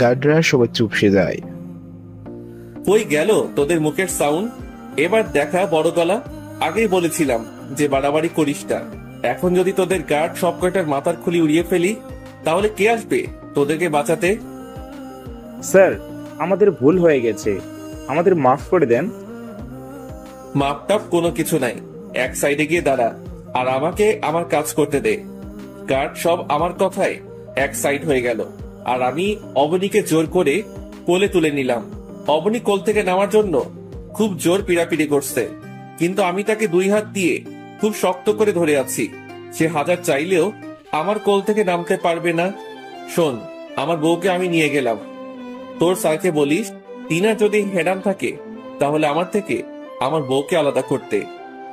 গার্ডরা সবাই চুপসে যায়। কই গেল তোদের মুখের সাউন্ড? এবার দেখা বড় গলা। আগেই বলেছিলাম যে বাড়াবাড়ি করিস না। এখন যদি তোদের গার্ড সব কয়টার মাথার খুলি উড়িয়ে ফেলি, তাহলে কে আসবে তোদেরকে বাঁচাতে? স্যার, আমাদের ভুল হয়ে গেছে, আমাদের মাফ করে দেন। মাপটাপ কোনো কিছু নাই, এক সাইডে গিয়ে দাঁড়া আর আমাকে আমার কাজ করতে দে। গার্ড সব আমার কথায় এক সাইড হয়ে গেল, আর আমি অবনীকে জোর করে কোলে তুলে নিলাম। অবনী কোল থেকে নামার জন্য খুব জোর পিড়াপিড়ি করছে, কিন্তু আমি তাকে 2 হাত দিয়ে খুব শক্ত করে ধরে আছি। সে হাজার চাইলেও আমার কোল থেকে নামতে পারবে না। শোন, আমার বউকে আমি নিয়ে গেলাম। তোর স্যারকে বলিস টিনার যদি হেডাম থাকে তাহলে আমার থেকে আমার বউকে আলাদা করতে।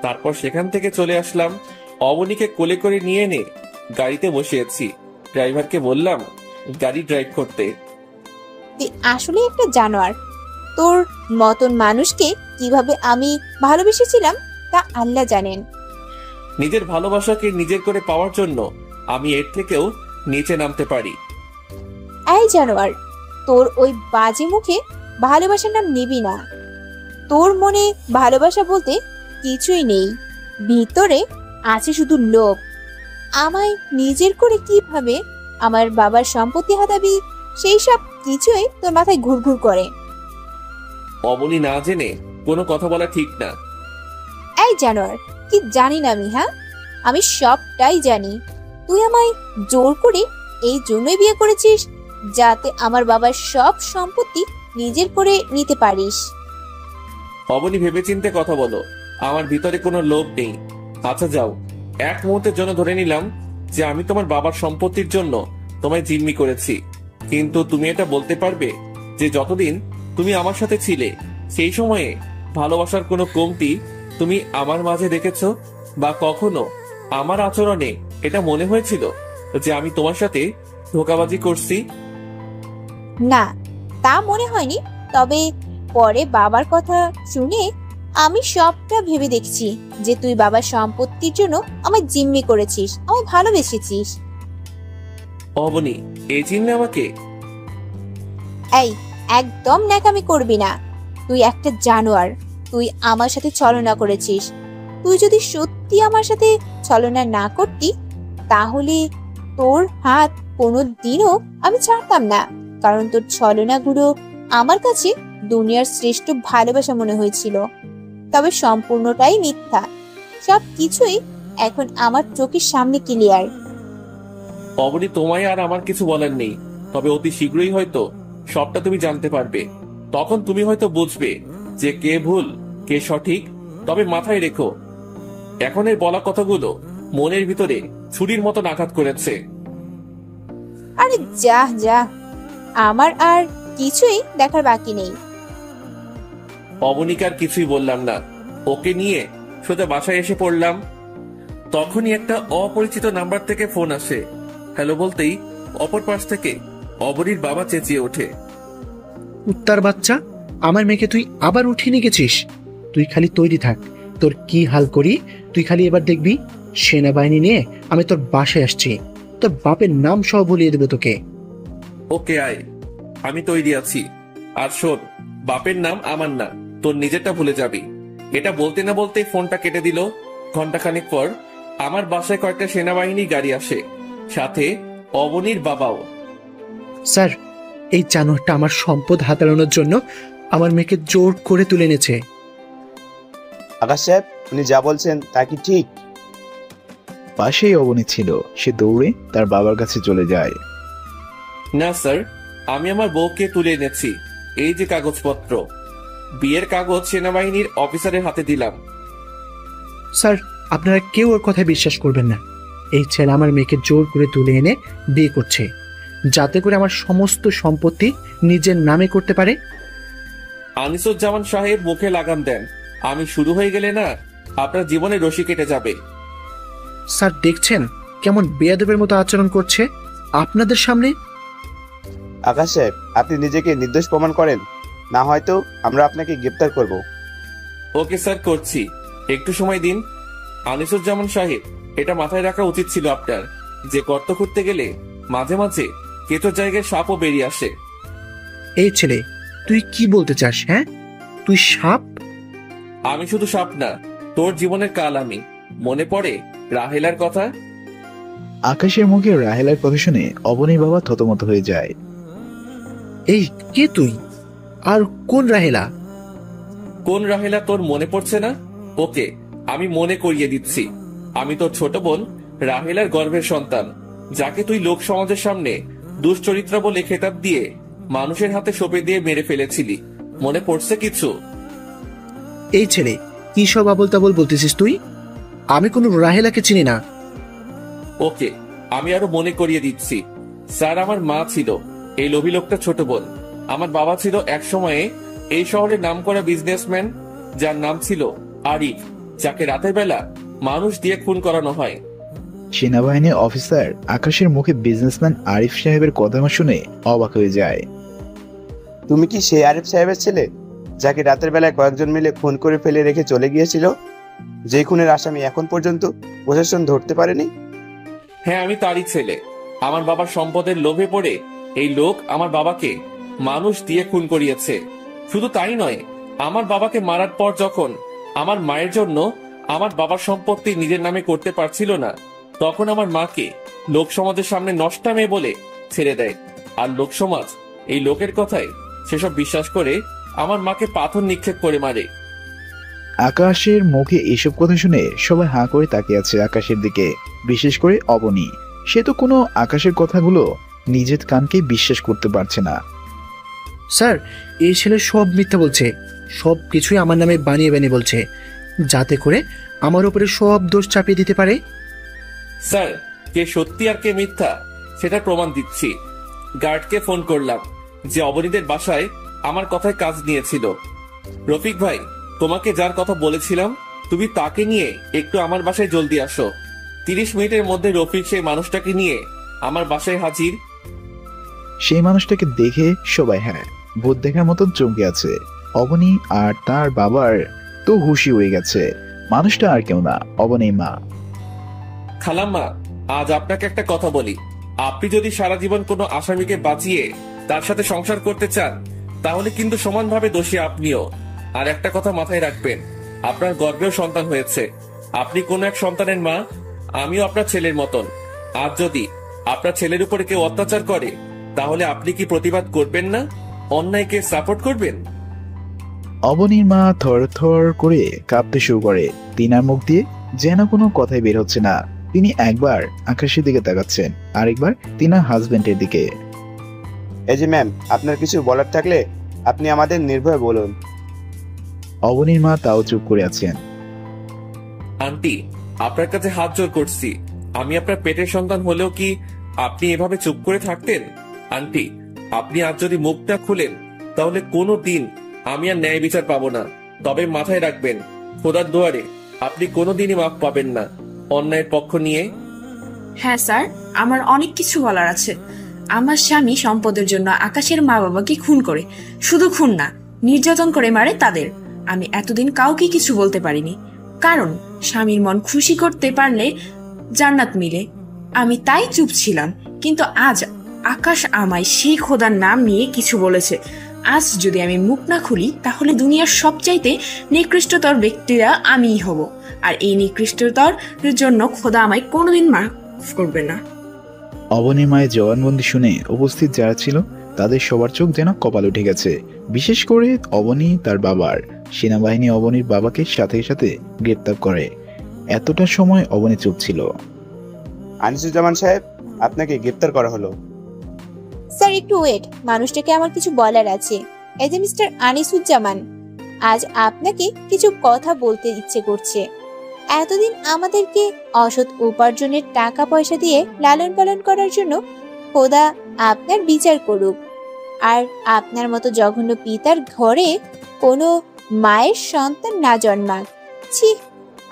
তারপর সেখান থেকে চলে আসলাম। অবনীকে কোলে করে নিয়ে এনে গাড়িতে বসিয়েছি। ড্রাইভারকে বললাম গাড়ি ড্রাইভ করতে। তুই আসলে একটা জানোয়ার। তোর মতন মানুষকে কিভাবে আমি ভালোবেসেছিলাম তা আল্লাহ জানেন। নিজের ভালোবাসাকে নিজের করে পাওয়ার জন্য আমি এর থেকেও নিচে নামতে পারি। এই জানোয়ার, তোর ওই বাজে মুখে ভালোবাসার নাম নিবি না। তোর মনে ভালোবাসা বলতে কিছুই নেই, ভিতরে আছে শুধু লোভ। আমায় নিজের করে কিভাবে আমার বাবার সম্পত্তি হাতাবি, সেই সব কিছুই তোর মাথায় ঘুরঘুর করে। অবনী না জেনে কোনো কথা বলা ঠিক না। এই জানোয়ার, কি জানি না আমি? হ্যাঁ, আমি সবটাই জানি। তুই আমায় জোর করে এই জন্যই বিয়ে করেছিস যাতে আমার বাবার সব সম্পত্তি নিজের করে নিতে পারিস। অবনী ভেবেচিন্তে কথা বলো, আমার ভিতরে কোনো লোভ নেই। আচ্ছা যাও, এক মুহূর্তের জন্য ধরে নিলাম যে আমি তোমার বাবার সম্পত্তির জন্য তোমায় জিম্মি করেছি, কিন্তু তুমি এটা বলতে পারবে যে যতদিন তুমি আমার সাথে ছিলে সেই সময়ে ভালোবাসার কোনো কমতি তুমি আমার মাঝে দেখেছো, বা কখনো আমার আচরণে এটা মনে হয়েছিল যে আমি তোমার সাথে ধোঁকাবাজি করছি? না, তা মনে হয়নি। তবে পরে বাবার কথা শুনে আমি সবটা ভেবে দেখছি যে তুই বাবার সম্পত্তির জন্য আমায় জিম্মি করেছিস, আমায় ভালোবেসেছিস। অবনী, এই চিনলে আমাকে? এই, একদম ন্যাকামি করবি না। তুই একটা জানোয়ার। তুই আমার সাথে ছলনা করেছিস। তুই যদি সত্যি আমার সাথে ছলনা না করতি তাহলে তোর হাত কোনোদিনও আমি ছাড়তাম না, কারণ তোর ছলনাগুলো আমার কাছে দুনিয়ার শ্রেষ্ঠ ভালোবাসা মনে হয়েছিল। তবে সম্পূর্ণটাই মিথ্যা। সব কিছুই এখন আমার চোখের সামনে ক্লিয়ার। অবনী, তোমায় আর আমার কিছু বলার নেই, তবে অতি শীঘ্রই হয়তো সবটা তুমি জানতে পারবে। তখন তুমি হয়তো বুঝবে যে কে ভুল কে সঠিক। তবে মাথায় রেখো, এখন এর বলা কথাগুলো মনের ভিতরে ছুরির মতো আঘাত করেছে। আরে যা যা, আমার আর কিছুই দেখার বাকি নেই। অবনীকার কিছুই বললাম না, ওকে নিয়ে সোজা বাসায় এসে পড়লাম। তখনই একটা অপরিচিত নাম্বার থেকে ফোন আসে। হ্যালো বলতেই অপর পাশ থেকে অবনীর বাবা চেঁচিয়ে ওঠে, উত্তর বাচ্চা, আমার মেয়েকে তুই আবার উঠিয়ে নিয়ে গেছিস। তুই খালি তৈরি থাক, তোর কি হাল করি তুই খালি এবার দেখবি। সেনাবাহিনী নিয়ে আমি তোর বাসায় আসছি, তোর বাপের নাম সহ বলিয়ে দেবে তোকে। ওকে আয়, আমি তৈরি আছি। আর শোন, বাপের নাম আমার না, তোর নিজেরটা ভুলে যাবি। এটা বলতে না বলতে ফোনটা কেটে দিল। ঘন্টাখানেক পর আমার বাসায় কয়েকটা সেনাবাহিনী গাড়ি আসে, সাথে অবনীর বাবাও। স্যার, এই জানোয়ারটা আমার সম্পদ হাতানোর জন্য আমার মেয়েকে জোর করে তুলে এনেছে। আকাশ সাহেব, উনি যা বলছেন তা কি ঠিক? পাশেই অবনী ছিল, সে দৌড়ে তার বাবার কাছে চলে যায়। না স্যার, আমি আমার বউকে তুলে এনেছি। এই যে কাগজপত্র, বিয়ের কাগজ সেনাবাহিনীর অফিসারের হাতে দিলাম। স্যার, আপনারা কেউ ওর কথায় বিশ্বাস করবেন না। এই ছেলে আমার মেয়েকে জোর করে তুলে এনে বিয়ে করছে, যাতে করে আমার সমস্ত সম্পত্তি নিজের নামে করতে পারে। আনিসুজ্জামান সাহেব মুখে লাগাম দেন, আমি শুরু হয়ে গেলে না আপনার জীবনে রশি কেটে যাবে। স্যার, দেখছেন কেমন বেয়াদবের মতো আচরণ করছে আপনাদের সামনে। আকাশ সাহেব, আপনি নিজেকে নির্দোষ প্রমাণ করেন, না হয়তো আমরা আপনাকে গ্রেপ্তার করব। ওকে স্যার, করছি, একটু সময় দিন। আনিসুজ্জামান সাহেব, এটা মাথায় রাখা উচিত ছিল আপনার যে গর্ত খুঁড়তে গেলে মাঝে মাঝে কেঁচো জায়গায় সাপও বেরিয়ে আসে। এই ছেলে, তুই কি বলতে চাস? হ্যাঁ, তুই সাপ? আমি শুধু সাপ না, তোর জীবনের কাল আমি। মনে পড়ে রাহেলার কথা? আকাশের মুখে রাহেলার কথা শুনে অবনীর বাবা থতমত হয়ে যায়। এই কে তুই? আর কোন রাহেলা? কোন রাহেলা তোর মনে পড়ছে না? ওকে, আমি মনে করিয়ে দিচ্ছি। আমি তোর ছোট বোন রাহেলার গর্ভের সন্তান, যাকে তুই লোক সমাজের সামনে দুশ্চরিত্র বলে খেতাব দিয়ে মানুষের হাতে সঁপে দিয়ে মেরে ফেলেছিলি। মনে পড়ছে কিছু? এই ছেলে, কি সব আবল তাবল বলতেছিস তুই? আমি কোনো রাহেলাকে চিনি না। ওকে, আমি আরো মনে করিয়ে দিচ্ছি। স্যার, আমার মা ছিল এই লোভী লোকটা ছোট বোন। আমার বাবা ছিল এক সময়ে এই শহরের নামকরা বিজনেসম্যান, যার নাম ছিল আরিফ, যাকে রাতের বেলা মানুষ দিয়ে খুন করানো হয়। সেনাবাহিনীর অফিসার আকাশের মুখে বিজনেসম্যান আরিফ সাহেবের কথা শুনে অবাক হয়ে যায়। তুমি কি সেই আরিফ সাহেবের ছেলে, যাকে রাতের বেলায় কয়েকজন মিলে খুন করে ফেলে রেখে চলে গিয়েছিল, যে খুনের আসামি এখন পর্যন্ত প্রশাসন ধরতে পারেনি? হ্যাঁ, আমি তারই ছেলে। আমার বাবার সম্পদের লোভে পড়ে এই লোক আমার বাবাকে মানুষ দিয়ে খুন করিয়েছে। শুধু তাই নয়, আমার বাবাকে মারার পর যখন আমার মায়ের জন্য আমার বাবার সম্পত্তি নিজের নামে করতে পারছিল না, তখন আমার মাকে লোক সমাজের সামনে নষ্টা মেয়ে বলে ছেড়ে দেয়। আর লোক সমাজ এই লোকের কথায় সেসব বিশ্বাস করে আমার মাকে পাথর নিক্ষেপ করে মারে। আকাশের মুখে এসব কথা শুনে সবাই হাঁ করে তাকিয়ে আছে আকাশের দিকে, বিশেষ করে অবনী। সে তো কোনো আকাশের কথাগুলো নিজের কানকে বিশ্বাস করতে পারছে না। স্যার, এই ছেলে সব মিথ্যা বলছে, সব কিছুই আমার নামে বানিয়ে বানিয়ে বলছে, যাতে করে আমার উপরে সব দোষ চাপিয়ে দিতে পারে। স্যার, কে সত্যি আর কে মিথ্যা সেটা প্রমাণ দিচ্ছি। গার্ডকে ফোন করলাম যে অবনীদের বাসায় আমার কথায় কাজ নিয়েছিল। রফিক ভাই, তোমাকে যার কথা বলেছিলাম তুমি তাকে নিয়ে একটু আমার বাসায় জলদি আসো। 30 মিনিটের মধ্যে রফিক সেই মানুষটাকে নিয়ে আমার বাসায় হাজির। সেই মানুষটাকে দেখে সবাই ভূত দেখার মতন চমকে আছে। অবনী আর তার বাবার তো হুশি হয়ে গেছে। মানুষটা আর কেউ না, অবনীর মা। খালাম্মা, আজ আপনাকে একটা কথা বলি। আপনি যদি সারা জীবন কোনো আসামিকে বাঁচিয়ে তার সাথে সংসার করতে চান তাহলে কিন্তু সমানভাবে দোষী আপনিও। আর একটা কথা মাথায় রাখবেন, আপনার গর্ভেও সন্তান হয়েছে। আপনি কোন এক সন্তানের মা, আমিও আপনার ছেলের মতন। আজ যদি আপনার ছেলের উপরে কেউ অত্যাচার করে তাহলে আপনি কি প্রতিবাদ করবেন না, অন্যায়কে সাপোর্ট করবেন? অবনীর মা থর থর করে কাঁপতে শুরু করে। তিনার মুখ দিয়ে যেন কোনো কথাই বের হচ্ছে না। তিনি একবার আকাশের দিকে তাকাচ্ছেন, আরেকবার তিনার হাজবেন্ডের দিকে। এই যে ম্যাম, আপনার কিছু বলার থাকলে আপনি আমাদের নির্ভয়ে বলুন। অবনীর মা তাও চুপ করে আছেন। আন্টি, আপনার কাছে হাত জোর করছি, আমি আপনার পেটের সন্তান হলেও কি আপনি এভাবে চুপ করে থাকতেন? আন্টি, আপনি আজ যদি মুখটা খুলেন তাহলে কোনো দিন আমি আর ন্যায় বিচার পাবো না। তবে মাথায় রাখবেন, খোদার দুয়ারে আপনি কোনোদিনই মাফ পাবেন না অন্যায়ের পক্ষ নিয়ে। হ্যাঁ স্যার, আমার অনেক কিছু বলার আছে। আমার স্বামী সম্পদের জন্য আকাশের মা বাবাকে খুন করে, শুধু খুন না, নির্যাতন করে মারে তাদের। আমি এতদিন কাউকে কিছু বলতে পারিনি, কারণ স্বামীর মন খুশি করতে পারলে জান্নাত মিলে। আমি তাই চুপ ছিলাম। কিন্তু আজ আকাশ আমায় সেই খোদার নাম নিয়ে কিছু বলেছে। আজ যদি আমি মুখ না খুলি তাহলে দুনিয়ার সবচাইতে নিকৃষ্টতর ব্যক্তিরা আমিই হব। আর এই নিকৃষ্টতর জন্য খোদা আমায় কোনোদিন মাফ করবে না। অবনীর মায়ের জবানবন্দি শুনে উপস্থিত যারা ছিল তাদের সবার চোখ যেন কপাল উঠে গেছে। বিশেষ করে অবনী তার বাবার। সেনাবাহিনী অবনীর বাবাকে সাথে সাথে গ্রেপ্তার করে। এতটা সময় অবনী চুপ ছিল। আনিসুজ্জামান সাহেব, আপনাকে গ্রেপ্তার করা হলো। স্যার একটু ওয়েট, মানুষটাকে আমার কিছু বলার আছে। এই যে মিস্টার আনিসুজ্জামান, আজ আপনাকে কিছু কথা বলতে ইচ্ছে করছে। এতদিন আমাদেরকে অসৎ উপার্জনের টাকা পয়সা দিয়ে লালন পালন করার জন্য খোদা আপনার বিচার করুক। আর আপনার মতো জঘন্য পিতার ঘরে কোনো মায়ের সন্তান না জন্মাক। ছি,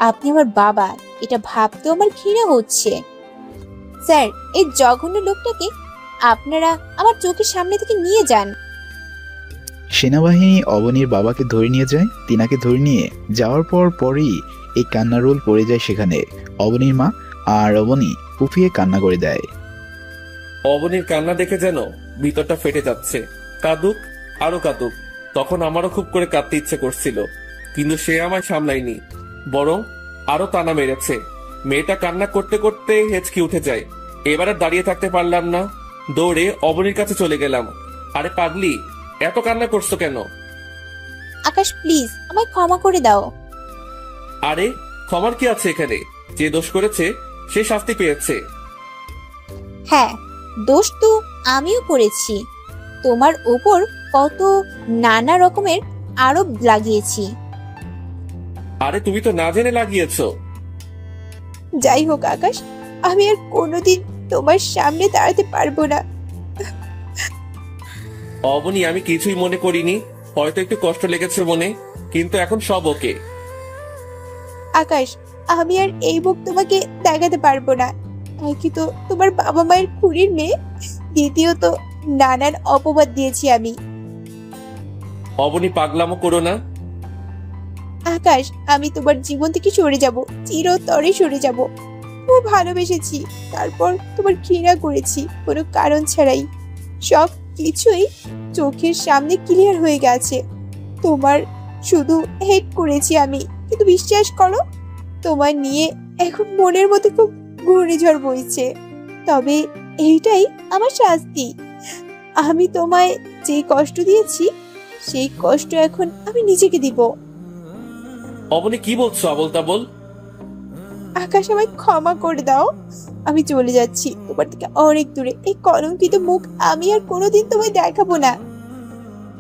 আপনি আমার বাবা, এটা ভাবতেও আমার ঘৃণা হচ্ছে। স্যার, এই জঘন্য লোকটাকে আপনারা আমার চোখের সামনে থেকে নিয়ে যান। সেনাবাহিনী অবনীর বাবাকে ধরে নিয়ে যায়। তিনাকে ধরে নিয়ে যাওয়ার পরই এই কান্নার রোল পড়ে যায় সেখানে। অবনীর মা আর অবনী ফুপিয়ে কান্না করে দেয়। অবনীর কান্না দেখে যেন ভিতরটা ফেটে যাচ্ছে। কাঁদুক, আরো কাঁদুক। তখন আমারও খুব করে কাঁদতে ইচ্ছে করছিল, কিন্তু সে আমায় সামলায়নি, বরং আরো টানা মেরেছে। মেয়েটা কান্না করতে করতে হেঁচকি উঠে যায়। এবারে দাঁড়িয়ে থাকতে পারলাম না, দৌড়ে অবনীর কাছে চলে গেলাম। আরে পাগলি, এত কান্না করছো কেন? আকাশ প্লিজ আমায় ক্ষমা করে দাও। আরে ক্ষমার কি আছে এখানে? যে দোষ করেছে সে শাস্তি পেয়েছে। হ্যাঁ, দোষ তো আমিও করেছি। তোমার উপর কত নানা রকমের আরোপ লাগিয়েছি। আরে তুমি তো না জেনে লাগিয়েছো। যাই হোক আকাশ, আমি আর কোনোদিন তোমার সামনে দাঁড়াতে পারবো না। অবনী, আমি কিছুই মনে করিনি। হয়তো একটু কষ্ট লেগেছে মনে, কিন্তু এখন সব ওকে। আকাশ, আমি আর এই মুখ তোমাকে দেখাতে পারবো না। একে তো তোমার বাবা মায়ের খুঁড়ির মেয়ে, দ্বিতীয়ত নানান অপবাদ দিয়েছি আমি। অবনী, পাগলামো করো না। আকাশ, আমি তোমার জীবন থেকে সরে যাব, চিরতরে সরে যাব। খুব ভালোবেসেছি, তারপর তোমার ঘৃণা করেছি কোনো কারণ ছাড়াই। সব কিছুই চোখের সামনে ক্লিয়ার হয়ে গেছে। তোমার শুধু হেট করেছি আমি, কিন্তু বিশ্বাস করো, তোমার নিয়ে এখন মনের মধ্যে খুব ঘূর্ণিঝড় বইছে। তবে এইটাই আমার শাস্তি। আমি তোমায় যে কষ্ট দিয়েছি সেই কষ্ট এখন আমি নিজেকে দিব। অবনী, কি বলছো আবল তাবল? আকাশ, আমায় ক্ষমা করে দাও। আমি চলে যাচ্ছি তোমার থেকে অনেক দূরে। এই কলঙ্কিত মুখ আমি আর কোনোদিন তোমায় দেখাবো না।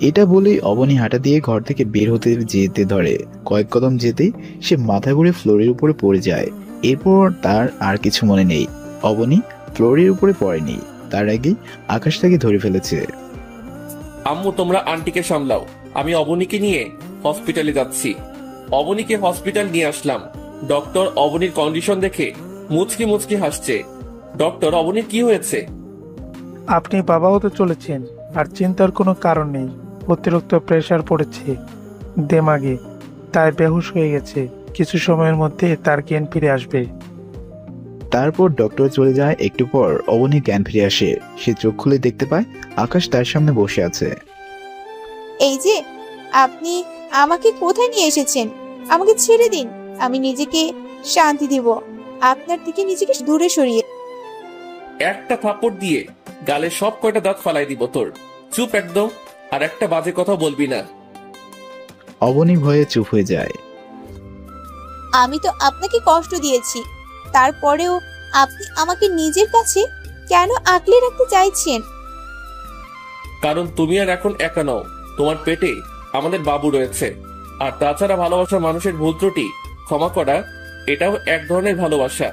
এটা বলেই অবনী হাঁটা দিয়ে ঘর থেকে বের হতে যেতে ধরে। কয়েক কদম যেতেই সে মাথা ঘুরে ফ্লোরের উপরে পড়ে যায়। এরপর তার আর কিছু মনে নেই। অবনী ফ্লোরের উপরে পড়েনি, তার আগে আকাশ তাকে ধরে ফেলেছে। আম্মু তোমরা আন্টিকে সামলাও, আমি অবনীকে নিয়ে হসপিটালে যাচ্ছি। অবনীকে হসপিটাল নিয়ে আসলাম। ডক্টর অবনীর কন্ডিশন দেখে মুচকি মুচকি হাসছে। ডক্টর, অবনীর কি হয়েছে? আপনি বাবা হতে চলেছেন, আর চিন্তার কোনো কারণ নেই। অতিরিক্ত প্রেসার পড়েছে দেমাগে, তাই বেহুশ হয়ে গেছে। কিছু সময়ের মধ্যে তার জ্ঞান ফিরে আসবে। তারপর ডক্টর চলে যায়। একটু পর অবনীর জ্ঞান ফিরে আসে। সে চোখ খুলে দেখতে পায় আকাশ তার সামনে বসে আছে। এই যে আপনি আমাকে কোথায় নিয়ে এসেছেন? আমাকে ছেড়ে দিন, আমি নিজেকে শান্তি দিব। আপনার থেকে নিজেকে দূরে সরিয়ে। একটা থাপ্পড় দিয়ে গালে সব কয়টা দাঁত ফালাই দিব তোর। চুপ একদম, আর একটা বাজে কথা বলবি না। অবনী ভয়ে চুপ হয়ে যায়। আমি তো আপনাকে কষ্ট দিয়েছি, তারপরেও আপনি আমাকে নিজের কাছে কেন আঁকলে রাখতে চাইছেন? কারণ তুমি আর এখন একা নও, তোমার পেটে আমাদের বাবু রয়েছে। আর তাছাড়া ভালোবাসা মানুষের ভুল ত্রুটি ক্ষমা করা, এটাও এক ধরনের ভালোবাসা।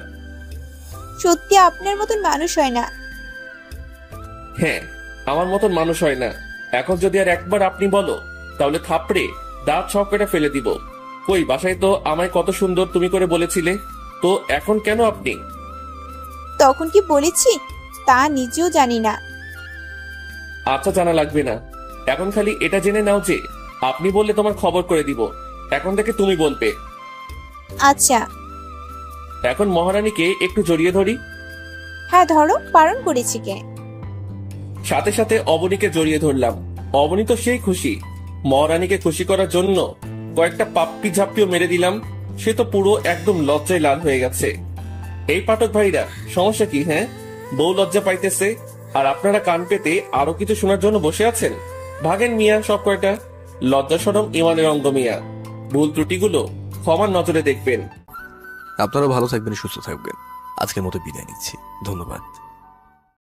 সত্যি আপনার মতন মানুষ হয় না। হ্যাঁ, আমার মতন মানুষ হয় না। এখন যদি আর একবার আপনি বলো, তাহলে থাপড়ে দাঁত সব কেটে ফেলে দিব। কই, বাসায় তো আমায় কত সুন্দর তুমি করে বলেছিলে, তো এখন কেন আপনি? তখন কি বলেছি তা নিজেও জানি না। আচ্ছা, জানা লাগবে না। এখন খালি এটা জেনে নাও যে আপনি বললে তোমার খবর করে দিব। এখন থেকে তুমি বলবে। আচ্ছা। এখন মহারানীকে একটু জড়িয়ে ধরি। হ্যাঁ ধরো, বারণ করেছি কে? সাথে সাথে অবনীকে জড়িয়ে ধরলাম। অবনী তো সেই খুশি। মহারানীকে খুশি করার জন্য কয়েকটা পাপ্পি ঝাপ্পিও মেরে দিলাম। সে তো পুরো একদম লজ্জায় লাল হয়ে গেছে। এই পাঠক ভাইরা, সমস্যা কি? হ্যাঁ, বউ লজ্জা পাইতেছে, আর আপনারা কান পেতে আরো কিছু শোনার জন্য বসে আছেন। ভাগেন মিয়া সব কয়টা। লজ্জা শরম ইমানের অঙ্গ মিয়া। ভুল ত্রুটিগুলো ক্ষমার নজরে দেখবেন। আপনারা ভালো থাকবেন, সুস্থ থাকবেন। আজকের মতো বিদায় নিচ্ছি, ধন্যবাদ।